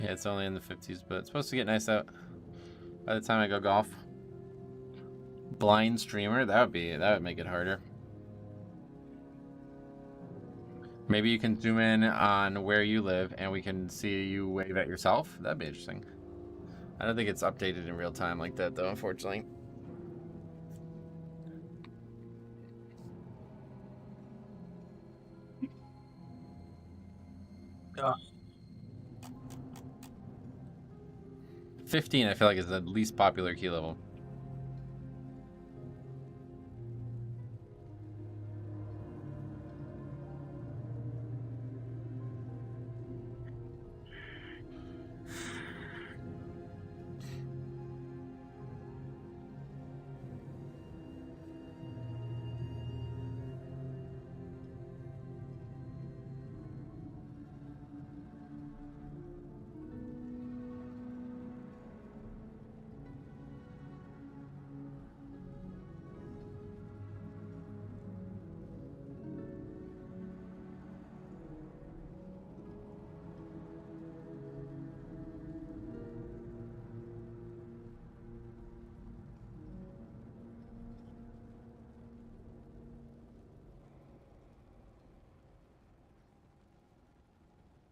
S1: Yeah, it's only in the 50s, but it's supposed to get nice out by the time I go golf. Blind streamer, that would make it harder. Maybe you can zoom in on where you live and we can see you wave at yourself. That'd be interesting. I don't think it's updated in real time like that though, unfortunately. Oh. 15 I feel like is the least popular key level.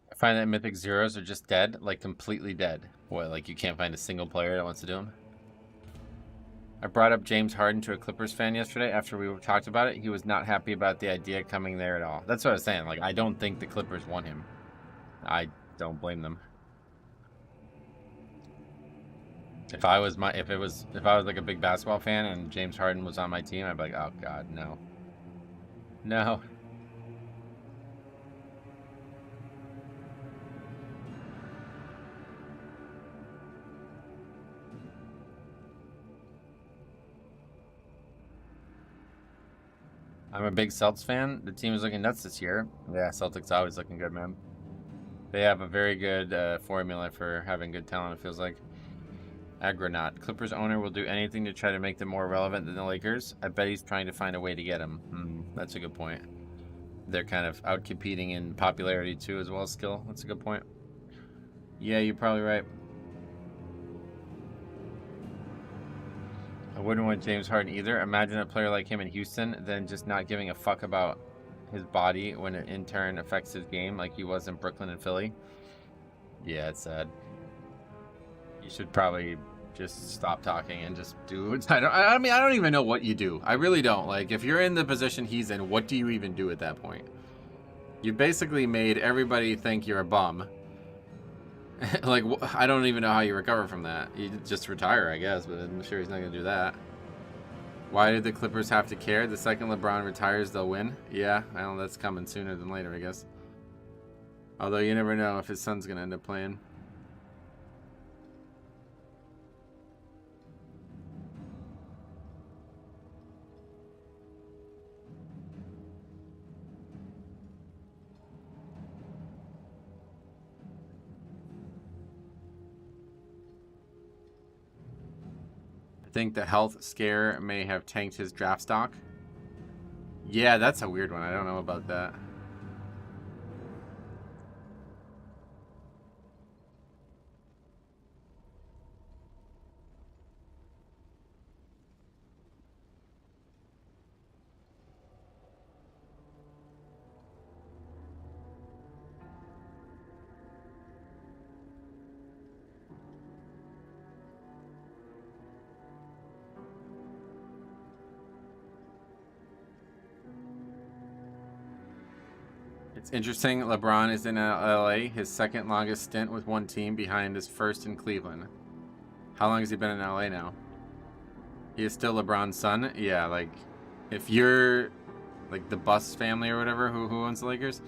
S1: I find that Mythic Zeros are just dead, like completely dead. What, like you can't find a single player that wants to do them? I brought up James Harden to a Clippers fan yesterday after we talked about it. He was not happy about the idea coming there at all. That's what I was saying. Like, I don't think the Clippers want him. I don't blame them. If I was like a big basketball fan and James Harden was on my team, I'd be like, oh God, no. No. I'm a big Celtics fan. The team is looking nuts this year. Yeah, Celtics always looking good, man. They have a very good formula for having good talent, it feels like. Agronaut. Clippers owner will do anything to try to make them more relevant than the Lakers. I bet he's trying to find a way to get them. That's a good point. They're kind of out-competing in popularity, too, as well as skill. That's a good point. Yeah, you're probably right. I wouldn't want James Harden either. Imagine a player like him in Houston, then just not giving a fuck about his body when it in turn affects his game like he was in Brooklyn and Philly. Yeah, it's sad. You should probably just stop talking and just do it. I mean, I don't even know what you do. I really don't. Like, if you're in the position he's in, what do you even do at that point? You basically made everybody think you're a bum. Like, I don't even know how you recover from that. You just retire, I guess, but I'm sure he's not going to do that. Why did the Clippers have to care? The second LeBron retires, they'll win? Yeah, well, that's coming sooner than later, I guess. Although you never know if his son's going to end up playing. I think the health scare may have tanked his draft stock. Yeah, that's a weird one. I don't know about that. It's interesting, LeBron is in LA, his second longest stint with one team behind his first in Cleveland. How long has he been in LA now? He is still LeBron's son? Yeah, like, if you're, like, the Buss family or whatever, who owns the Lakers?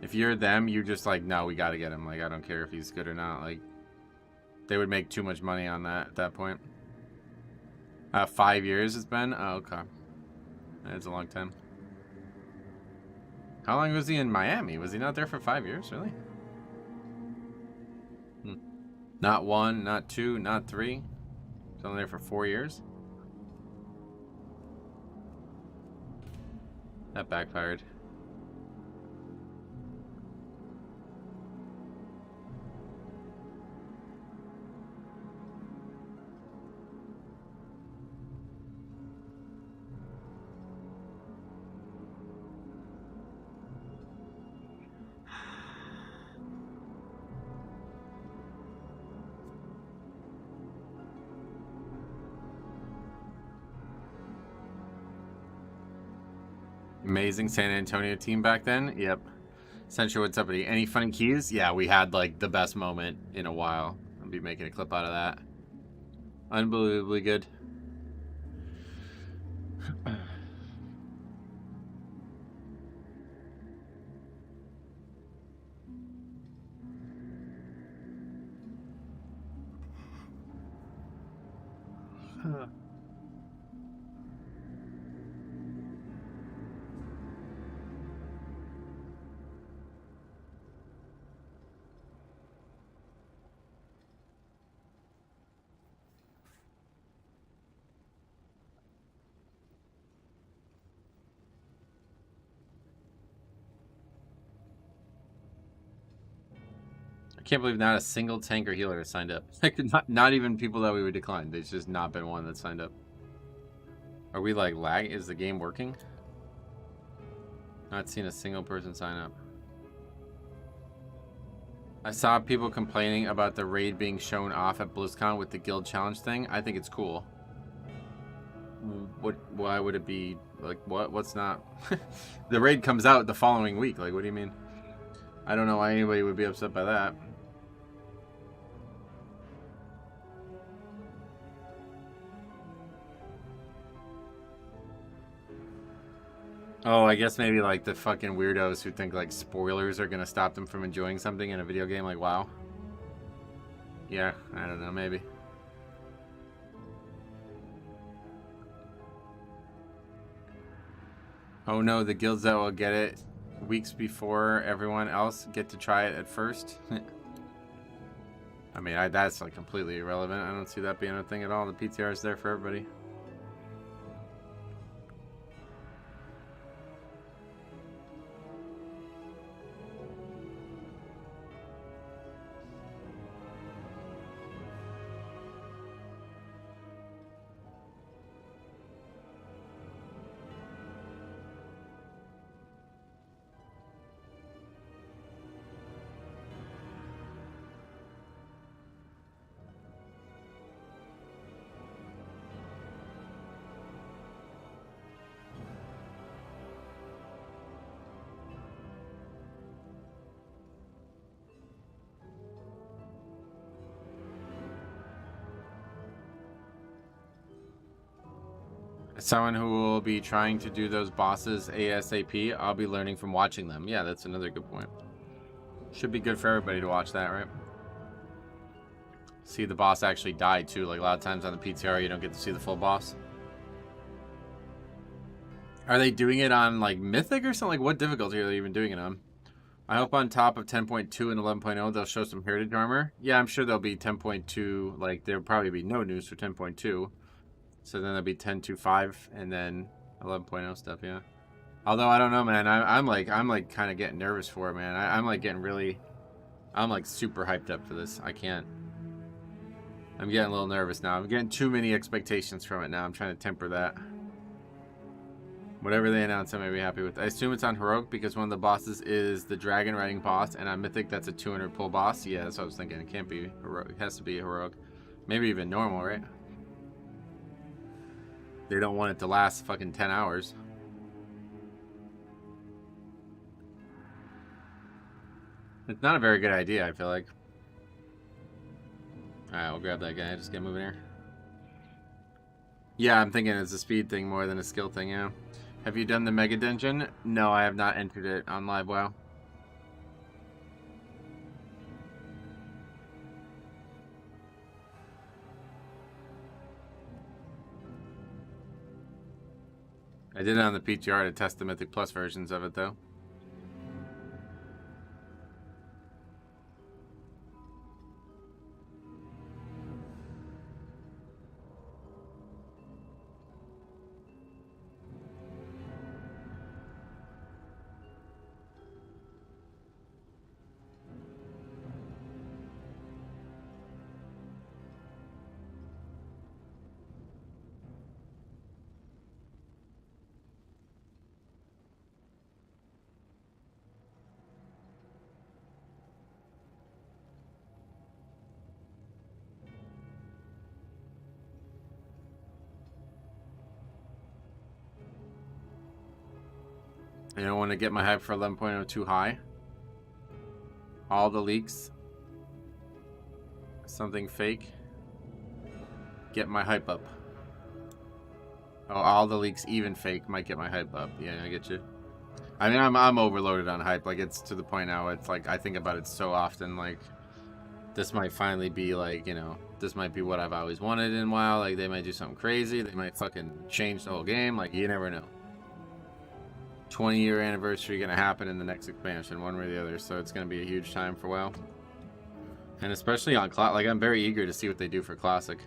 S1: If you're them, you're just like, no, we gotta get him. Like, I don't care if he's good or not. Like, they would make too much money on that at that point. 5 years it's been? Oh, okay. That's a long time. How long was he in Miami? Was he not there for 5 years, really? Not 1, not 2, not 3. He's only there for 4 years. That backfired. Amazing San Antonio team back then. Yep. Essentially, what's up, buddy? Any funny keys? Yeah, we had like the best moment in a while. I'll be making a clip out of that. Unbelievably good. I can't believe not a single tank or healer has signed up. Like, not even people that we would decline. There's just not been one that signed up. Are we like lag? Is the game working? Not seen a single person sign up. I saw people complaining about the raid being shown off at BlizzCon with the guild challenge thing. I think it's cool. Why would it be like what's not? The raid comes out the following week. Like, what do you mean? I don't know why anybody would be upset by that. Oh, I guess maybe like the fucking weirdos who think like spoilers are gonna stop them from enjoying something in a video game like WoW. Yeah, I don't know, maybe. Oh no, the guilds that will get it weeks before everyone else get to try it at first. I mean, that's like completely irrelevant. I don't see that being a thing at all. The PTR is there for everybody. As someone who will be trying to do those bosses ASAP, I'll be learning from watching them. Yeah, that's another good point. Should be good for everybody to watch that, right? See the boss actually die too. Like a lot of times on the PTR, you don't get to see the full boss. Are they doing it on like Mythic or something? Like what difficulty are they even doing it on? I hope on top of 10.2 and 11.0, they'll show some heritage armor. Yeah, I'm sure there'll be 10.2. Like there'll probably be no news for 10.2. So then there'll be 10.2.5 and then 11.0 stuff, yeah. Although I don't know, man. I'm like kind of getting nervous for it, man. I'm like getting really, I'm like super hyped up for this. I can't. I'm getting a little nervous now. I'm getting too many expectations from it now. I'm trying to temper that. Whatever they announce, I may be happy with. I assume it's on Heroic because one of the bosses is the dragon riding boss, and on Mythic that's a 200 pull boss. Yeah, that's what I was thinking. It can't be Heroic. It has to be Heroic. Maybe even normal, right? They don't want it to last fucking 10 hours. It's not a very good idea, I feel like. Alright, we'll grab that guy. Just get moving here. Yeah, I'm thinking it's a speed thing more than a skill thing, yeah. Have you done the Mega Dungeon? No, I have not entered it on Live WoW. I did it on the PTR to test the Mythic Plus versions of it, though. I don't want to get my hype for 11.0 too high. All the leaks. Something fake. Get my hype up. Oh, all the leaks, even fake, might get my hype up. Yeah, I get you. I mean, I'm overloaded on hype. Like, it's to the point now. It's like I think about it so often. Like, this might finally be like, you know, this might be what I've always wanted in WoW. Like, they might do something crazy. They might fucking change the whole game. Like, you never know. 20-year anniversary gonna happen in the next expansion, one way or the other. So it's gonna be a huge time for WoW. And especially on like, I'm very eager to see what they do for Classic.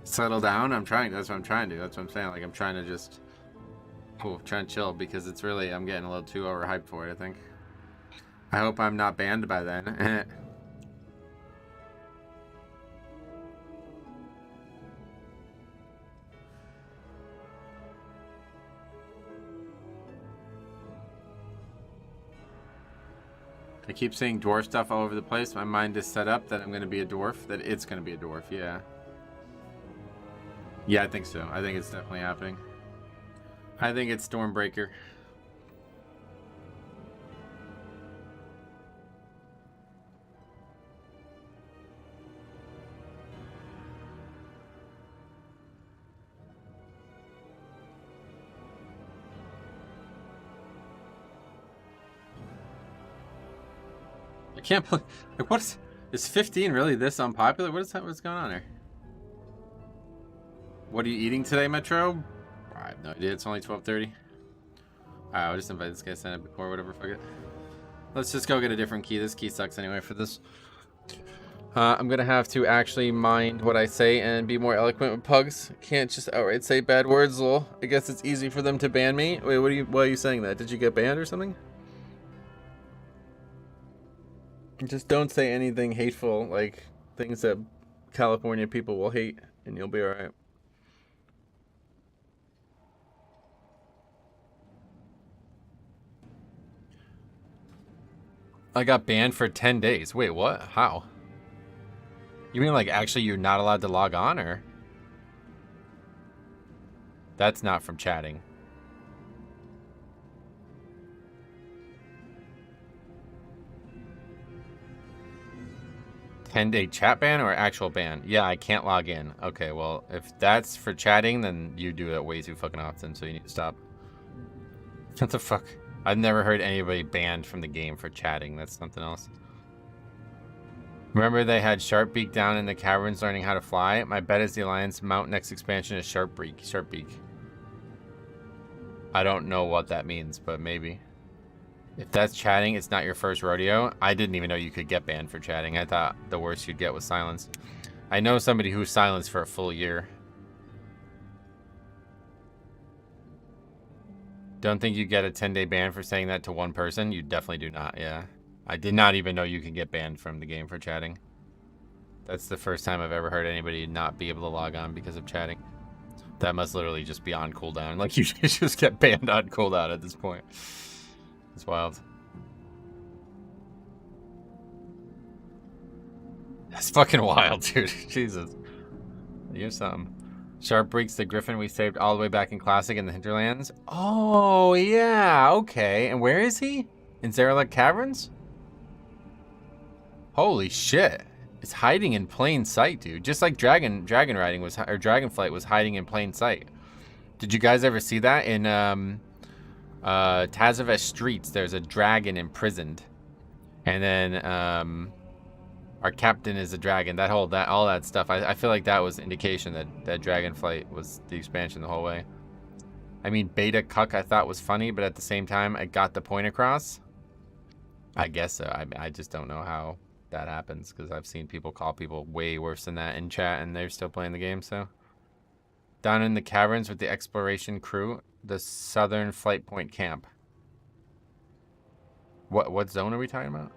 S1: Settle down. I'm trying. That's what I'm trying to do. That's what I'm saying. Like, I'm trying to just try and chill because it's really, I'm getting a little too overhyped for it, I think. I hope I'm not banned by then. I keep seeing dwarf stuff all over the place. My mind is set up that I'm going to be a dwarf, that it's going to be a dwarf, yeah. Yeah, I think so. I think it's definitely happening. I think it's Stormbreaker. I can't believe, like, what's, is 15 really this unpopular? What is that? What's going on here? What are you eating today, Metro? I have no idea. It's only 12:30. Alright, I'll just invite this guy to sign up before, whatever, fuck it. Let's just go get a different key. This key sucks anyway for this. I'm gonna have to actually mind what I say and be more eloquent with pugs. Can't just outright say bad words, lol. I guess it's easy for them to ban me. Wait, why are you saying that? Did you get banned or something? Just don't say anything hateful, like things that California people will hate, and you'll be alright. I got banned for 10 days. Wait, what? How? You mean like actually you're not allowed to log on, or? That's not from chatting. Day chat ban or actual ban? Yeah, I can't log in. Okay, well, if that's for chatting, then you do it way too fucking often, so you need to stop. What the fuck? I've never heard anybody banned from the game for chatting. That's something else. Remember they had Sharpbeak down in the caverns learning how to fly? My bet is the Alliance mount next expansion is Sharpbeak. I don't know what that means, but maybe. If that's chatting, it's not your first rodeo. I didn't even know you could get banned for chatting. I thought the worst you'd get was silence. I know somebody who was silenced for a full year. Don't think you get a 10-day ban for saying that to one person? You definitely do not, yeah. I did not even know you can get banned from the game for chatting. That's the first time I've ever heard anybody not be able to log on because of chatting. That must literally just be on cooldown. Like, you just get banned on cooldown at this point. It's wild. That's fucking wild, dude. Jesus. Here's something. Sharpbeak's the griffin we saved all the way back in Classic in the Hinterlands. Oh, yeah. Okay. And where is he? In Azeroth Caverns? Holy shit. It's hiding in plain sight, dude. Just like Dragon Riding was, or Dragonflight was hiding in plain sight. Did you guys ever see that in Tazavest streets? There's a dragon imprisoned, and then our captain is a dragon. All that stuff. I feel like that was indication that Dragonflight was the expansion the whole way. I mean, Beta Cuck I thought was funny, but at the same time, I got the point across. I guess so. I just don't know how that happens, because I've seen people call people way worse than that in chat, and they're still playing the game. So down in the caverns with the exploration crew, the southern flight point camp. What zone are we talking about?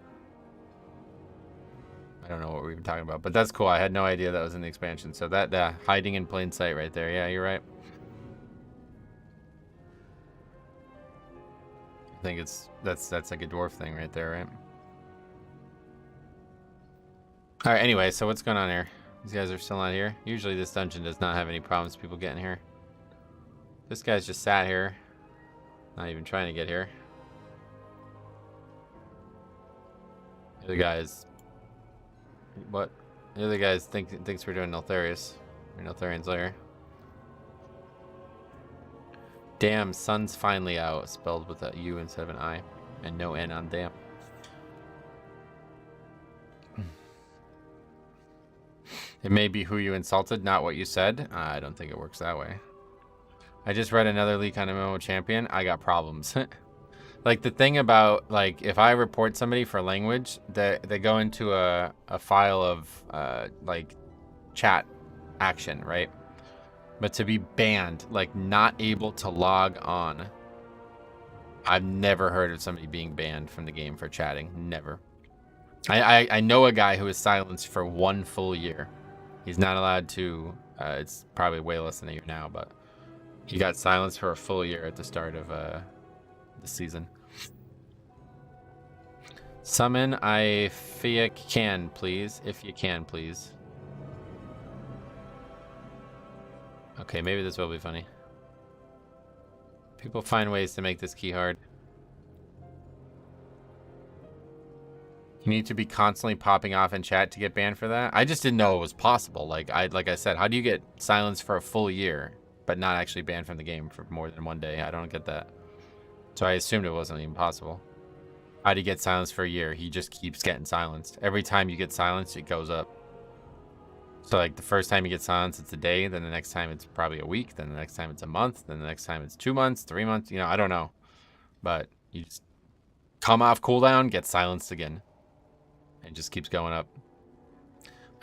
S1: I don't know what we've been talking about, but that's cool. I had no idea that was in the expansion. So that hiding in plain sight right there. Yeah, you're right. I think that's like a dwarf thing right there, right? All right, anyway, so what's going on here? These guys are still not here. Usually this dungeon does not have any problems people getting here. This guy's just sat here, not even trying to get here. The other guys. What? The other guys thinks we're doing Neltharius. Or Neltharian's Lair. Damn, sun's finally out. Spelled with a U instead of an I. And no N on damn. It may be who you insulted, not what you said. I don't think it works that way. I just read another leak on MMO Champion. I got problems. Like, the thing about, like, if I report somebody for language, they go into a file of, like, chat action, right? But to be banned, like, not able to log on, I've never heard of somebody being banned from the game for chatting. Never. I know a guy who was silenced for 1 full year. He's not allowed to, it's probably way less than a year now, but he got silenced for a full year at the start of the season. Summon, if you can, please. If you can, please. Okay, maybe this will be funny. People find ways to make this key hard. You need to be constantly popping off in chat to get banned for that? I just didn't know it was possible. Like I said, how do you get silenced for a full year, but not actually banned from the game for more than 1 day? I don't get that. So I assumed it wasn't even possible. How do you get silenced for a year? He just keeps getting silenced. Every time you get silenced, it goes up. So like the first time you get silenced, it's a day. Then the next time it's probably a week. Then the next time it's a month. Then the next time it's 2 months, 3 months. You know, I don't know. But you just come off cooldown, get silenced again. It just keeps going up.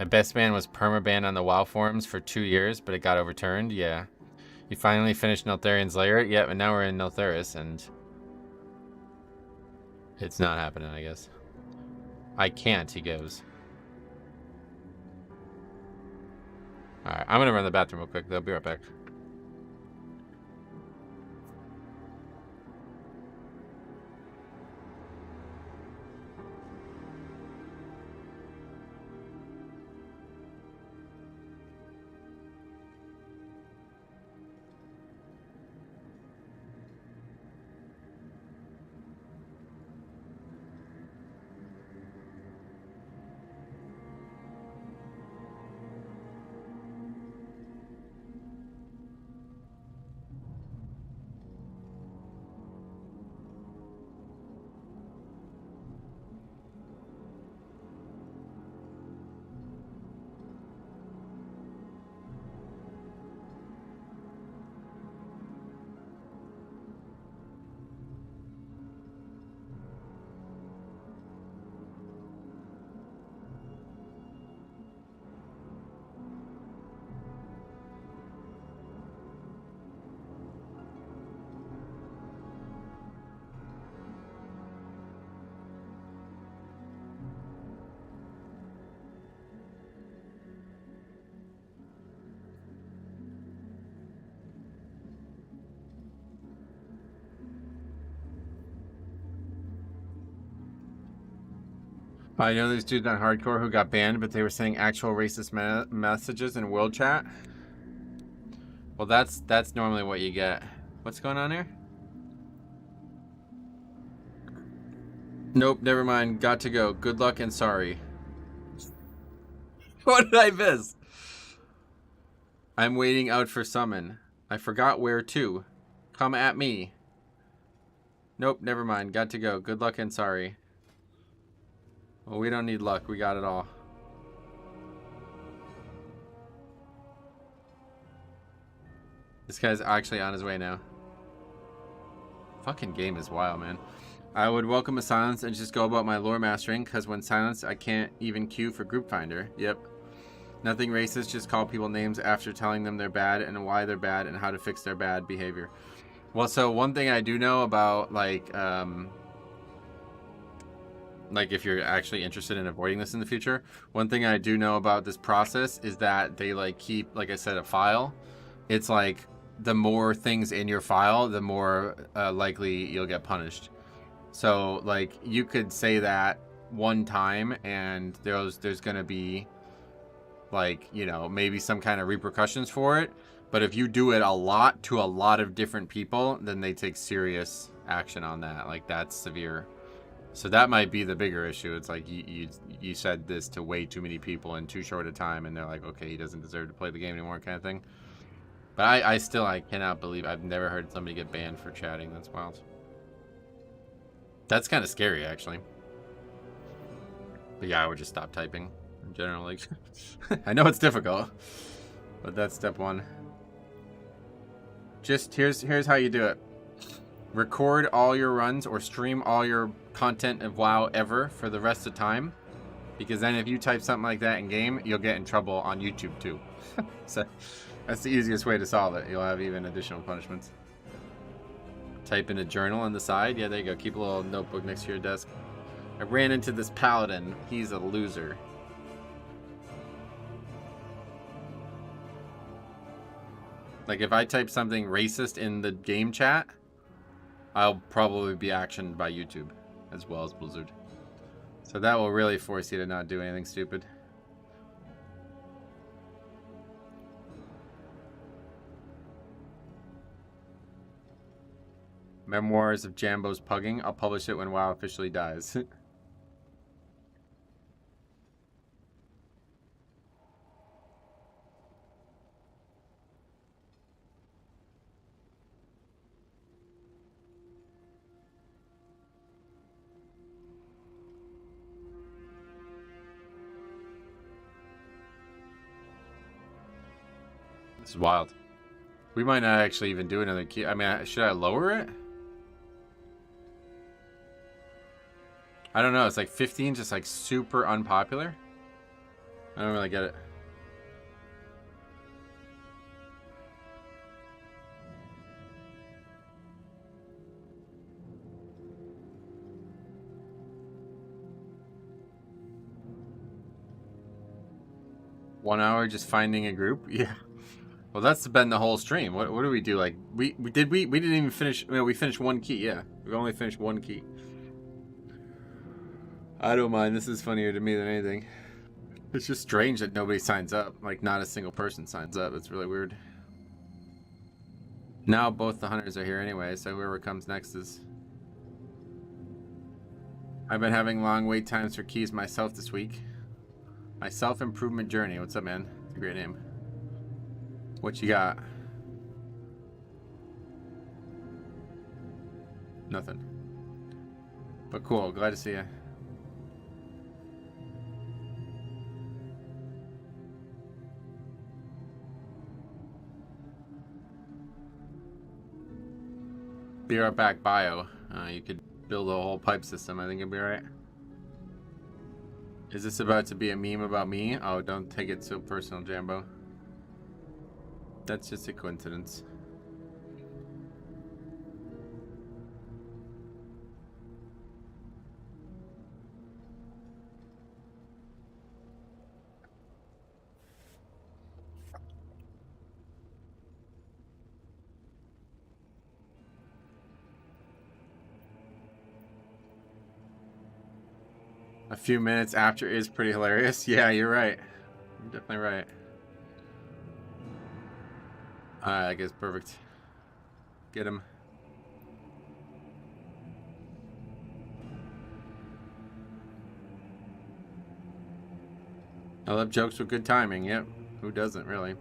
S1: My best ban was permaban on the WoW forums for 2 years, but it got overturned. Yeah. You finally finished Neltharian's Lair? Yep, and now we're in Neltharis, and it's not happening, I guess. I can't, he goes. Alright, I'm gonna run to the bathroom real quick. They'll be right back. I know these dudes on hardcore who got banned, but they were saying actual racist messages in world chat. Well, that's normally what you get. What's going on here? Nope, never mind. Got to go. Good luck and sorry. What did I miss? I'm waiting out for summon. I forgot where to. Come at me. Nope, never mind. Got to go. Good luck and sorry. Well, we don't need luck. We got it all. This guy's actually on his way now. Fucking game is wild, man. I would welcome a silence and just go about my lore mastering, because when silenced, I can't even queue for group finder. Yep. Nothing racist, just call people names after telling them they're bad and why they're bad and how to fix their bad behavior. Well, so one thing I do know about, like if you're actually interested in avoiding this in the future, one thing I do know about this process is that they like keep, like I said, a file. It's like the more things in your file, the more likely you'll get punished. So like you could say that one time and there's gonna be like, you know, maybe some kind of repercussions for it. But if you do it a lot to a lot of different people, then they take serious action on that. Like that's severe. So that might be the bigger issue. It's like you said this to way too many people in too short a time, and they're like, okay, he doesn't deserve to play the game anymore, kind of thing. But I still cannot believe I've never heard somebody get banned for chatting. That's wild. That's kind of scary, actually. But yeah, I would just stop typing in general. Like, I know it's difficult, but that's step one. Just here's how you do it. Record all your runs or stream all your content of WoW ever for the rest of the time, because then if you type something like that in game, you'll get in trouble on YouTube too. So that's the easiest way to solve it. You'll have even additional punishments. Type in a journal on the side. Yeah, there you go. Keep a little notebook next to your desk. I ran into this paladin. He's a loser. Like, if I type something racist in the game chat, I'll probably be actioned by YouTube as well as Blizzard. So that will really force you to not do anything stupid. Memoirs of Jambo's Pugging. I'll publish it when WoW officially dies. 'This is wild. We might not actually even do another key. I mean, should I lower it? I don't know. It's like 15, just like super unpopular. I don't really get it. One hour just finding a group? Yeah. Well, that's been the whole stream. What do we do? Like, we didn't even finish. You know, we finished one key. Yeah, we only finished one key. I don't mind. This is funnier to me than anything. It's just strange that nobody signs up. Like, not a single person signs up. It's really weird. Now both the hunters are here anyway, so whoever comes next is... I've been having long wait times for keys myself this week. My self-improvement journey. What's up, man? It's a great name. What you got? Nothing. But cool. Glad to see you. Be right back bio. You could build a whole pipe system. I think it'd be alright. Is this about to be a meme about me? Oh, don't take it so personal, Jambo. That's just a coincidence. A few minutes after is pretty hilarious. Yeah, you're right. You're definitely right. I guess perfect. Get him. I love jokes with good timing. Yep. Who doesn't, really?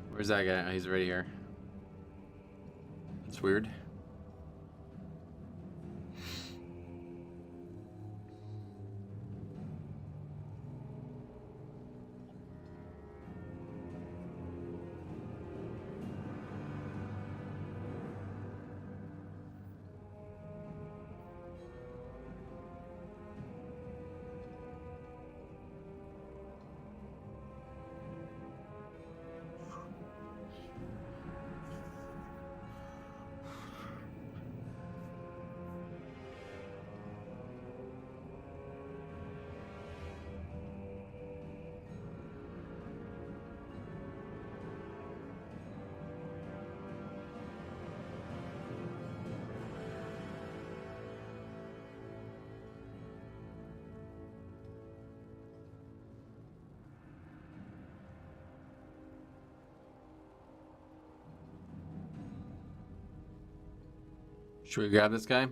S1: Where's that guy? Oh, he's right here. It's weird. Should we grab this guy?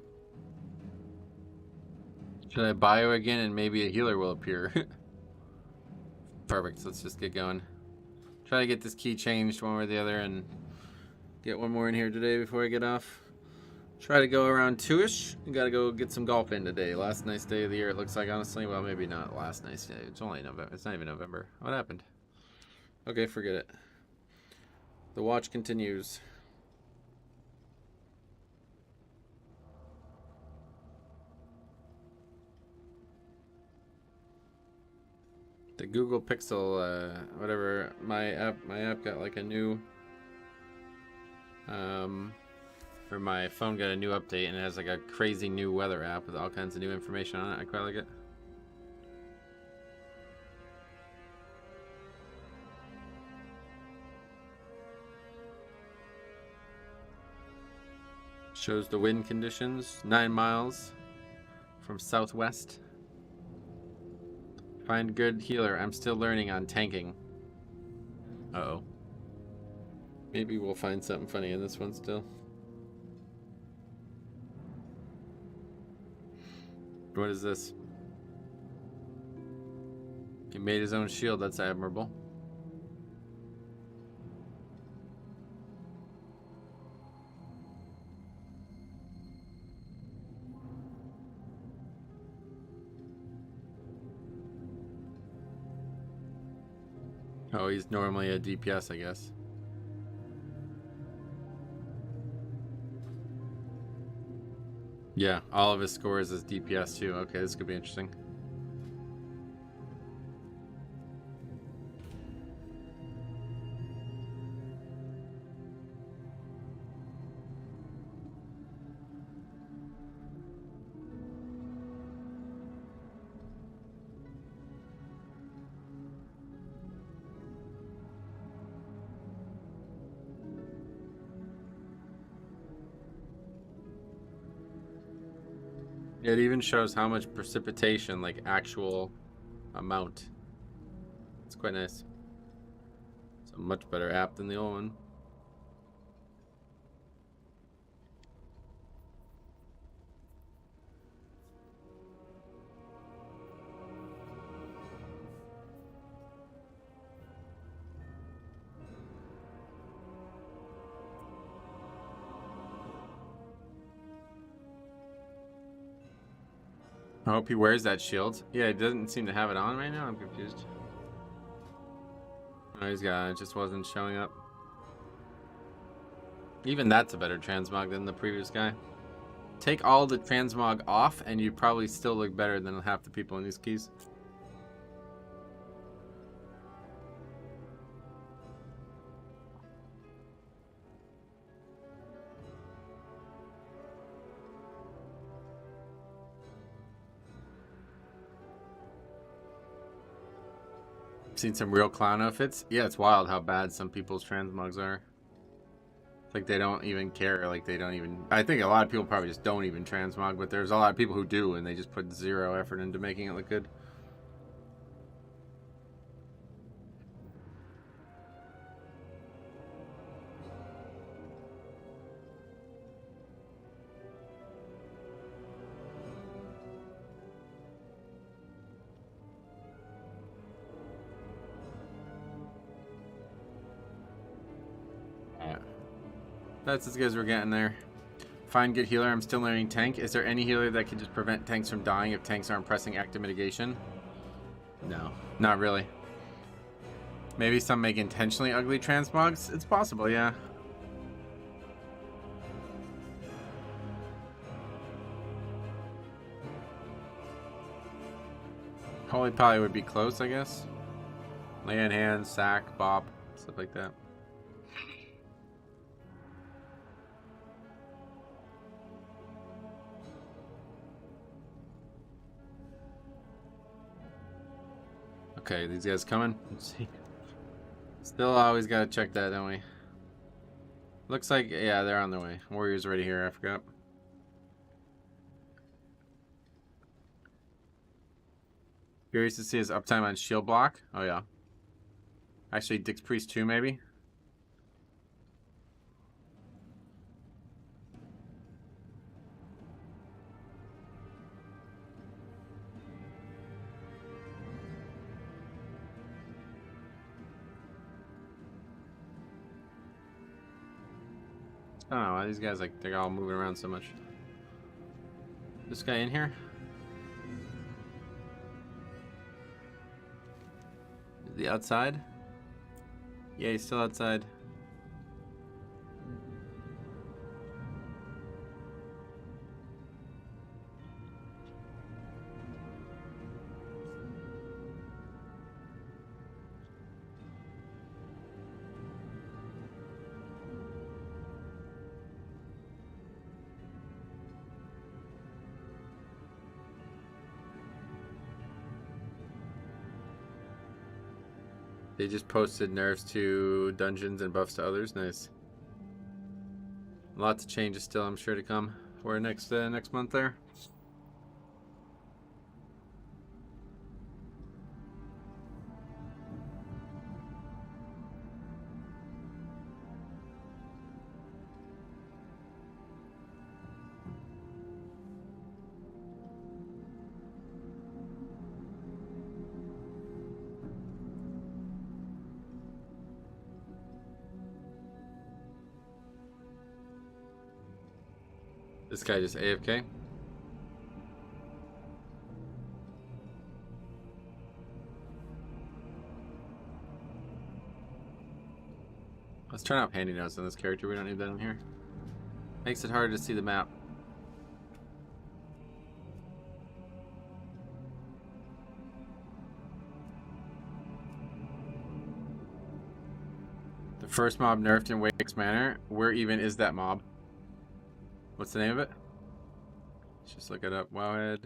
S1: Should I bio again and maybe a healer will appear? Perfect. So let's just get going. Try to get this key changed one way or the other and get one more in here today before I get off. Try to go around 2-ish. Gotta go get some golf in today. Last nice day of the year, it looks like, honestly. Well, maybe not last nice day. It's only November. It's not even November. What happened? Okay, forget it. The watch continues. The Google Pixel, whatever, my app got like a new, or my phone got a new update and it has like a crazy new weather app with all kinds of new information on it. I quite like it. Shows the wind conditions, 9 miles from southwest. Find good healer. I'm still learning on tanking. Uh-oh. Maybe we'll find something funny in this one still. What is this? He made his own shield. That's admirable. Oh, he's normally a DPS, I guess. Yeah, all of his scores is DPS too. Okay, this could be interesting. It even shows how much precipitation, like actual amount. It's quite nice. It's a much better app than the old one. I hope he wears that shield. Yeah, he doesn't seem to have it on right now. I'm confused. Oh, he's got it. It just wasn't showing up. Even that's a better transmog than the previous guy. Take all the transmog off and you probably still look better than half the people in these keys. Seen some real clown outfits. Yeah, it's wild how bad some people's transmogs are. It's like they don't even care. Like they don't even. I think a lot of people probably just don't even transmog, but there's a lot of people who do, and they just put zero effort into making it look good. That's as good as we're getting there. Find good healer. I'm still learning tank. Is there any healer that can just prevent tanks from dying if tanks aren't pressing active mitigation? No, not really. Maybe some make intentionally ugly transmogs. It's possible, yeah. Holy Poly would be close, I guess. Lay in hand, sack, bop, stuff like that. Okay, these guys coming. Let's see. Still always gotta check that, don't we? Looks like, yeah, they're on their way. Warriors already here, I forgot. Curious to see his uptime on shield block. Oh yeah. Actually, Dix Priest 2 maybe. I don't know why these guys, like, they're all moving around so much. This guy in here? Is he outside? Yeah, he's still outside. They just posted nerfs to dungeons and buffs to others. Nice. Lots of changes still, I'm sure, to come for next month there. This guy just AFK. Let's turn off handy notes on this character. We don't need that in here. Makes it harder to see the map. The first mob nerfed in Wake's Manor. Where even is that mob? What's the name of it? Let's just look it up. Wowhead.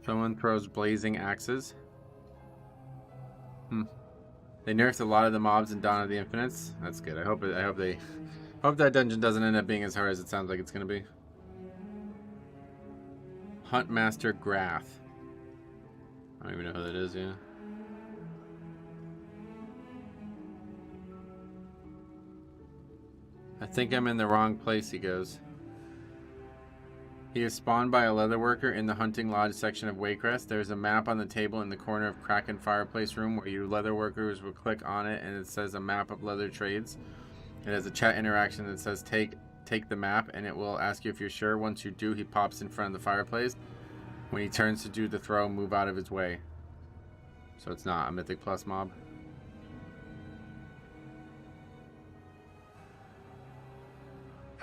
S1: Someone throws blazing axes. They nerfed a lot of the mobs in Dawn of the Infinites. That's good. I hope that dungeon doesn't end up being as hard as it sounds like it's gonna be. Huntmaster Grath. I don't even know who that is, yeah. I think I'm in the wrong place, he goes. He is spawned by a leatherworker in the hunting lodge section of Wakerest. There's a map on the table in the corner of Kraken Fireplace Room where you leatherworkers will click on it and it says a map of leather trades. It has a chat interaction that says take the map and it will ask you if you're sure. Once you do, he pops in front of the fireplace. When he turns to do the throw, move out of his way. So it's not a Mythic Plus mob.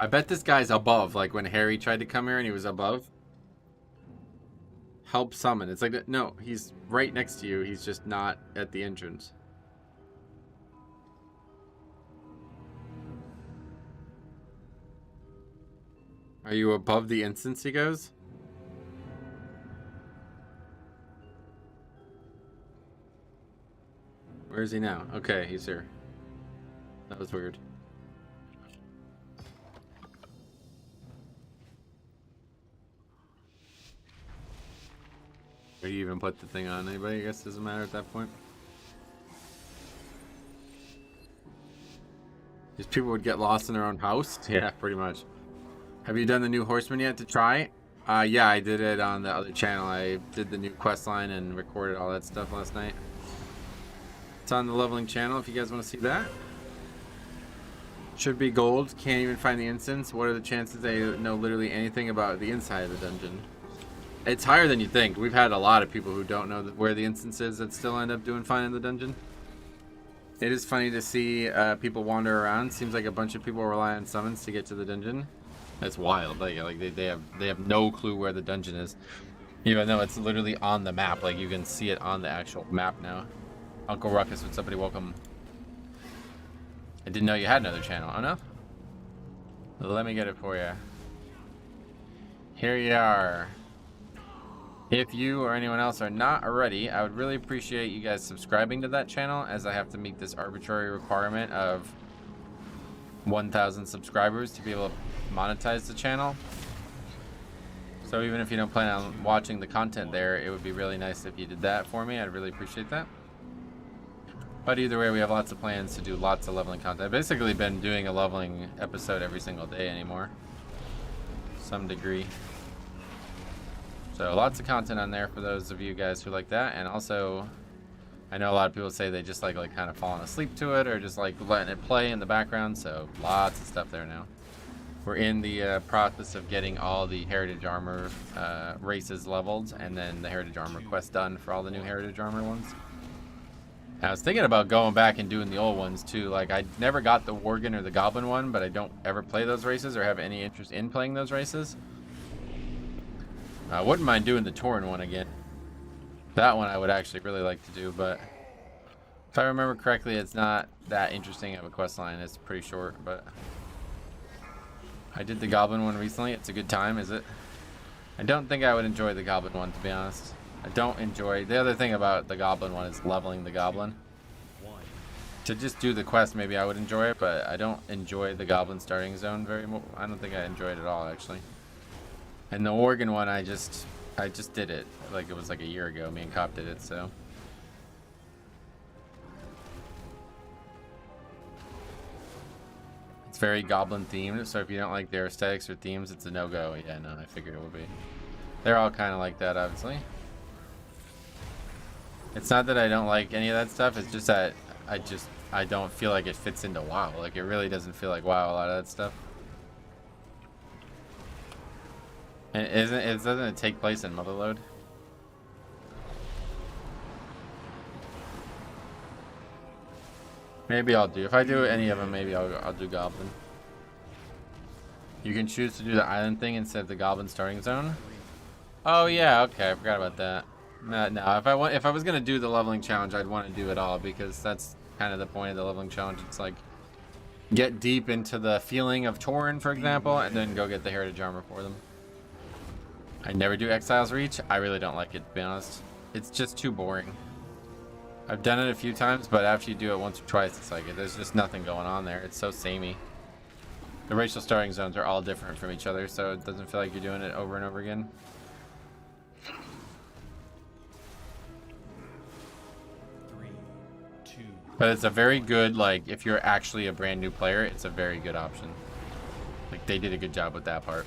S1: I bet this guy's above, like when Harry tried to come here and he was above. Help summon. It's like, no, he's right next to you. He's just not at the entrance. Are you above the instance, he goes? Where is he now? Okay, he's here. That was weird. Where do you even put the thing on? Anybody? I guess it doesn't matter at that point. These people would get lost in their own house? Yeah, pretty much. Have you done the new Horseman yet to try? Yeah, I did it on the other channel. I did the new quest line and recorded all that stuff last night. It's on the leveling channel if you guys want to see that. Should be gold. Can't even find the instance. What are the chances they know literally anything about the inside of the dungeon? It's higher than you think. We've had a lot of people who don't know where the instance is that still end up doing fine in the dungeon. It is funny to see people wander around. Seems like a bunch of people rely on summons to get to the dungeon. That's wild. Like they have no clue where the dungeon is, even though it's literally on the map. Like you can see it on the actual map now. Uncle Ruckus, what's up, buddy? Welcome. I didn't know you had another channel. Oh no? Let me get it for you. Here you are. If you or anyone else are not already, I would really appreciate you guys subscribing to that channel, as I have to meet this arbitrary requirement of 1,000 subscribers to be able to monetize the channel. So even if you don't plan on watching the content there, it would be really nice if you did that for me. I'd really appreciate that. But either way, we have lots of plans to do lots of leveling content. I've basically been doing a leveling episode every single day anymore, some degree. So lots of content on there for those of you guys who like that. And also I know a lot of people say they just like kind of falling asleep to it or just like letting it play in the background. So lots of stuff there now. We're in the process of getting all the Heritage Armor races leveled, and then the Heritage Armor quest done for all the new Heritage Armor ones. I was thinking about going back and doing the old ones too. Like, I never got the Worgen or the Goblin one, but I don't ever play those races or have any interest in playing those races. I wouldn't mind doing the Tauren one again. That one I would actually really like to do, but if I remember correctly, it's not that interesting of a quest line. It's pretty short, but I did the Goblin one recently. It's a good time, is it? I don't think I would enjoy the Goblin one, to be honest. I don't enjoy... The other thing about the Goblin one is leveling the Goblin. To just do the quest, maybe I would enjoy it, but I don't enjoy the Goblin starting zone very much. I don't think I enjoy it at all, actually. And the Worgen one, I just did it. Like, it was like a year ago. Me and Cop did it, so... It's very Goblin themed, so if you don't like their aesthetics or themes, it's a no-go. Yeah, no, I figured it would be. They're all kind of like that, obviously. It's not that I don't like any of that stuff, it's just that I don't feel like it fits into WoW. Like, it really doesn't feel like WoW, a lot of that stuff. And doesn't it take place in Motherlode? Maybe I'll do. If I do any of them, maybe I'll do Goblin. You can choose to do the island thing instead of the Goblin starting zone. Oh yeah, okay, I forgot about that. No, if I was gonna do the leveling challenge, I'd want to do it all, because that's kind of the point of the leveling challenge. It's like get deep into the feeling of Tauren, for example, and then go get the Heritage Armor for them. I never do Exile's Reach. I really don't like it, to be honest. It's just too boring. I've done it a few times, but after you do it once or twice, it's like there's just nothing going on there. It's so samey. The racial starting zones are all different from each other, so it doesn't feel like you're doing it over and over again. But it's a very good, like, if you're actually a brand new player, it's a very good option. Like, they did a good job with that part.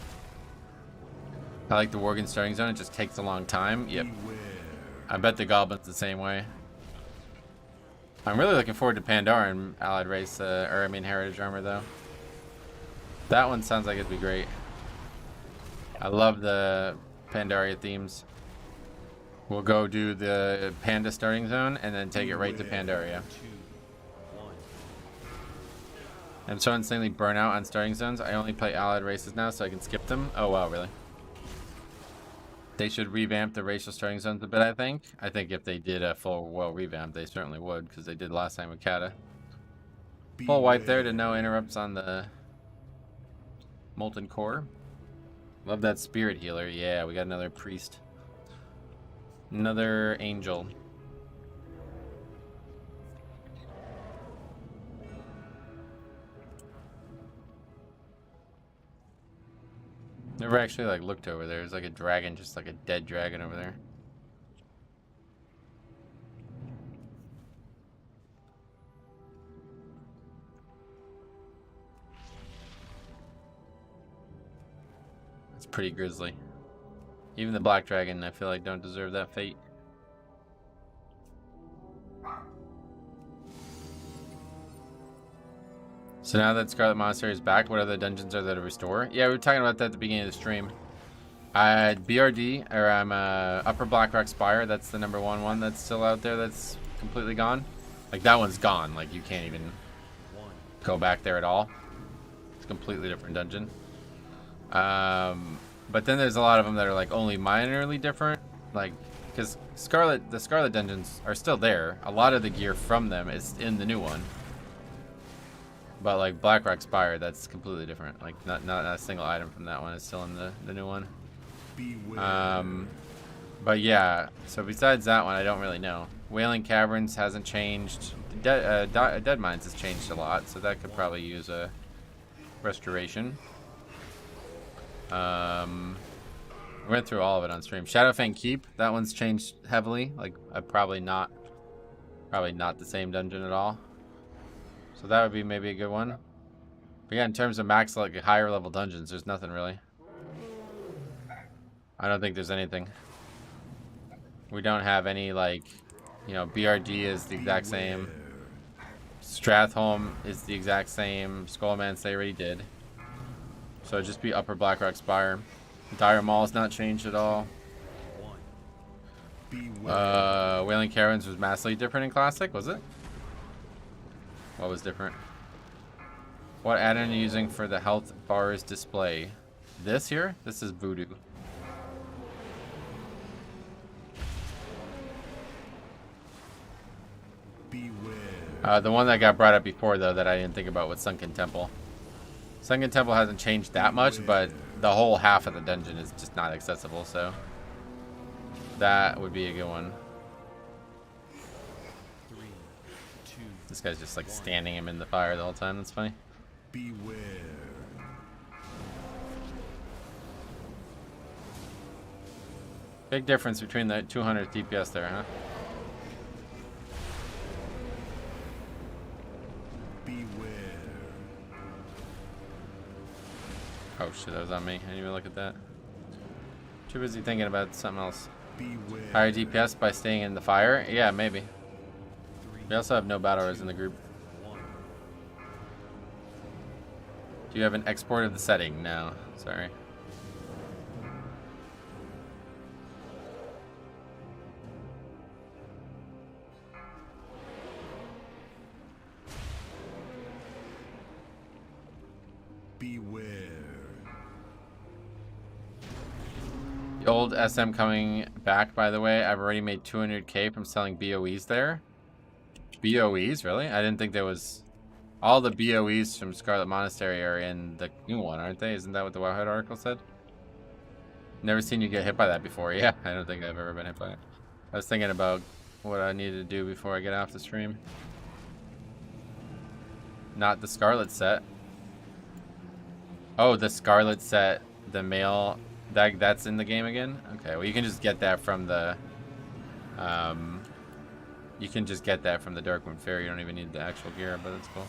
S1: I like the Worgen starting zone. It just takes a long time. Yep. I bet the Goblin's the same way. I'm really looking forward to Pandaren Allied Race, Heritage Armor, though. That one sounds like it'd be great. I love the Pandaria themes. We'll go do the Panda starting zone and then take it right to Pandaria. I'm so insanely burnt out on starting zones. I only play allied races now so I can skip them. Oh wow, really? They should revamp the racial starting zones a bit, I think. I think if they did a full well revamp, they certainly would, because they did last time with Kata. Full wipe there to no interrupts on the Molten Core. Love that spirit healer. Yeah, we got another priest. Another angel. Never actually like looked over there. There's like a dragon, just like a dead dragon over there. It's pretty grisly. Even the black dragon, I feel like, don't deserve that fate. So now that Scarlet Monastery is back, what other dungeons are there to restore? Yeah, we were talking about that at the beginning of the stream. I had BRD, or Upper Blackrock Spire. That's the #1 one that's still out there that's completely gone. Like, that one's gone. Like, you can't even go back there at all. It's a completely different dungeon. But then there's a lot of them that are like only minorly different, like, because the Scarlet dungeons are still there. A lot of the gear from them is in the new one. But like Blackrock Spire, that's completely different. Like not a single item from that one is still in the new one. But yeah, so besides that one, I don't really know. Wailing Caverns hasn't changed. Dead Mines has changed a lot, so that could probably use a restoration. We went through all of it on stream. Shadowfang Keep, that one's changed heavily. Like, probably not the same dungeon at all. So that would be maybe a good one. But yeah, in terms of max, like, higher level dungeons, there's nothing really. I don't think there's anything. We don't have any, like, You know, BRD is the exact same. Stratholme is the exact same. Skullmance they already did. So it'd just be Upper Blackrock Spire. Dire Maul's not changed at all. Wailing Caverns was massively different in Classic, was it? What was different? What add-on are you using for the health bars display? This here? This is Voodoo. The one that got brought up before, though, that I didn't think about was Sunken Temple. Sunken Temple hasn't changed that much, but the whole half of the dungeon is just not accessible, so that would be a good one.
S4: 3, 2,
S1: This guy's just like standing him in the fire the whole time. That's funny.
S6: Beware.
S1: Big difference between the 200 DPS there, huh?
S6: Beware.
S1: Oh shit, that was on me. I didn't even look at that. Too busy thinking about something else.
S6: Beware.
S1: Higher DPS by staying in the fire? Yeah, maybe. We also have no battle res in the group.
S4: 1.
S1: Do you have an export of the setting? No, sorry.
S6: Beware.
S1: The old SM coming back, by the way. I've already made 200k from selling BOEs there. BOEs, really? I didn't think there was... All the BOEs from Scarlet Monastery are in the new one, aren't they? Isn't that what the Wowhead article said? Never seen you get hit by that before. Yeah, I don't think I've ever been hit by it. I was thinking about what I needed to do before I get off the stream. Not the Scarlet set. Oh, the Scarlet set, the male, that's in the game again? Okay, well you can just get that from the, you can just get that from the Darkmoon Fair. You don't even need the actual gear, but it's cool.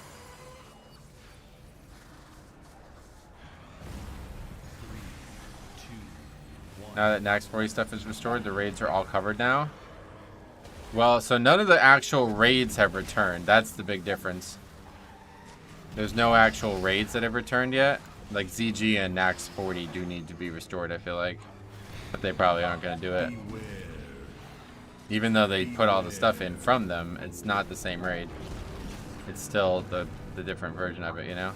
S4: 3, 2, 1.
S1: Now that Nax 40 stuff is restored, the raids are all covered now. Well, so none of the actual raids have returned. That's the big difference. There's no actual raids that have returned yet. Like ZG and Nax 40 do need to be restored, I feel like. But they probably aren't going to do it. Even though they put all the stuff in from them, it's not the same raid. It's still the different version of it, you know?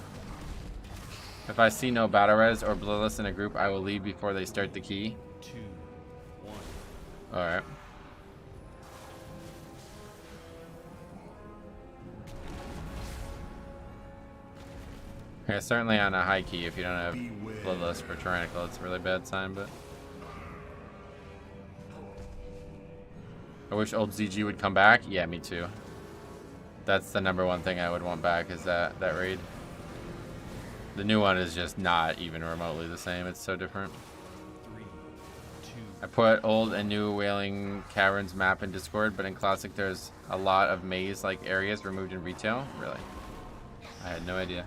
S1: If I see no battle res or bloodless in a group, I will leave before they start the key.
S4: 2, 1.
S1: Alright. Yeah, certainly on a high key, if you don't have bloodlust for Tyrannical, it's a really bad sign, but... I wish old ZG would come back. Yeah, me too. That's the #1 thing I would want back, is that raid. The new one is just not even remotely the same. It's so different.
S4: 3, 2.
S1: I put old and new Wailing Caverns map in Discord, but in Classic there's a lot of maze-like areas removed in retail. Really? I had no idea.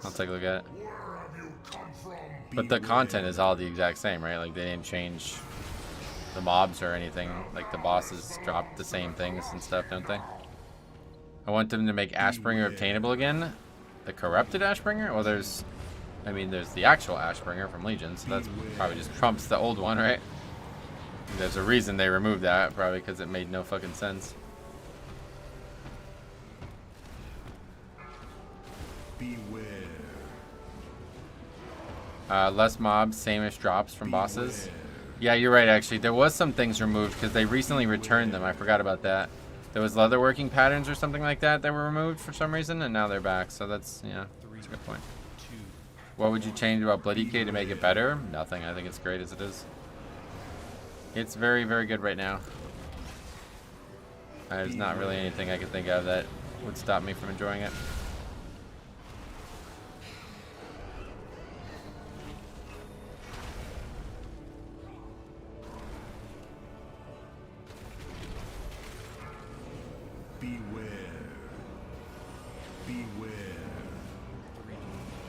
S1: I'll take a look at it. But the content is all the exact same, right? Like they didn't change the mobs or anything. Like the bosses dropped the same things and stuff, don't they? I want them to make Ashbringer obtainable again. The corrupted Ashbringer? Well, there's the actual Ashbringer from Legion, so that's probably just trumps the old one, right? There's a reason they removed that, probably because it made no fucking sense. Less mobs, same-ish drops from bosses. Yeah, you're right, actually. There was some things removed because they recently returned them. I forgot about that. There was leatherworking patterns or something like that that were removed for some reason, and now they're back. So that's, yeah, that's a good point.
S4: 2.
S1: What would you change about Bloody K to make it better? Nothing. I think it's great as it is. It's very, very good right now. There's not really anything I could think of that would stop me from enjoying it.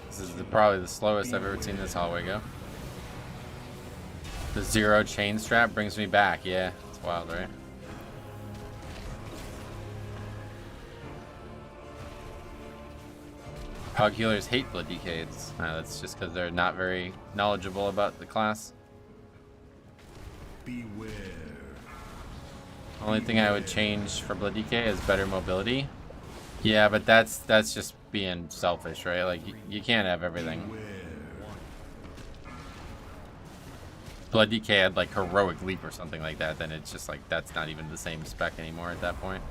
S1: This is probably the slowest I've ever seen this hallway go. The 0 chain strap brings me back. Yeah, it's wild, right? Pug healers hate blood decades. That's just because they're not very knowledgeable about the class.
S6: Beware.
S1: Only thing I would change for blood decay is better mobility. Yeah, but that's just being selfish, right? Like you can't have everything. Blood decay had like heroic leap or something like that, then it's just like that's not even the same spec anymore at that point.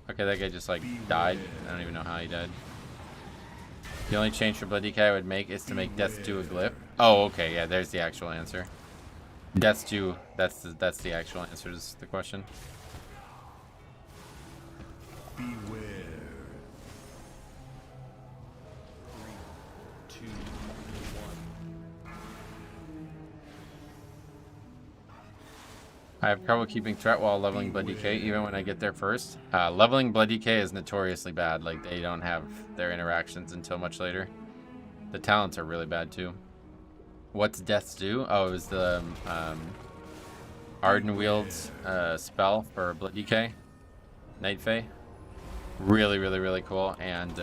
S1: Okay, that guy just like died. I don't even know how he died. The only change for blood decay I would make is to make Death's Due a glyph. Oh, okay, yeah, there's the actual answer. Death's Due, that's the actual answer to the question.
S6: Beware.
S4: 3, 2, 1.
S1: I have trouble keeping threat while leveling blood decay, even when I get there first. Leveling blood decay is notoriously bad. Like they don't have their interactions until much later. The talents are really bad too. What's Death's Due? Oh, it was the Ardenwield's spell for blood decay. Night Fae. Really, really, really cool. And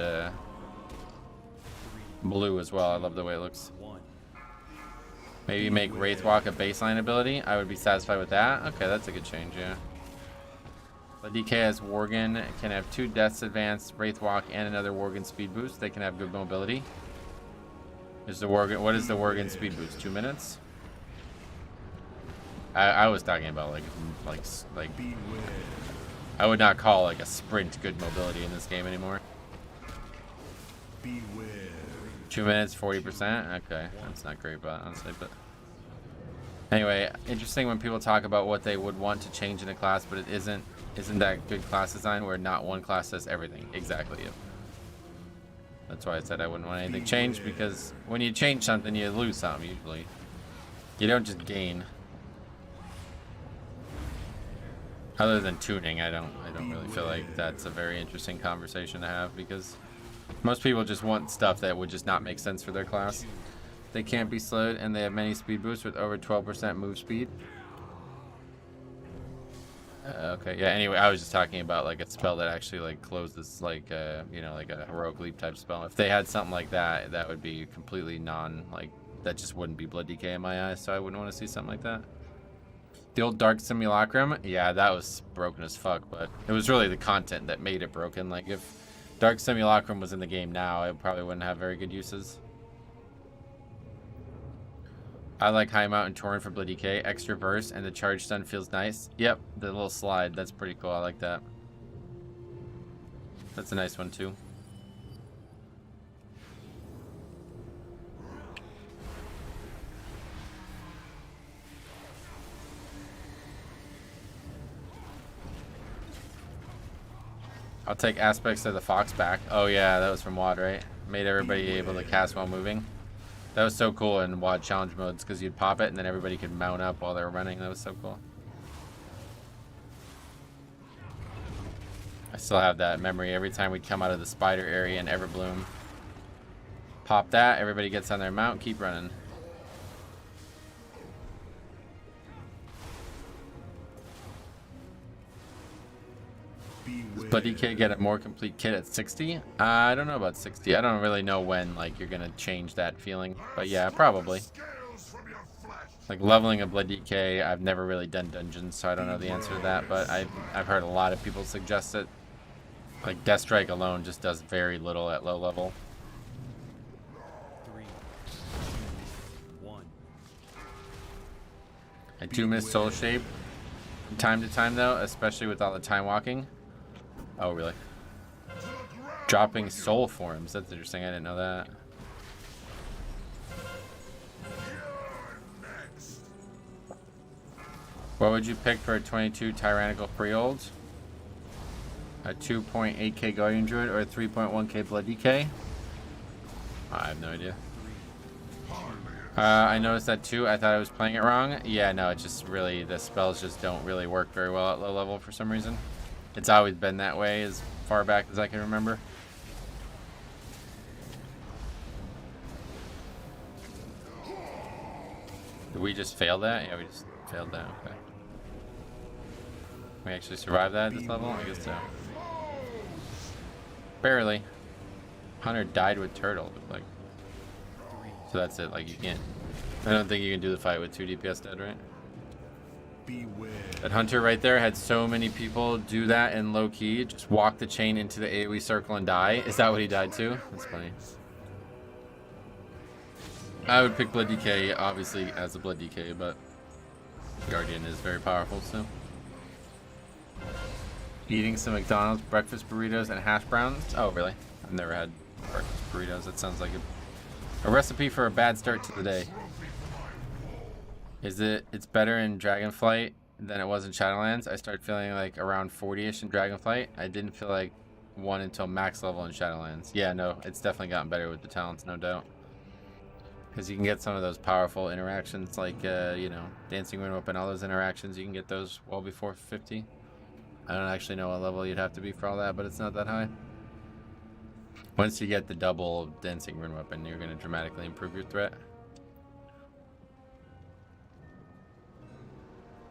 S1: blue as well. I love the way it looks. Maybe make Wraithwalk a baseline ability. I would be satisfied with that. Okay, that's a good change, yeah. Blood DK as Worgen can have 2 Deaths Advanced, Wraithwalk, and another Worgen speed boost. They can have good mobility. Is the Worgen, what is the Worgen speed boost? 2 minutes? I was talking about like I would not call like a sprint good mobility in this game anymore.
S6: Beware.
S1: 2 minutes, 40%. Okay, that's not great, but honestly, but anyway, interesting when people talk about what they would want to change in a class, but it isn't that good class design where not one class does everything. Exactly. That's why I said I wouldn't want anything changed, because when you change something, you lose something usually. You don't just gain. Other than tuning, I don't really feel like that's a very interesting conversation to have, because most people just want stuff that would just not make sense for their class. They can't be slowed, and they have many speed boosts with over 12% move speed. Okay, yeah, anyway, I was just talking about like a spell that actually like closes like you know, like a heroic leap type spell. If they had something like that, that would be completely that just wouldn't be blood decay in my eyes, so I wouldn't want to see something like that. The old Dark Simulacrum, yeah, that was broken as fuck, but it was really the content that made it broken. Like if Dark Simulacrum was in the game now, it probably wouldn't have very good uses. I like High Mountain Torrent for blood decay, extra burst, and the charge stun feels nice. Yep, the little slide, that's pretty cool. I like that. That's a nice one too. I'll take aspects of the Fox back. Oh yeah, that was from WoD, right? Made everybody able to cast while moving. That was so cool in WoD challenge modes, because you'd pop it and then everybody could mount up while they were running. That was so cool. I still have that memory. Every time we'd come out of the spider area in Everbloom, pop that, everybody gets on their mount, keep running. Does blood DK get a more complete kit at 60? I don't know about 60. I don't really know when like you're gonna change that feeling, but yeah, probably. Like leveling a blood DK, I've never really done dungeons, so I don't know the answer to that, but I've heard a lot of people suggest it. Like Death Strike alone just does very little at low level.
S4: 3, 2, 1.
S1: I do miss Soul Shape from time to time though, especially with all the time walking. Oh, really? Dropping soul forms. That's interesting. I didn't know that. What would you pick for a 22 Tyrannical Freehold? A 2.8k Guardian Druid or a 3.1k Blood DK? I have no idea. I noticed that too. I thought I was playing it wrong. Yeah, no, it just really, the spells just don't really work very well at low level for some reason. It's always been that way as far back as I can remember. Did we just fail that? Yeah, we just failed that. Okay. We actually survived that at this level? I guess so. Barely. Hunter died with turtle, like. So that's it. Like you can't. I don't think you can do the fight with 2 DPS dead, right?
S6: Beware.
S1: That hunter right there had so many people do that in low key, just walk the chain into the AoE circle and die. Is that what he died to? That's funny. I would pick Blood DK, obviously, as a Blood DK, but Guardian is very powerful, so. Eating some McDonald's breakfast burritos and hash browns. Oh, really? I've never had breakfast burritos. That sounds like a recipe for a bad start to the day. It's better in Dragonflight than it was in Shadowlands. I started feeling like around 40-ish in Dragonflight. I didn't feel like one until max level in Shadowlands. Yeah, no, it's definitely gotten better with the talents, no doubt. Because you can get some of those powerful interactions like, you know, Dancing Wind Whip and all those interactions. You can get those well before 50. I don't actually know what level you'd have to be for all that, but it's not that high. Once you get the double Dancing Wind Weapon, you're going to dramatically improve your threat.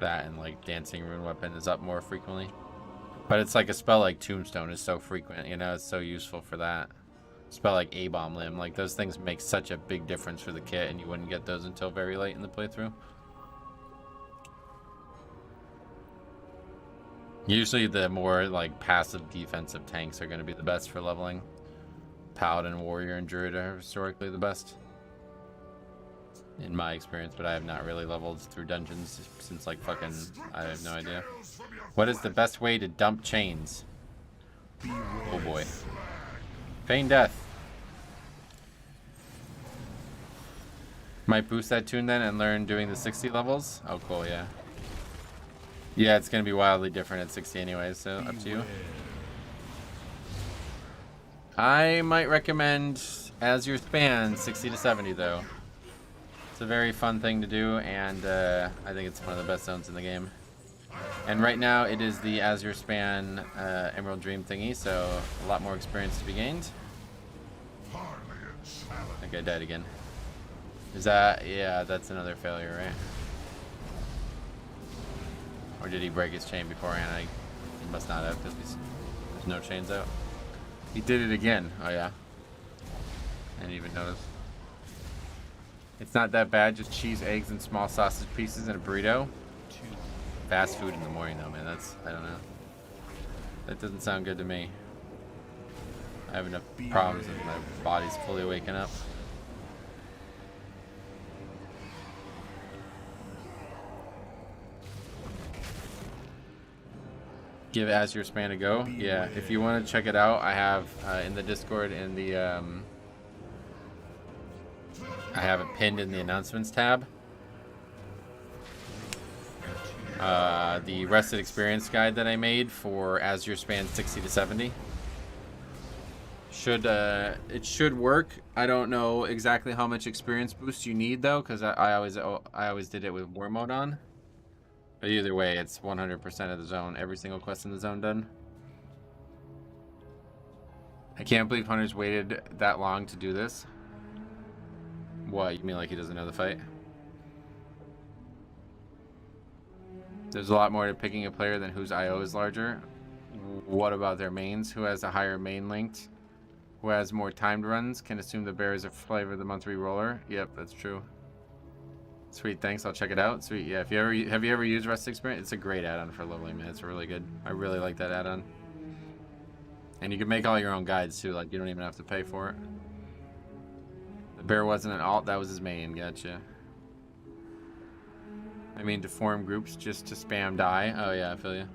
S1: That and like Dancing Rune Weapon is up more frequently. But it's like a spell like Tombstone is so frequent, you know, it's so useful for that. A spell like A-Bomb Limb, like those things make such a big difference for the kit, and you wouldn't get those until very late in the playthrough. Usually the more like passive defensive tanks are going to be the best for leveling. Paladin, Warrior, and Druid are historically the best. In my experience, but I have not really leveled through dungeons since like fucking, I have no idea. What is the best way to dump chains? Oh boy. Feign Death. Might boost that tune then and learn doing the 60 levels? Oh cool, yeah. Yeah, it's gonna be wildly different at 60 anyway, so up to you. I might recommend as your span 60 to 70 though. It's a very fun thing to do, and I think it's one of the best zones in the game. And right now it is the Azure Span Emerald Dream thingy, so a lot more experience to be gained. I think I died again. Is that, yeah, that's another failure, right? Or did he break his chain beforehand? He must not have, because there's no chains out. He did it again. Oh yeah. I didn't even notice. It's not that bad, just cheese, eggs, and small sausage pieces in a burrito. Fast food in the morning though, man, that's, I don't know. That doesn't sound good to me. I have enough problems with my body's fully waking up. Give Azure Span a go. Yeah, if you want to check it out, I have in the Discord in the I have it pinned in the announcements tab. The Rested Experience guide that I made for Azure Span 60 to 70. It should work. I don't know exactly how much experience boost you need though, because I always did it with War Mode on. But either way, it's 100% of the zone. Every single quest in the zone done. I can't believe Hunter's waited that long to do this. What, you mean like he doesn't know the fight? There's a lot more to picking a player than whose IO is larger. What about their mains? Who has a higher main linked? Who has more timed runs? Can assume the bear is a flavor of the month reroller. Yep, that's true. Sweet, thanks. I'll check it out. Sweet, yeah. Have you ever used Rest Experience? It's a great add-on for leveling, man. It's really good. I really like that add-on. And you can make all your own guides too. Like you don't even have to pay for it. The bear wasn't an alt. That was his main. Gotcha. I mean, to form groups just to spam die. Oh yeah, I feel you.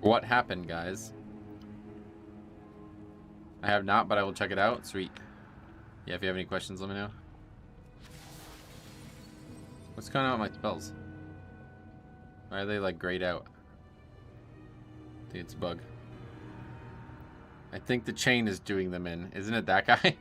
S1: What happened, guys? I have not, but I will check it out. Sweet. Yeah, if you have any questions, let me know. What's going on with my spells? Why are they like grayed out? I think it's a bug. I think the chain is doing them in. Isn't it that guy?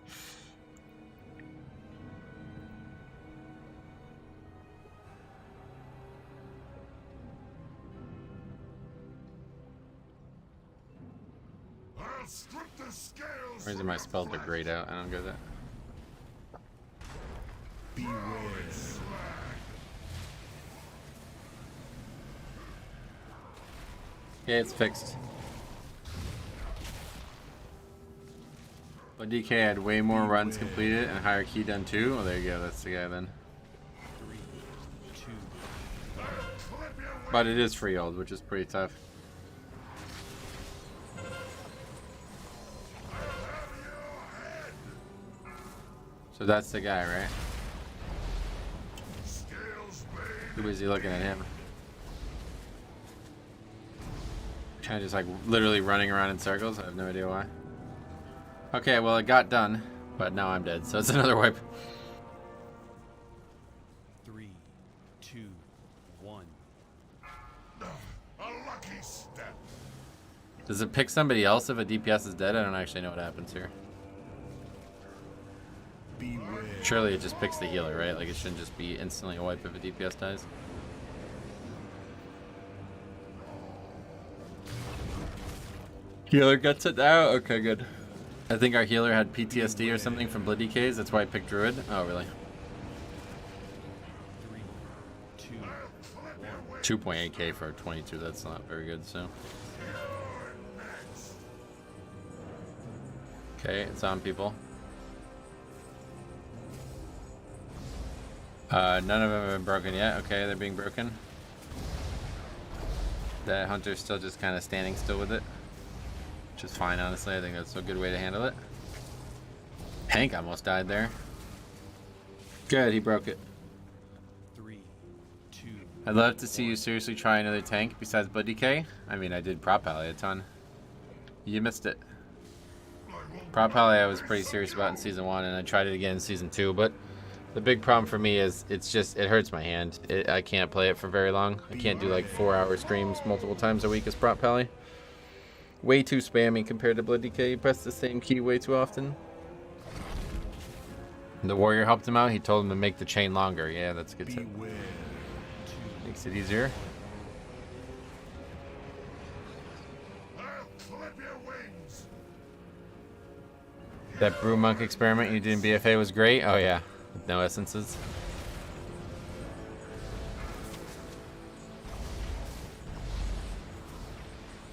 S3: I'll strip the scales.
S1: Where's my spell to grayed out? I don't get that.
S6: Beware.
S1: Yeah, it's fixed. But DK had way more runs completed and higher key done too. Oh, there you go. That's the guy then.
S4: 3, 2,
S1: But it is freehold, which is pretty tough. So that's the guy, right? Too busy looking at him. Kind of just like literally running around in circles. I have no idea why. Okay, well it got done, but now I'm dead, so it's another wipe.
S4: 3, 2, 1.
S3: A lucky step.
S1: Does it pick somebody else if a DPS is dead? I don't actually know what happens here.
S6: Beware.
S1: Surely it just picks the healer, right? Like it shouldn't just be instantly a wipe if a DPS dies. Healer gets it now? Okay, good. I think our healer had PTSD or something from Blood DKs. That's why I picked Druid. Oh, really?
S4: 3, 2, 1.
S1: 2.8k for 22. That's not very good, so. Okay, it's on people. None of them have been broken yet. Okay, they're being broken. The hunter's still just kind of standing still with it. Which is fine, honestly. I think that's a good way to handle it. Hank almost died there. Good, he broke it.
S4: 3, 2,
S1: I'd love to see you seriously try another tank besides Blood DK. I mean, I did Prop Pally a ton. You missed it. Prop Pally I was pretty serious about in Season 1, and I tried it again in Season 2, but the big problem for me is it hurts my hand. I can't play it for very long. I can't do like 4-hour streams multiple times a week as Prop Pally. Way too spammy compared to Blood DK. You press the same key way too often. The warrior helped him out. He told him to make the chain longer. Yeah, that's a good tip.
S6: Beware.
S1: Makes it easier.
S3: I'll clip your wings.
S1: That brew monk experiment you did in BFA was great. Oh yeah, with no essences.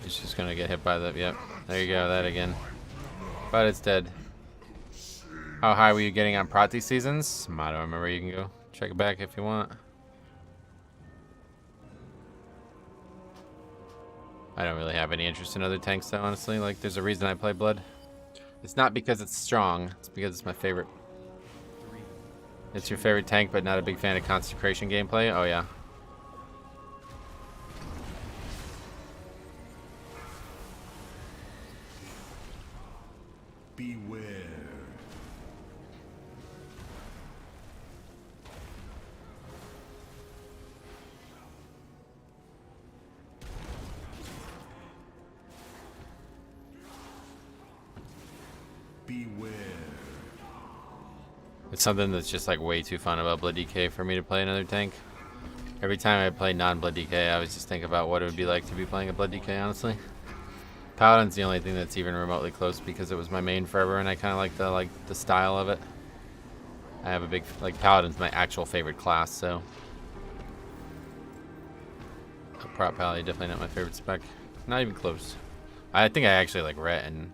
S1: He's just gonna get hit by the, yep. There you go, that again. But it's dead. How high were you getting on Prati seasons? I don't remember. You can go check it back if you want. I don't really have any interest in other tanks though, honestly. Like, there's a reason I play Blood. It's not because it's strong, it's because it's my favorite. It's your favorite tank, but not a big fan of consecration gameplay? Oh yeah.
S6: Beware. Beware.
S1: It's something that's just like way too fun about Blood DK for me to play another tank. Every time I play non-Blood DK, I always just think about what it would be like to be playing a Blood DK, honestly. Paladin's the only thing that's even remotely close because it was my main forever and I kind of like the style of it. I have a big, like, Paladin's my actual favorite class, so. Prop Pally, definitely not my favorite spec. Not even close. I think I actually like Ret and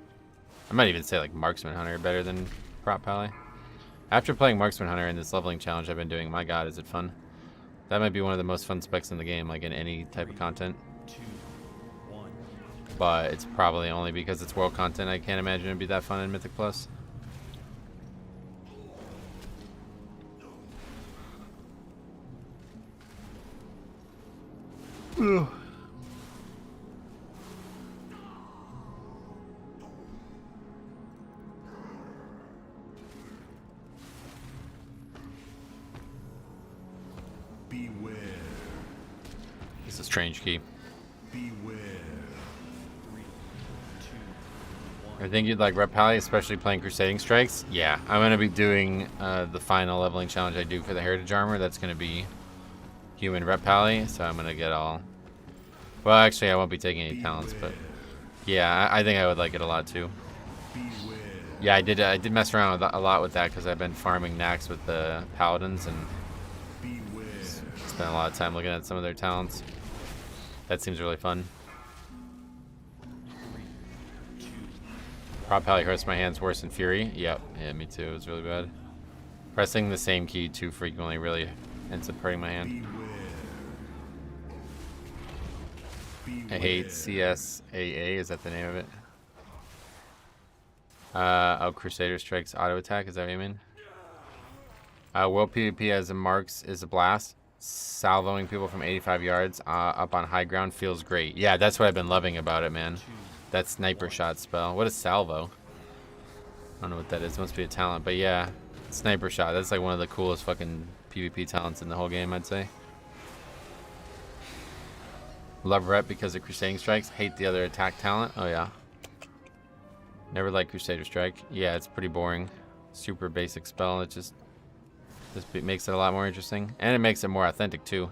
S1: I might even say like Marksman Hunter better than Prop Pally. After playing Marksman Hunter in this leveling challenge I've been doing, my god, is it fun. That might be one of the most fun specs in the game, like in any type of content.
S4: 2, 1.
S1: But it's probably only because it's world content. I can't imagine it'd be that fun in Mythic Plus.
S6: Beware.
S1: It's a strange key.
S6: Beware.
S4: 3, 2, 1.
S1: I think you'd like Rep Pally, especially playing Crusading Strikes. Yeah, I'm going to be doing the final leveling challenge I do for the Heritage Armor. That's going to be human Rep Pally, so I'm going to get all... Well, actually, I won't be taking any talents, but Yeah, I think I would like it a lot too. Yeah, I did mess around with, a lot with that because I've been farming Nax with the Paladins and spent a lot of time looking at some of their talents. That seems really fun. Prop Pally hurts my hands worse than Fury. Yep, yeah, me too. It was really bad. Pressing the same key too frequently really ends up hurting my hand. I hate CSAA. Is that the name of it? Oh, Crusader Strike's auto attack. Is that what you mean? World PvP as a marks is a blast. Salvoing people from 85 yards up on high ground feels great. Yeah, that's what I've been loving about it, man. That sniper shot spell. What is salvo? I don't know what that is. It must be a talent, but yeah, sniper shot. That's like one of the coolest fucking PvP talents in the whole game, I'd say. Love rep because of Crusading Strikes. Hate the other attack talent. Oh yeah. Never liked Crusader Strike. Yeah, it's pretty boring. Super basic spell. It just makes it a lot more interesting, and it makes it more authentic too.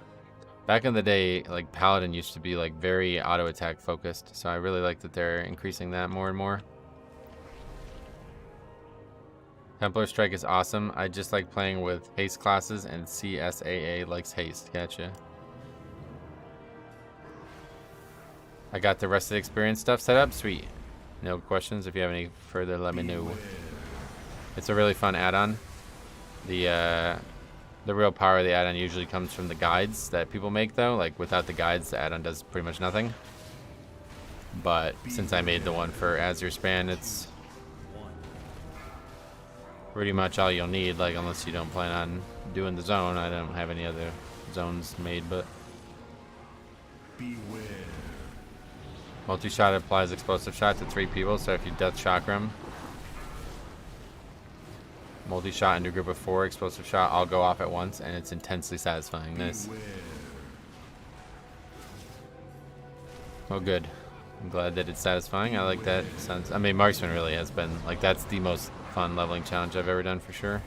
S1: Back in the day, like Paladin used to be like very auto attack focused, so I really like that they're increasing that more and more. Templar Strike is awesome. I just like playing with haste classes, and CSAA likes haste. Gotcha. I got the rest of the experience stuff set up. Sweet. No questions. If you have any further, let me know. It's a really fun add-on. The real power of the add-on usually comes from the guides that people make, though. Like, without the guides, the add-on does pretty much nothing. But since I made the one for Azure Span, it's pretty much all you'll need. Like, unless you don't plan on doing the zone. I don't have any other zones made, but multi-shot applies explosive shot to 3 people, so if you death chakram, multi-shot into a group of 4, explosive shot, all go off at once, and it's intensely satisfying. Nice. Oh, good. I'm glad that it's satisfying. I like that. Sounds. I mean, Marksman really has been, like, that's the most fun leveling challenge I've ever done for sure.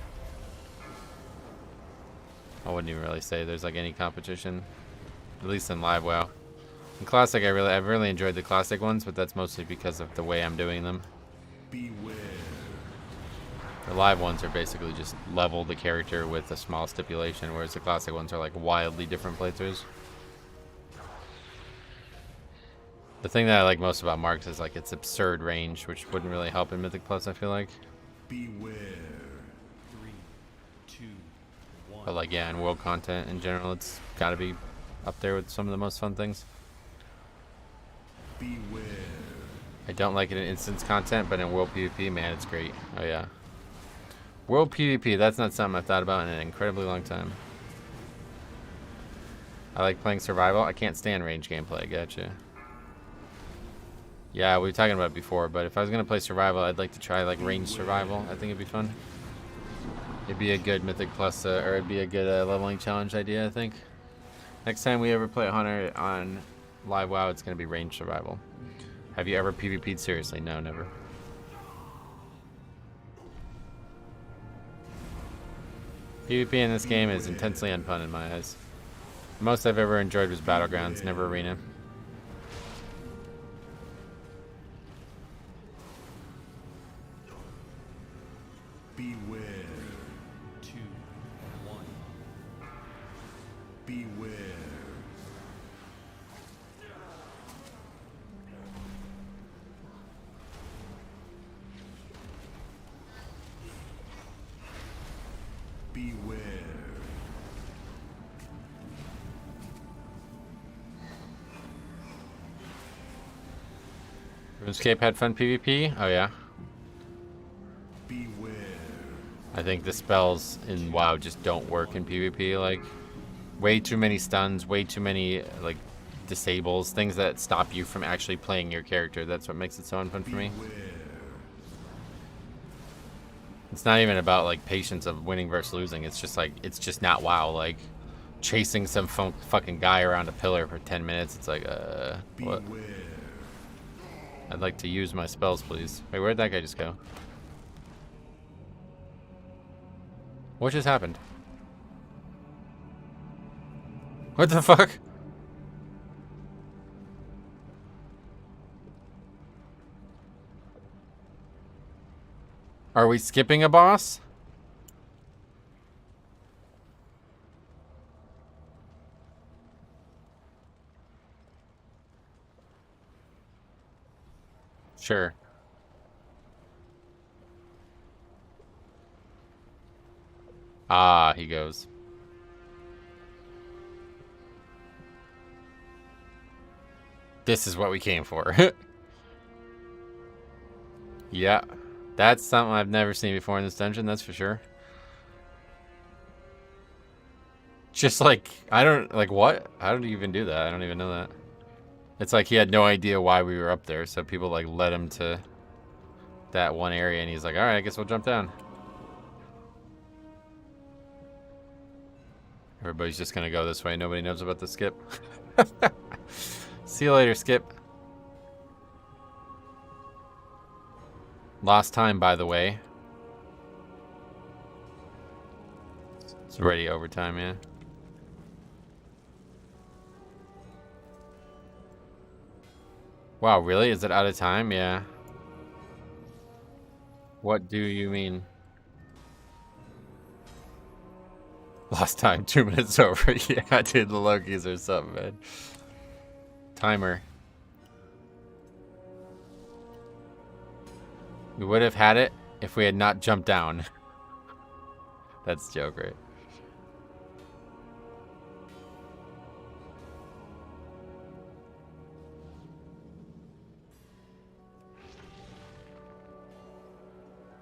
S1: I wouldn't even really say there's, like, any competition, at least in live WoW. In Classic, I've really enjoyed the Classic ones, but that's mostly because of the way I'm doing them. The live ones are basically just level the character with a small stipulation, whereas the Classic ones are like wildly different playthroughs. The thing that I like most about Marks is like its absurd range, which wouldn't really help in Mythic Plus, I feel like.
S4: Beware. 3, 2, 1.
S1: But like, yeah, in world content in general, it's gotta be up there with some of the most fun things.
S6: Beware.
S1: I don't like it in instance content, but in world PvP, man, it's great. Oh yeah. World PvP, that's not something I've thought about in an incredibly long time. I like playing survival. I can't stand range gameplay. Gotcha. Yeah, we were talking about it before, but if I was going to play survival, I'd like to try like range survival. I think it'd be fun. It'd be a good Mythic Plus, or it'd be a good leveling challenge idea, I think. Next time we ever play a Hunter on live WoW, it's going to be range survival. Have you ever PvP'd seriously? No, never. PvP in this game is intensely unfun in my eyes. The most I've ever enjoyed was Battlegrounds, never Arena.
S6: Beware.
S4: 2, 1.
S6: Beware. Beware.
S1: RuneScape had fun PvP? Oh yeah.
S6: Beware.
S1: I think the spells in WoW just don't work in PvP. Like, way too many stuns, way too many like disables, things that stop you from actually playing your character. That's what makes it so unfun for me. It's not even about like patience of winning versus losing. It's just like, it's just not WoW. Like chasing some fucking guy around a pillar for 10 minutes. It's like, what? I'd like to use my spells, please. Wait, where'd that guy just go? What just happened? What the fuck? Are we skipping a boss? Sure. Ah, he goes. This is what we came for. Yeah. That's something I've never seen before in this dungeon, that's for sure. Just like, I don't, like what? How did he even do that? I don't even know that. It's like he had no idea why we were up there, so people like led him to that one area and he's like, alright, I guess we'll jump down. Everybody's just gonna go this way, nobody knows about the skip. See you later, Skip. Lost time, by the way. It's already overtime, yeah. Wow, really? Is it out of time? Yeah. What do you mean? Lost time, 2 minutes over. Yeah, dude, the Lokis or something, man. Timer. We would have had it if we had not jumped down. That's a joke, right?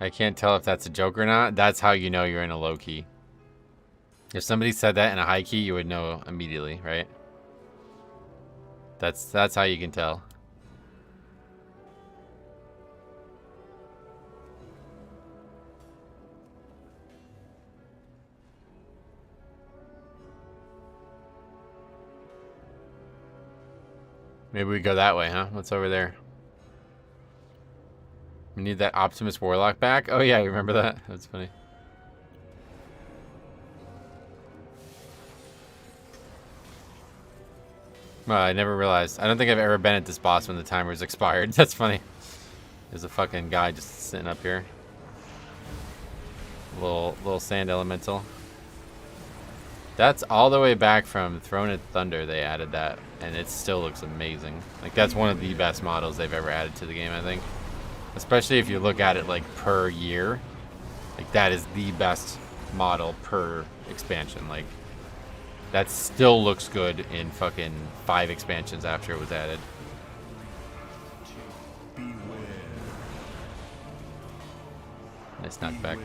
S1: I can't tell if that's a joke or not. That's how you know you're in a low key. If somebody said that in a high key, you would know immediately, right? That's how you can tell. Maybe we go that way, huh? What's over there? We need that Optimus Warlock back? Oh yeah, you remember that? That's funny. Well, I never realized. I don't think I've ever been at this boss when the timer's expired. That's funny. There's a fucking guy just sitting up here. Little sand elemental. That's all the way back from Throne of Thunder. They added that, and it still looks amazing. Like that's one of the best models they've ever added to the game, I think. Especially if you look at it like per year. Like that is the best model per expansion. Like that still looks good in fucking 5 expansions after it was added. Nice knockback.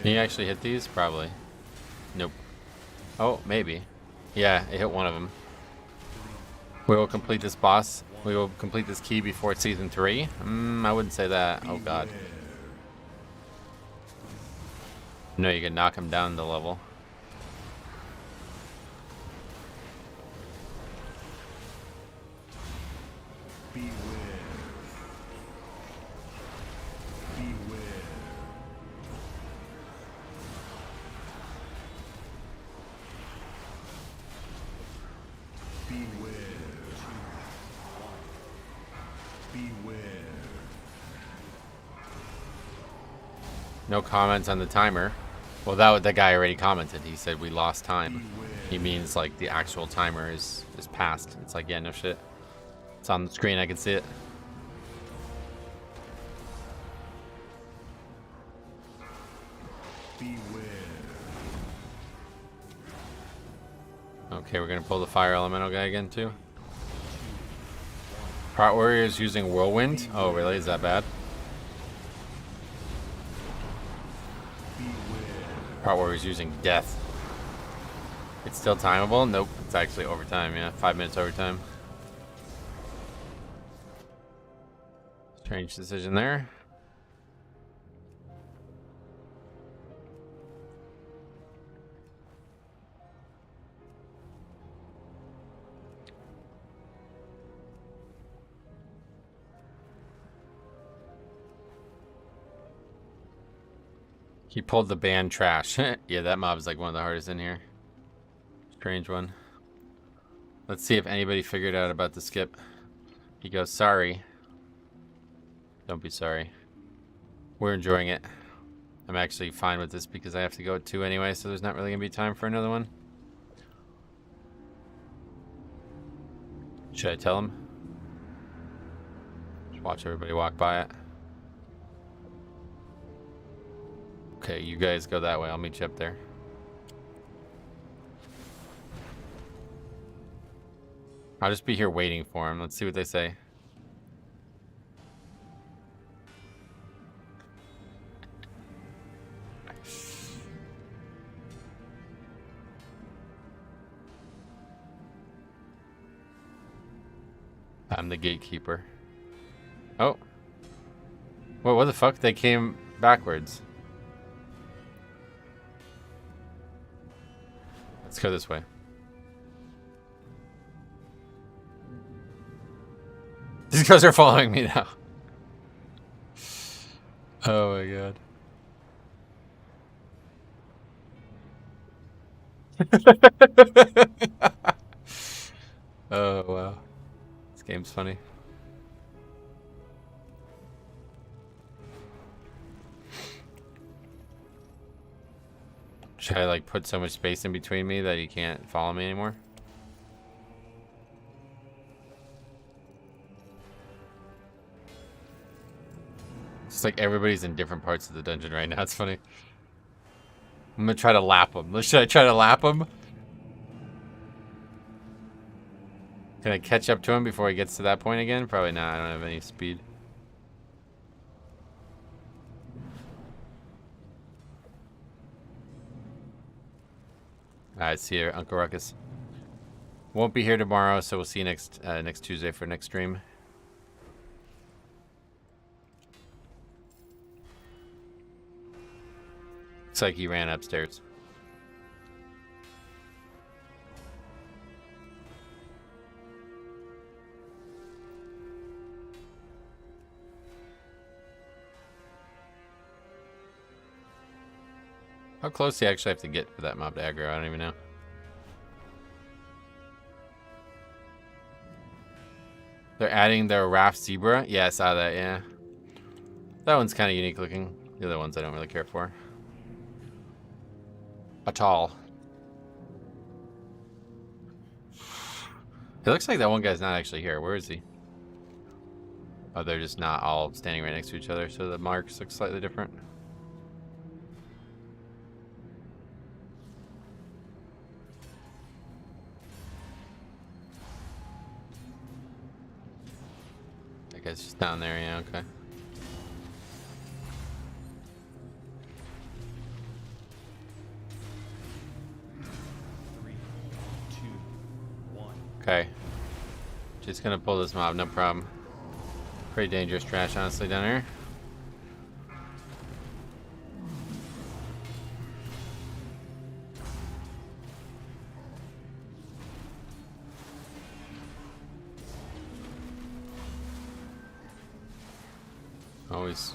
S1: Can you actually hit these? Probably. Nope. Oh, maybe. Yeah, it hit one of them. We will complete this boss. We will complete this key before season 3. I wouldn't say that. Oh god. No, you can knock him down the level. No comments on the timer. Well, that guy already commented. He said we lost time. He means like the actual timer is passed. It's like, yeah, no shit. It's on the screen. I can see it. Okay, we're gonna pull the fire elemental guy again too. Prot Warrior is using Whirlwind. Oh, really? Is that bad? Prot Warrior is using Death. It's still timeable? Nope. It's actually overtime, yeah. 5 minutes overtime. Strange decision there. He pulled the band trash. Yeah, that mob is like one of the hardest in here. Strange one. Let's see if anybody figured out about the skip. He goes, sorry. Don't be sorry. We're enjoying it. I'm actually fine with this because I have to go at 2 anyway, so there's not really going to be time for another one. Should I tell him? Just watch everybody walk by it. Okay, you guys go that way. I'll meet you up there. I'll just be here waiting for him. Let's see what they say. I'm the gatekeeper. Oh. Wait, what the fuck? They came backwards. Let's go this way. These guys are following me now. Oh my god. Oh wow. This game's funny. Should I like put so much space in between me that he can't follow me anymore? It's like everybody's in different parts of the dungeon right now. It's funny. I'm gonna try to lap him. Should I try to lap him? Can I catch up to him before he gets to that point again? Probably not. I don't have any speed. Alright, see you, Uncle Ruckus. Won't be here tomorrow, so we'll see you next Tuesday for next stream. Looks like he ran upstairs. How close do you actually have to get for that mob to aggro? I don't even know. They're adding their Raft Zebra? Yeah, I saw that, yeah. That one's kind of unique looking. The other ones I don't really care for. At all. It looks like that one guy's not actually here. Where is he? Oh, they're just not all standing right next to each other, so the marks look slightly different. That guy's just down there, yeah, okay. Okay. Just gonna pull this mob, no problem. Pretty dangerous trash, honestly, down here. Always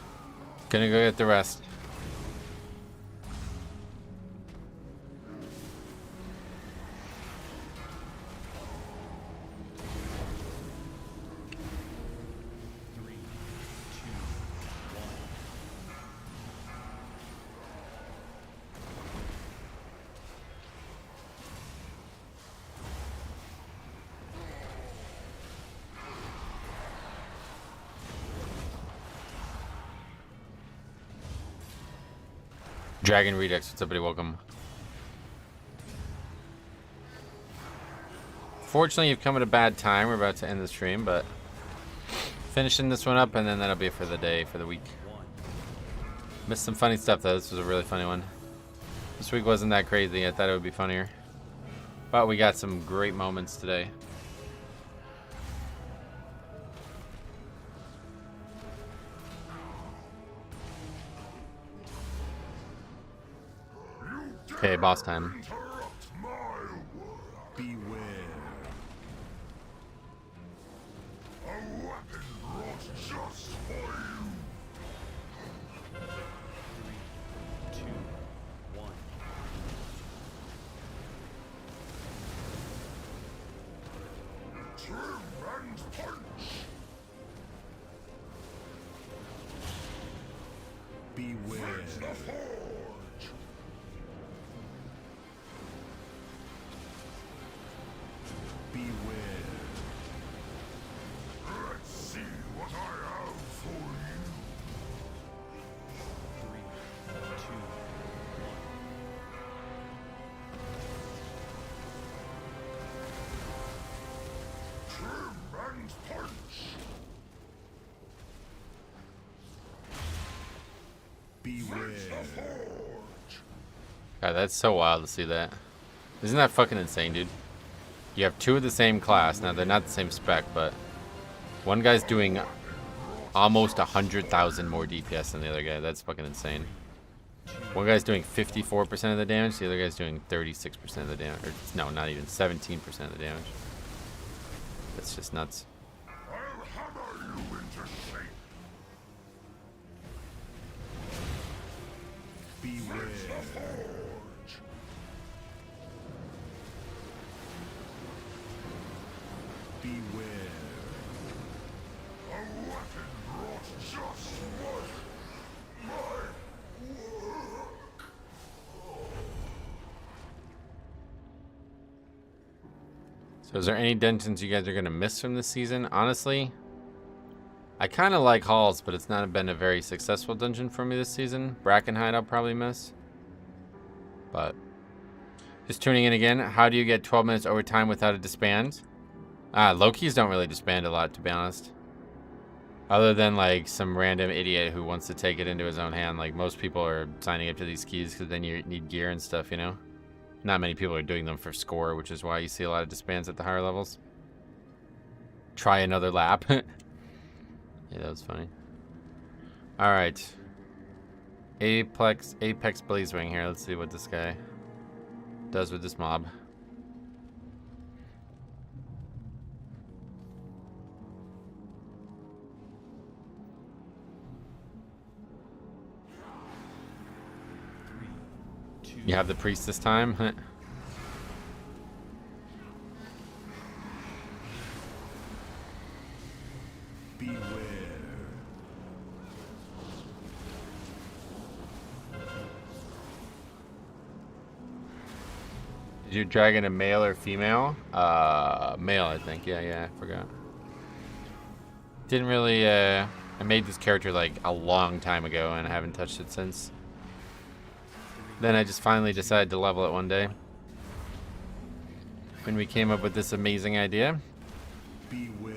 S1: gonna go get the rest. Dragon Redux, what's up, buddy? Welcome. Fortunately, you've come at a bad time. We're about to end the stream, but Finishing this one up, and then that'll be it for the day, for the week. Missed some funny stuff, though. This was a really funny one. This week wasn't that crazy. I thought it would be funnier. But we got some great moments today. Okay, boss time.
S3: Beware. A weapon brought just for you.
S4: 3, 2, 1.
S3: Trim and punch.
S4: Beware.
S3: The forge.
S4: Beware.
S3: Let's see what I have for you.
S4: 3, 2, 1.
S3: Trim and punch.
S4: Beware.
S3: The forge.
S1: God, that's so wild to see that. Isn't that fucking insane, dude? You have two of the same class. Now, they're not the same spec, but one guy's doing almost 100,000 more DPS than the other guy. That's fucking insane. One guy's doing 54% of the damage. The other guy's doing 36% of the damage. Or, no, not even 17% of the damage. That's just nuts.
S3: I'll hammer you into shape.
S4: Beware.
S3: The forge.
S4: Beware.
S3: A weapon brought just like my work.
S1: So is there any dungeons you guys are going to miss from this season? Honestly, I kind of like Halls, but it's not been a very successful dungeon for me this season. Brackenhide I'll probably miss. But just tuning in again, how do you get 12 minutes overtime without a disband? Low-keys don't really disband a lot, to be honest. Other than, like, some random idiot who wants to take it into his own hand. Like, most people are signing up to these keys because then you need gear and stuff, you know? Not many people are doing them for score, which is why you see a lot of disbands at the higher levels. Try another lap. Yeah, that was funny. Alright. Apex Blazewing here. Let's see what this guy does with this mob. You have the priest this time?
S4: Beware.
S1: Did you dragon a male or female? Male, I think. Yeah, I forgot. Didn't really, I made this character like a long time ago and I haven't touched it since. Then I just finally decided to level it one day. When we came up with this amazing idea.
S4: Beware.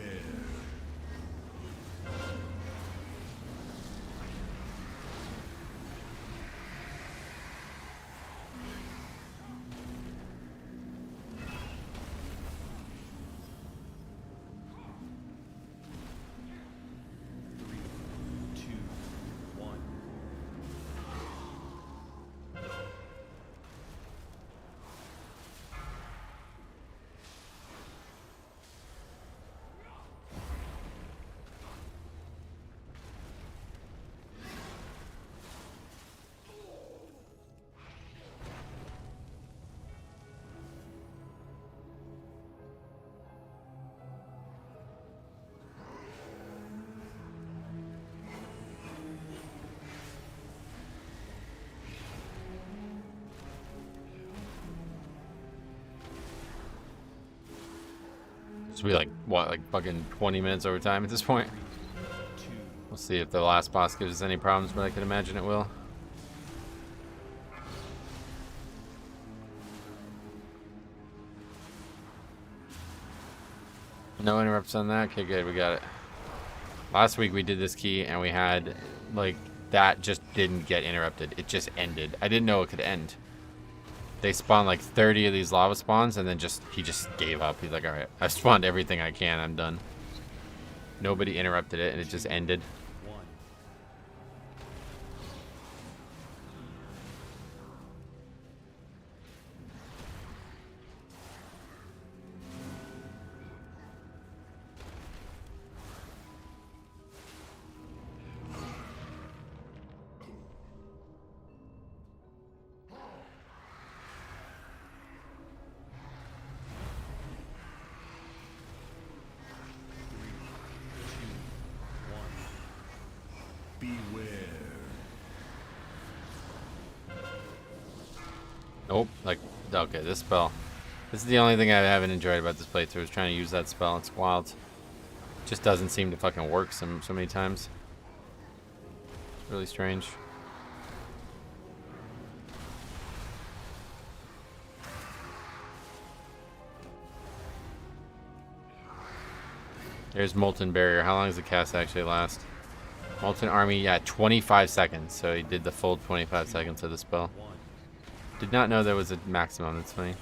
S1: So we like, what, like fucking 20 minutes over time at this point? We'll see if the last boss gives us any problems, but I can imagine it will. No interrupts on that? Okay, good, we got it. Last week we did this key and we had, like, that just didn't get interrupted. It just ended. I didn't know it could end. They spawned like 30 of these lava spawns and then he just gave up. He's like, alright, I've spawned everything I can, I'm done. Nobody interrupted it and it just ended. Nope. Like, okay, this spell. This is the only thing I haven't enjoyed about this playthrough, is trying to use that spell. It's wild. Just doesn't seem to fucking work so many times. It's really strange. There's Molten Barrier. How long does the cast actually last? Molten Army, yeah, 25 seconds. So he did the full 25 seconds of the spell. Did not know there was a maximum. That's funny.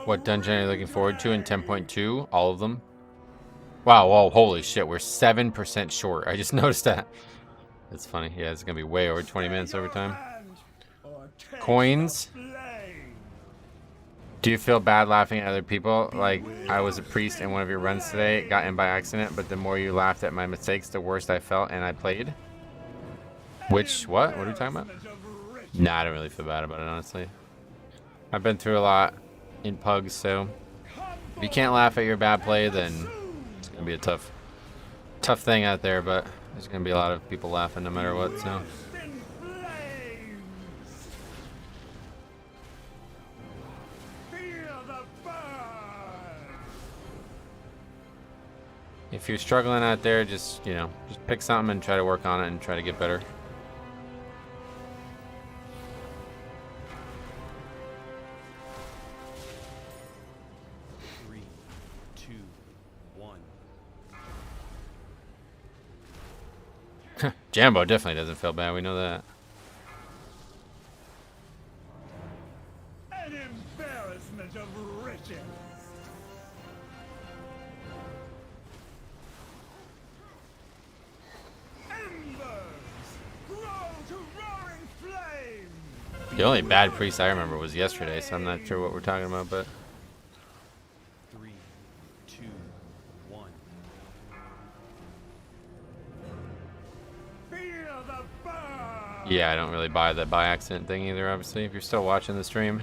S1: What dungeon are you looking forward to in 10.2? All of them. Wow, whoa, holy shit, we're 7% short. I just noticed that. That's funny. Yeah, it's gonna be way over 20 minutes over time. Coins. Do you feel bad laughing at other people? Like, I was a priest in one of your runs today, got in by accident, but the more you laughed at my mistakes, the worse I felt, and I played. Which, what? What are we talking about? Nah, I don't really feel bad about it, honestly. I've been through a lot in pugs, so if you can't laugh at your bad play, then it's gonna be a tough thing out there, but there's gonna be a lot of people laughing no matter what, so. If you're struggling out there, just, you know, just pick something and try to work on it and try to get better. Jambo definitely doesn't feel bad, we know that.
S4: An embarrassment of riches. Embers grow to roaring flame.
S1: The only bad priest I remember was yesterday, so I'm not sure what we're talking about, but
S4: 3, 2, 1.
S1: yeah, I don't really buy the by accident thing either, obviously, if you're still watching the stream.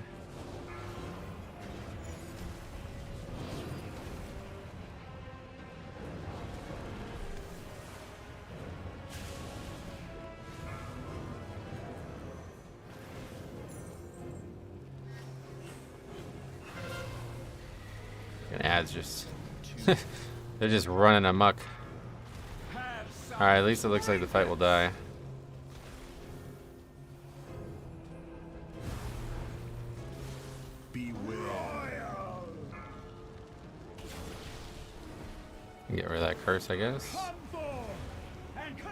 S1: And ads just they're just running amok. Alright, at least it looks like the fight will die. Get rid of that curse, I guess. Oh,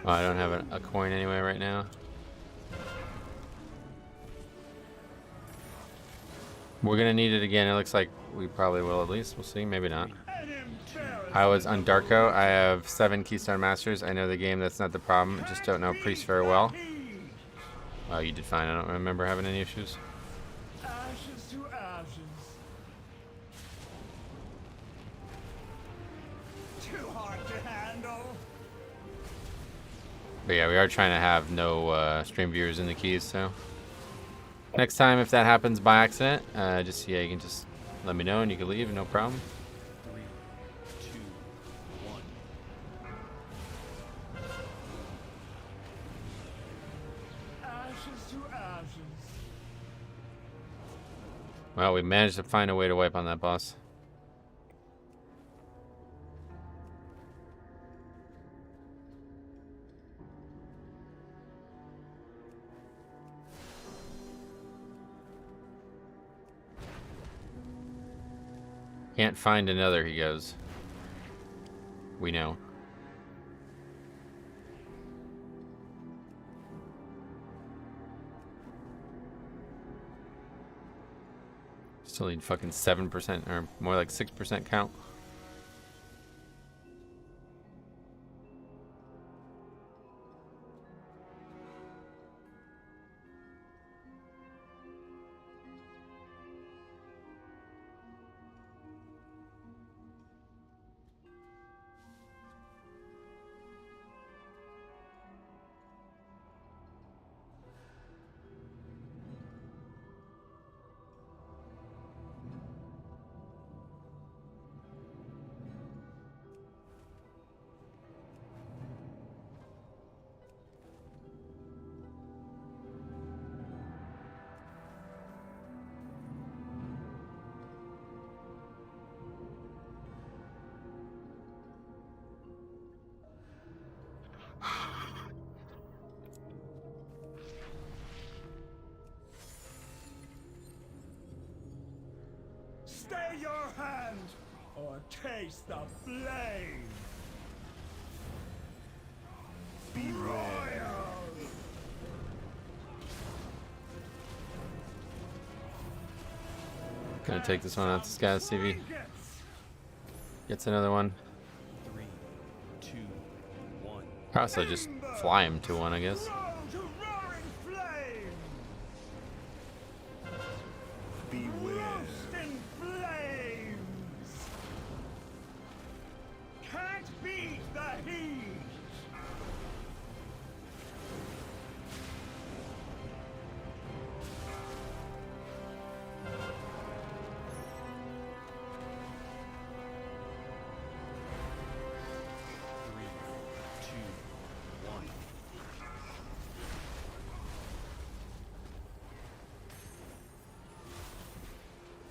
S1: I don't have a coin anyway right now. We're gonna need it again. It looks like we probably will, at least. We'll see. Maybe not. I was on Darko. I have 7 Keystone Masters. I know the game. That's not the problem. I just don't know Priest very well. Oh, you did fine. I don't remember having any issues.
S4: Ashes to ashes. Too hard to handle.
S1: But yeah, we are trying to have no stream viewers in the keys, so. Next time, if that happens by accident, just yeah, you can just let me know and you can leave, no problem.
S4: 3, 2, 1. Ashes to ashes.
S1: Well, we managed to find a way to wipe on that boss. Can't find another, he goes. We know. Still need fucking 7%, or more like 6% count.
S4: Stay your hand, or taste the flame. Be royal.
S1: Gonna take this one out to Scout's TV. Gets another one.
S4: 3, 2, 1.
S1: Also just fly him to one, I guess.
S4: Grow to roaring flame.
S6: Beware.
S4: Roast in flames. Can't beat the heat. Three, two, one.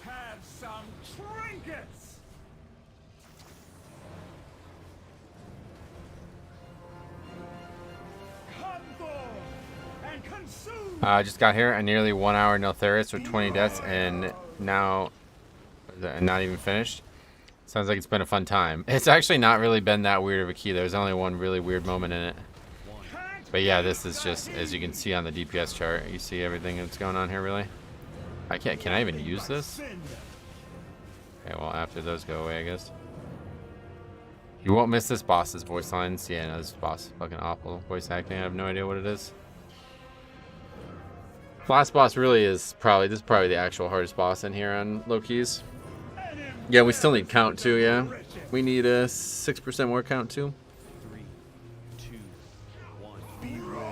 S4: Have some trinkets. Come forth and consume.
S1: I just got here. I nearly 1 hour no Theris with 20 deaths, and now not even finished. Sounds like it's been a fun time. It's actually not really been that weird of a key. There's only one really weird moment in it. But yeah, this is just, as you can see on the DPS chart, you see everything that's going on here, really. I can't, can I even use this? Okay, well, after those go away, I guess. You won't miss this boss's voice lines. Yeah, no, this boss is fucking awful. Voice acting, I have no idea what it is. Last boss really is probably, this is probably the actual hardest boss in here on low keys. Yeah, we still need count too, yeah. We need a 6% more count too.
S4: 3, 2, 1.
S6: Be royal.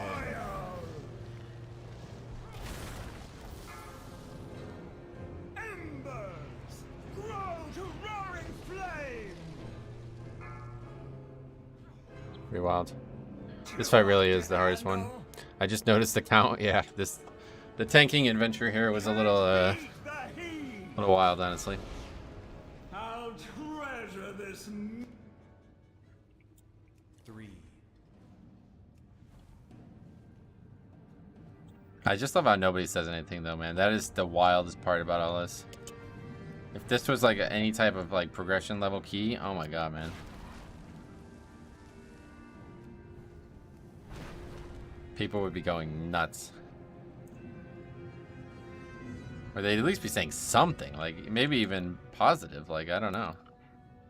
S4: Embers, grow to roaring flame.
S1: Pretty wild. This fight really is the hardest one. I just noticed the count. Yeah, the tanking adventure here was a little wild, honestly.
S4: I'll treasure this. 3.
S1: I just love how nobody says anything though, man. That is the wildest part about all this. If this was like any type of like progression level key, oh my god, man. People would be going nuts. Or they'd at least be saying something, like maybe even positive, like I don't know.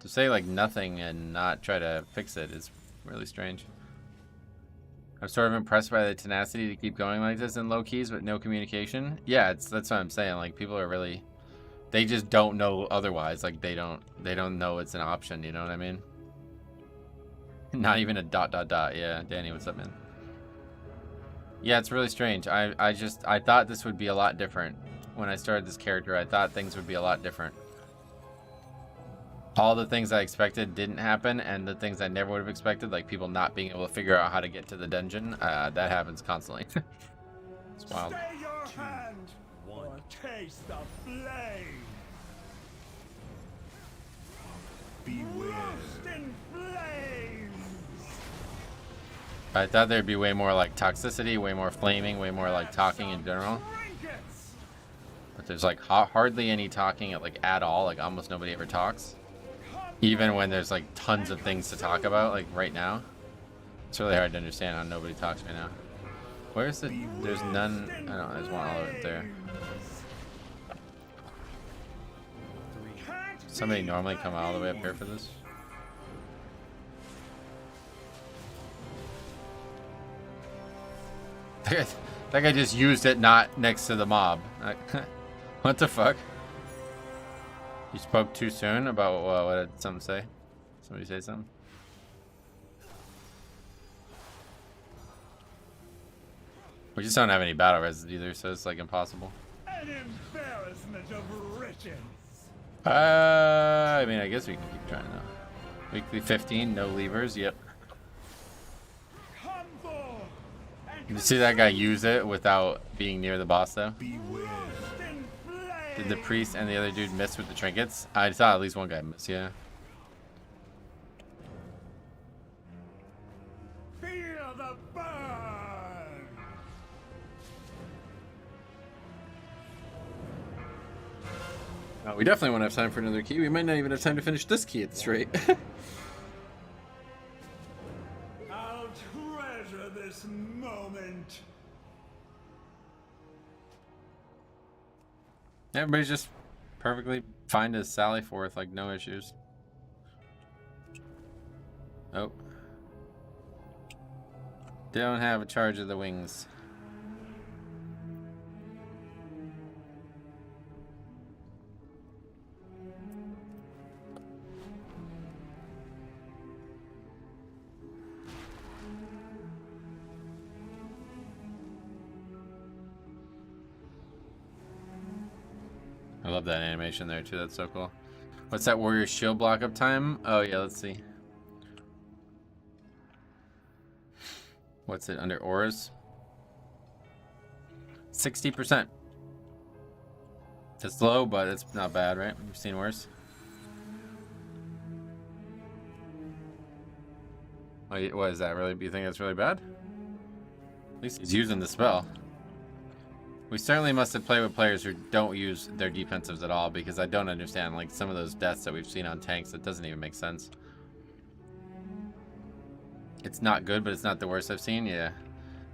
S1: To say like nothing and not try to fix it is really strange. I'm sort of impressed by the tenacity to keep going like this in low keys with no communication. Yeah, that's what I'm saying. Like people are really, they just don't know otherwise. Like they don't know it's an option. You know what I mean? Not even a ... Yeah, Danny, what's up, man? Yeah, it's really strange. I thought this would be a lot different. When I started this character, I thought things would be a lot different. All the things I expected didn't happen, and the things I never would have expected, like people not being able to figure out how to get to the dungeon, that happens constantly. It's wild.
S4: Stay your hand or taste the flame.
S6: Beware.
S4: Roast in flames.
S1: I thought there'd be way more like toxicity, way more flaming, way more like talking in general.
S4: Trinkets.
S1: But there's like hardly any talking at all. Like almost nobody ever talks. Even when there's like tons of things to talk about, like right now. It's really hard to understand how nobody talks right now. Where's the... There's none... I don't know, there's one all the way up there. Somebody normally come all the way up here for this? That guy just used it not next to the mob. What the fuck? You spoke too soon about what did some say? Somebody say something? We just don't have any battle res either, so it's like impossible.
S4: An embarrassment of riches.
S1: I mean, I guess we can keep trying now. Weekly 15, no levers. Yep.
S4: Come forth and
S1: You see that guy use it without being near the boss though?
S6: Beware.
S4: roast in flames.
S1: Did the priest and the other dude miss with the trinkets? I saw at least one guy miss, yeah.
S4: Feel the burn.
S1: We definitely won't have time for another key. We might not even have time to finish this key at this rate.
S4: I'll treasure this moment.
S1: Everybody's just perfectly fine to sally forth, like no issues. Oh. Don't have a charge of the wings. I love that animation there too, that's so cool. What's that warrior shield block up time? Oh yeah, let's see. What's it under auras? 60%. It's low, but it's not bad, right? We've seen worse. What is that really? Do you think that's really bad? At least he's using the spell. We certainly must have played with players who don't use their defensives at all, because I don't understand like some of those deaths that we've seen on tanks. It doesn't even make sense. It's not good, but it's not the worst I've seen. Yeah,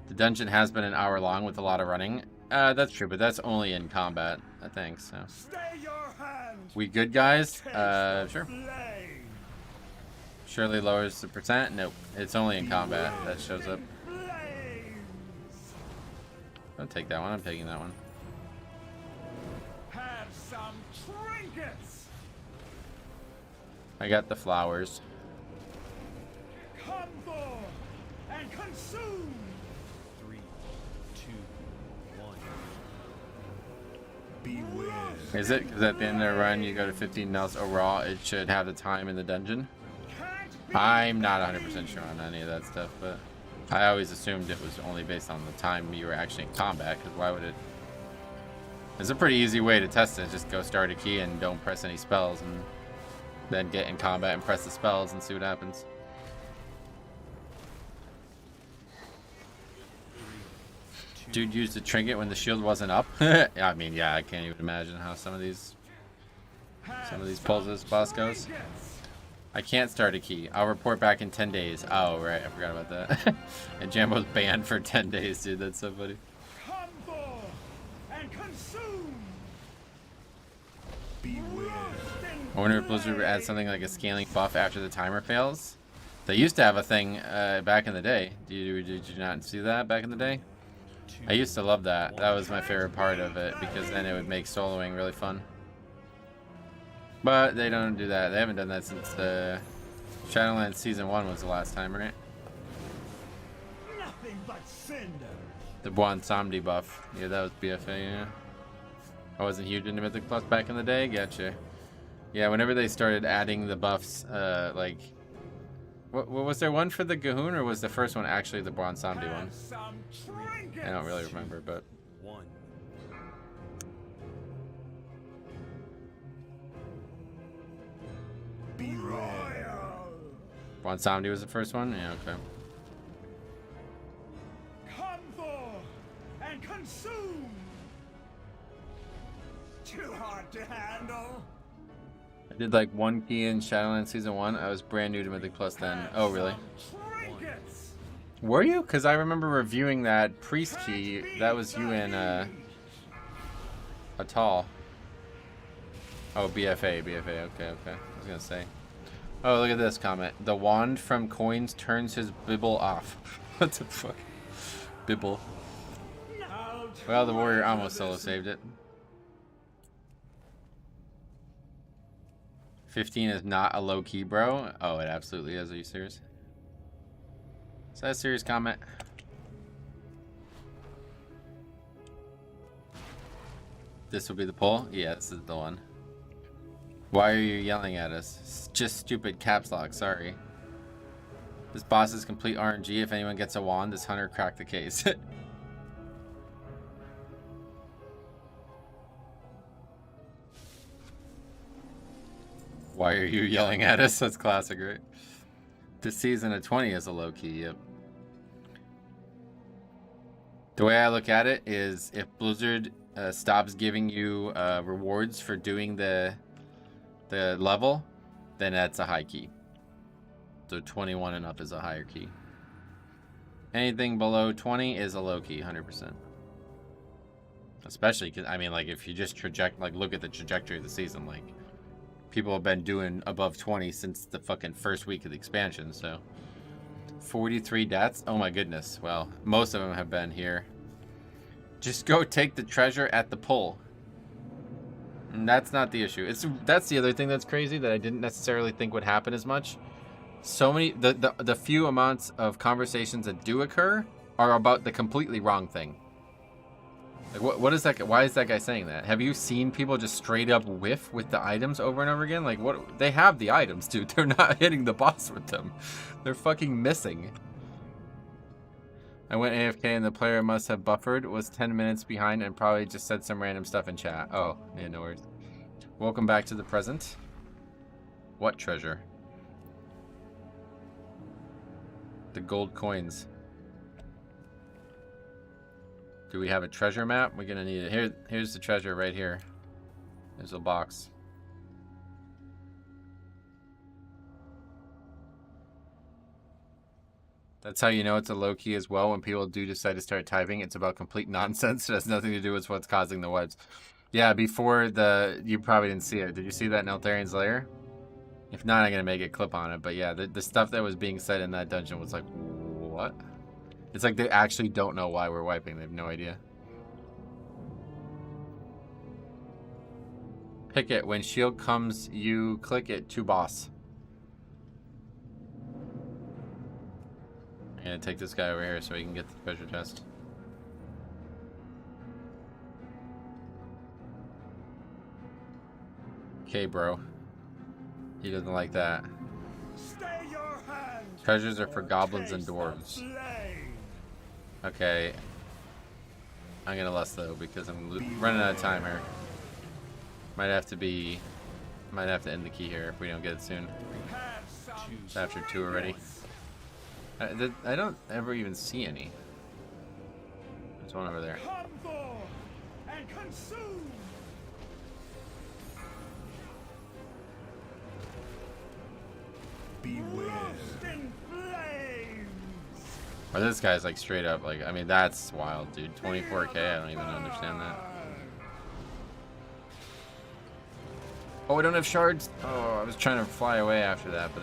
S1: the dungeon has been an hour long with a lot of running. That's true, but that's only in combat, I think. So
S4: Stay your hand.
S1: we good guys?
S4: Taste the
S1: Sure.
S4: flame.
S1: Surely lowers the percent. Nope, it's only in combat that shows up.
S4: Flames.
S1: Don't take that one. I'm taking that one.
S4: Have some trinkets.
S1: I got the flowers.
S4: Come forth and consume.
S8: 3, 2, 1.
S6: Beware.
S1: Is it? Because at the end of the run, you go to 15 knots overall. It should have the time in the dungeon.
S4: Can't be
S1: I'm not 100% sure on any of that stuff, but I always assumed it was only based on the time you were actually in combat, because why would it... It's a pretty easy way to test it. Just go start a key and don't press any spells, and then get in combat and press the spells and see what happens. Dude used the trinket when the shield wasn't up. I mean, yeah, I can't even imagine how some of these pulls this boss goes. I can't start a key. I'll report back in 10 days. Oh, right. I forgot about that. And Jambo's banned for 10 days, dude. That's so funny.
S4: come forth and consume.
S6: Beware.
S1: I wonder if Blizzard would add something like a scaling buff after the timer fails. They used to have a thing back in the day. Did you not see that back in the day? I used to love that. That was my favorite part of it, because then it would make soloing really fun. But they don't do that. They haven't done that since Shadowlands Season 1 was the last time, right?
S4: Nothing but cinder.
S1: The Bwansamdi buff. Yeah, that was BFA, yeah. I wasn't huge into Mythic Plus back in the day. Gotcha. Yeah, whenever they started adding the buffs, like... What was there one for the Gahoon, or was the first one actually the Bwansamdi one? I don't really remember, but...
S8: 1.
S4: Be royal.
S1: Bwansamdi was the first one? Yeah, okay.
S4: Come forth and consume. Too hard to handle.
S1: I did like one key in Shadowlands Season 1. I was brand new to Mythic Plus then. Oh, really?
S4: Trinkets.
S1: Were you? Because I remember reviewing that Priest key. That was you in Atal. Oh, BFA. Okay. I was going to say. Oh, look at this comment. The wand from coins turns his bibble off. What the fuck? Bibble. Well, the warrior almost solo saved it. 15 is not a low key, bro. Oh, it absolutely is. Are you serious? Is that a serious comment? This will be the poll? Yeah, this is the one. Why are you yelling at us? It's just stupid caps lock, sorry. This boss is complete RNG. If anyone gets a wand, this hunter cracked the case. Why are you yelling at us? That's classic, right? This season of 20 is a low key, yep. The way I look at it is if Blizzard stops giving you rewards for doing the level, then that's a high key. So 21 and up is a higher key. Anything below 20 is a low key, 100%. Especially because, I mean, like, if you just look at the trajectory of the season, like, people have been doing above 20 since the fucking first week of the expansion, so 43 deaths. Oh my goodness. Well, most of them have been here. Just go take the treasure at the pull. And that's not the issue. That's the other thing that's crazy that I didn't necessarily think would happen as much. So many the few amounts of conversations that do occur are about the completely wrong thing. Like, what is that? Why is that guy saying that? Have you seen people just straight up whiff with the items over and over again? Like, what? They have the items, dude. They're not hitting the boss with them. They're fucking missing. I went AFK and the player must have buffered, was 10 minutes behind, and probably just said some random stuff in chat. Oh, yeah, no worries. Welcome back to the present. What treasure? The gold coins. Do we have a treasure map? We're gonna need it. Here's the treasure right here. There's a box. That's how you know it's a low key as well. When people do decide to start typing, it's about complete nonsense. It has nothing to do with what's causing the webs. Yeah, before you probably didn't see it. Did you see that in Eltharian's Lair? If not, I'm gonna make a clip on it. But yeah, the stuff that was being said in that dungeon was like, what? It's like they actually don't know why we're wiping. They have no idea. Pick it. When shield comes, you click it to boss. I'm gonna take this guy over here so he can get the treasure chest. Okay, bro. He doesn't like that.
S4: Stay your hand.
S1: Treasures are for goblins and dwarves. Okay. I'm gonna lust though because I'm running out of time here. Might have to end the key here if we don't get it soon. It's after 2 already. I don't ever even see any. There's one over there.
S4: Come forth and consume.
S6: Beware.
S4: Lost in flames.
S1: Oh, this guy's like straight up like, I mean, that's wild, dude. 24k, I don't even understand that. Oh, we don't have shards. Oh, I was trying to fly away after that, but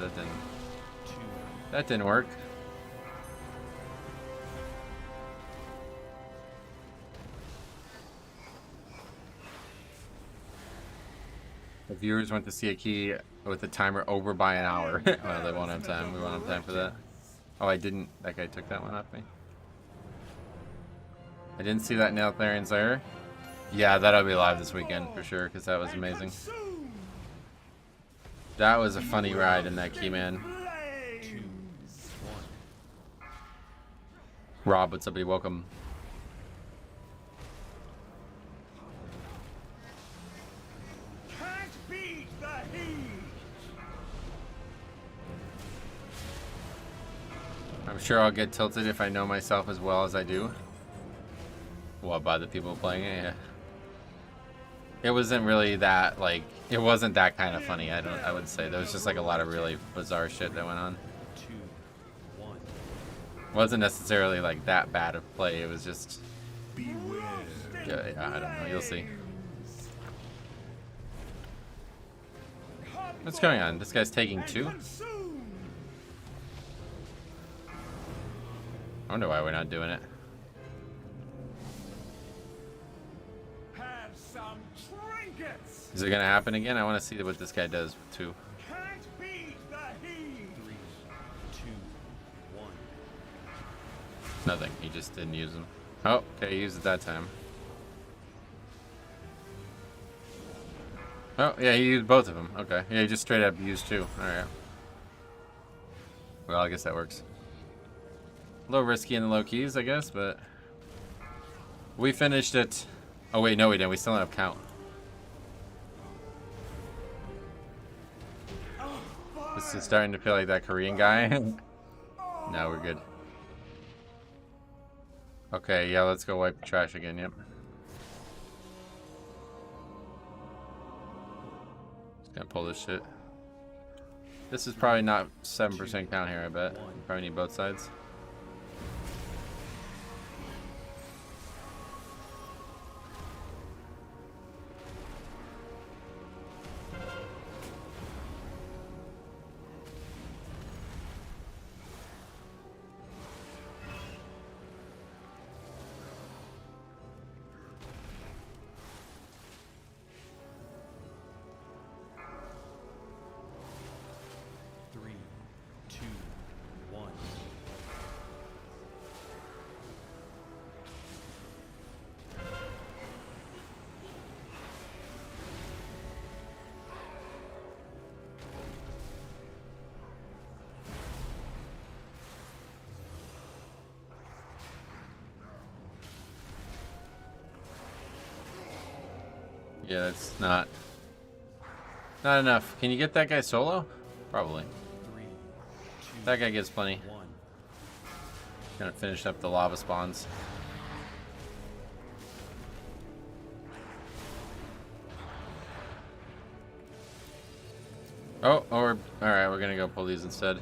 S1: that didn't work. The viewers went to see a key with the timer over by an hour. Well, they won't have time. We won't have time for that. Oh, I didn't. That guy took that one off me. I didn't see that Nail Tharian's there. Yeah, that'll be live this weekend for sure, because that was amazing. That was a funny ride in that key, man.
S8: 2, 1.
S1: Rob, what's up, buddy? Welcome.
S4: Can't beat the heat.
S1: I'm sure I'll get tilted if I know myself as well as I do. What, by the people playing it? Yeah. It wasn't really that, like, it wasn't that kind of funny, I would say. There was just like a lot of really bizarre shit that went on.
S8: 2, 1.
S1: It wasn't necessarily like that bad of play, it was just,
S6: Beware.
S1: yeah, I don't know, you'll see. What's going on? This guy's taking 2? I wonder why we're not doing it.
S4: Have some trinkets.
S1: Is it gonna happen again? I want to see what this guy does too.
S4: Can't beat the heat.
S8: 3, 2, 1.
S1: Nothing. He just didn't use them. Oh, okay, he used it that time. Oh, yeah, he used both of them. Okay. Yeah, he just straight up used 2. Alright. Well, I guess that works. A little risky in the low keys, I guess, but... We finished it. Oh, wait, no, we didn't. We still don't have count. This is starting to feel like that Korean guy. No, we're good. Okay, yeah, let's go wipe the trash again, yep. Just gonna pull this shit. This is probably not 7% count here, I bet. Probably need both sides. Yeah, that's not enough. Can you get that guy solo? Probably.
S8: 3, 2,
S1: That guy gets plenty.
S8: 1.
S1: Gonna finish up the lava spawns. Oh, or alright, we're gonna go pull these instead.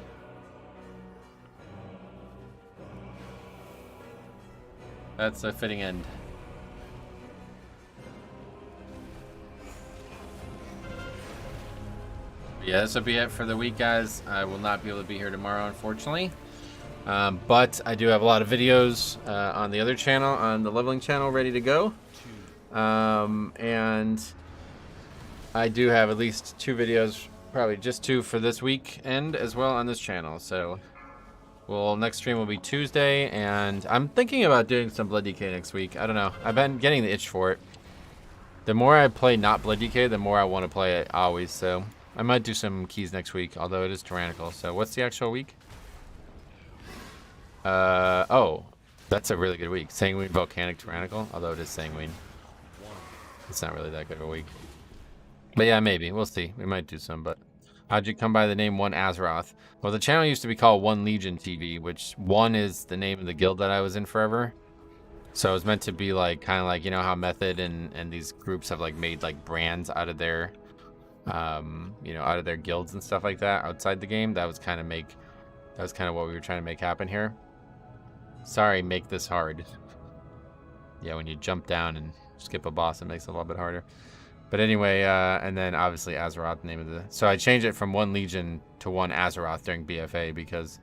S1: That's a fitting end. Yeah, this will be it for the week, guys. I will not be able to be here tomorrow, unfortunately. But I do have a lot of videos on the other channel, on the leveling channel, ready to go. And I do have at least 2 videos, probably just 2 for this weekend as well on this channel. So, well, next stream will be Tuesday, and I'm thinking about doing some Blood DK next week. I don't know. I've been getting the itch for it. The more I play not Blood DK, the more I want to play it always, so... I might do some keys next week, although it is tyrannical. So what's the actual week? Oh, that's a really good week. Sanguine, Volcanic, Tyrannical, although it is Sanguine. It's not really that good of a week. But yeah, maybe. We'll see. We might do some, but... How'd you come by the name 1 Azeroth? Well, the channel used to be called 1 Legion TV, which 1 is the name of the guild that I was in forever. So it was meant to be like, kind of like, you know how Method and these groups have like made like brands out of their... you know, out of their guilds and stuff like that outside the game. That was kind of what we were trying to make happen here. Sorry, make this hard. Yeah, when you jump down and skip a boss, it makes it a little bit harder. But anyway, and then obviously Azeroth, the name of the... So I changed it from 1 Legion to 1 Azeroth during BFA because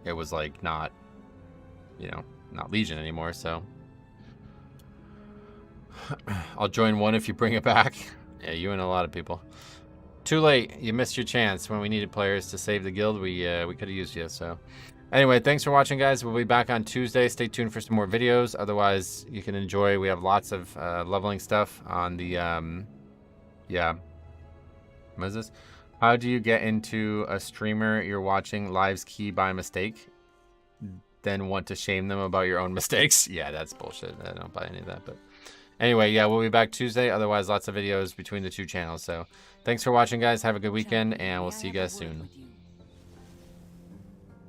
S1: it was like not, you know, not Legion anymore, so... I'll join 1 if you bring it back. Yeah, you and a lot of people. Too late. You missed your chance. When we needed players to save the guild, we could have used you. So, Anyway, thanks for watching, guys. We'll be back on Tuesday. Stay tuned for some more videos. Otherwise, you can enjoy. We have lots of leveling stuff on the, yeah. What is this? How do you get into a streamer you're watching live's key by mistake, then want to shame them about your own mistakes? Yeah, that's bullshit. I don't buy any of that. But anyway, yeah, we'll be back Tuesday. Otherwise, lots of videos between the two channels. So thanks for watching, guys. Have a good weekend, and we'll see you guys soon.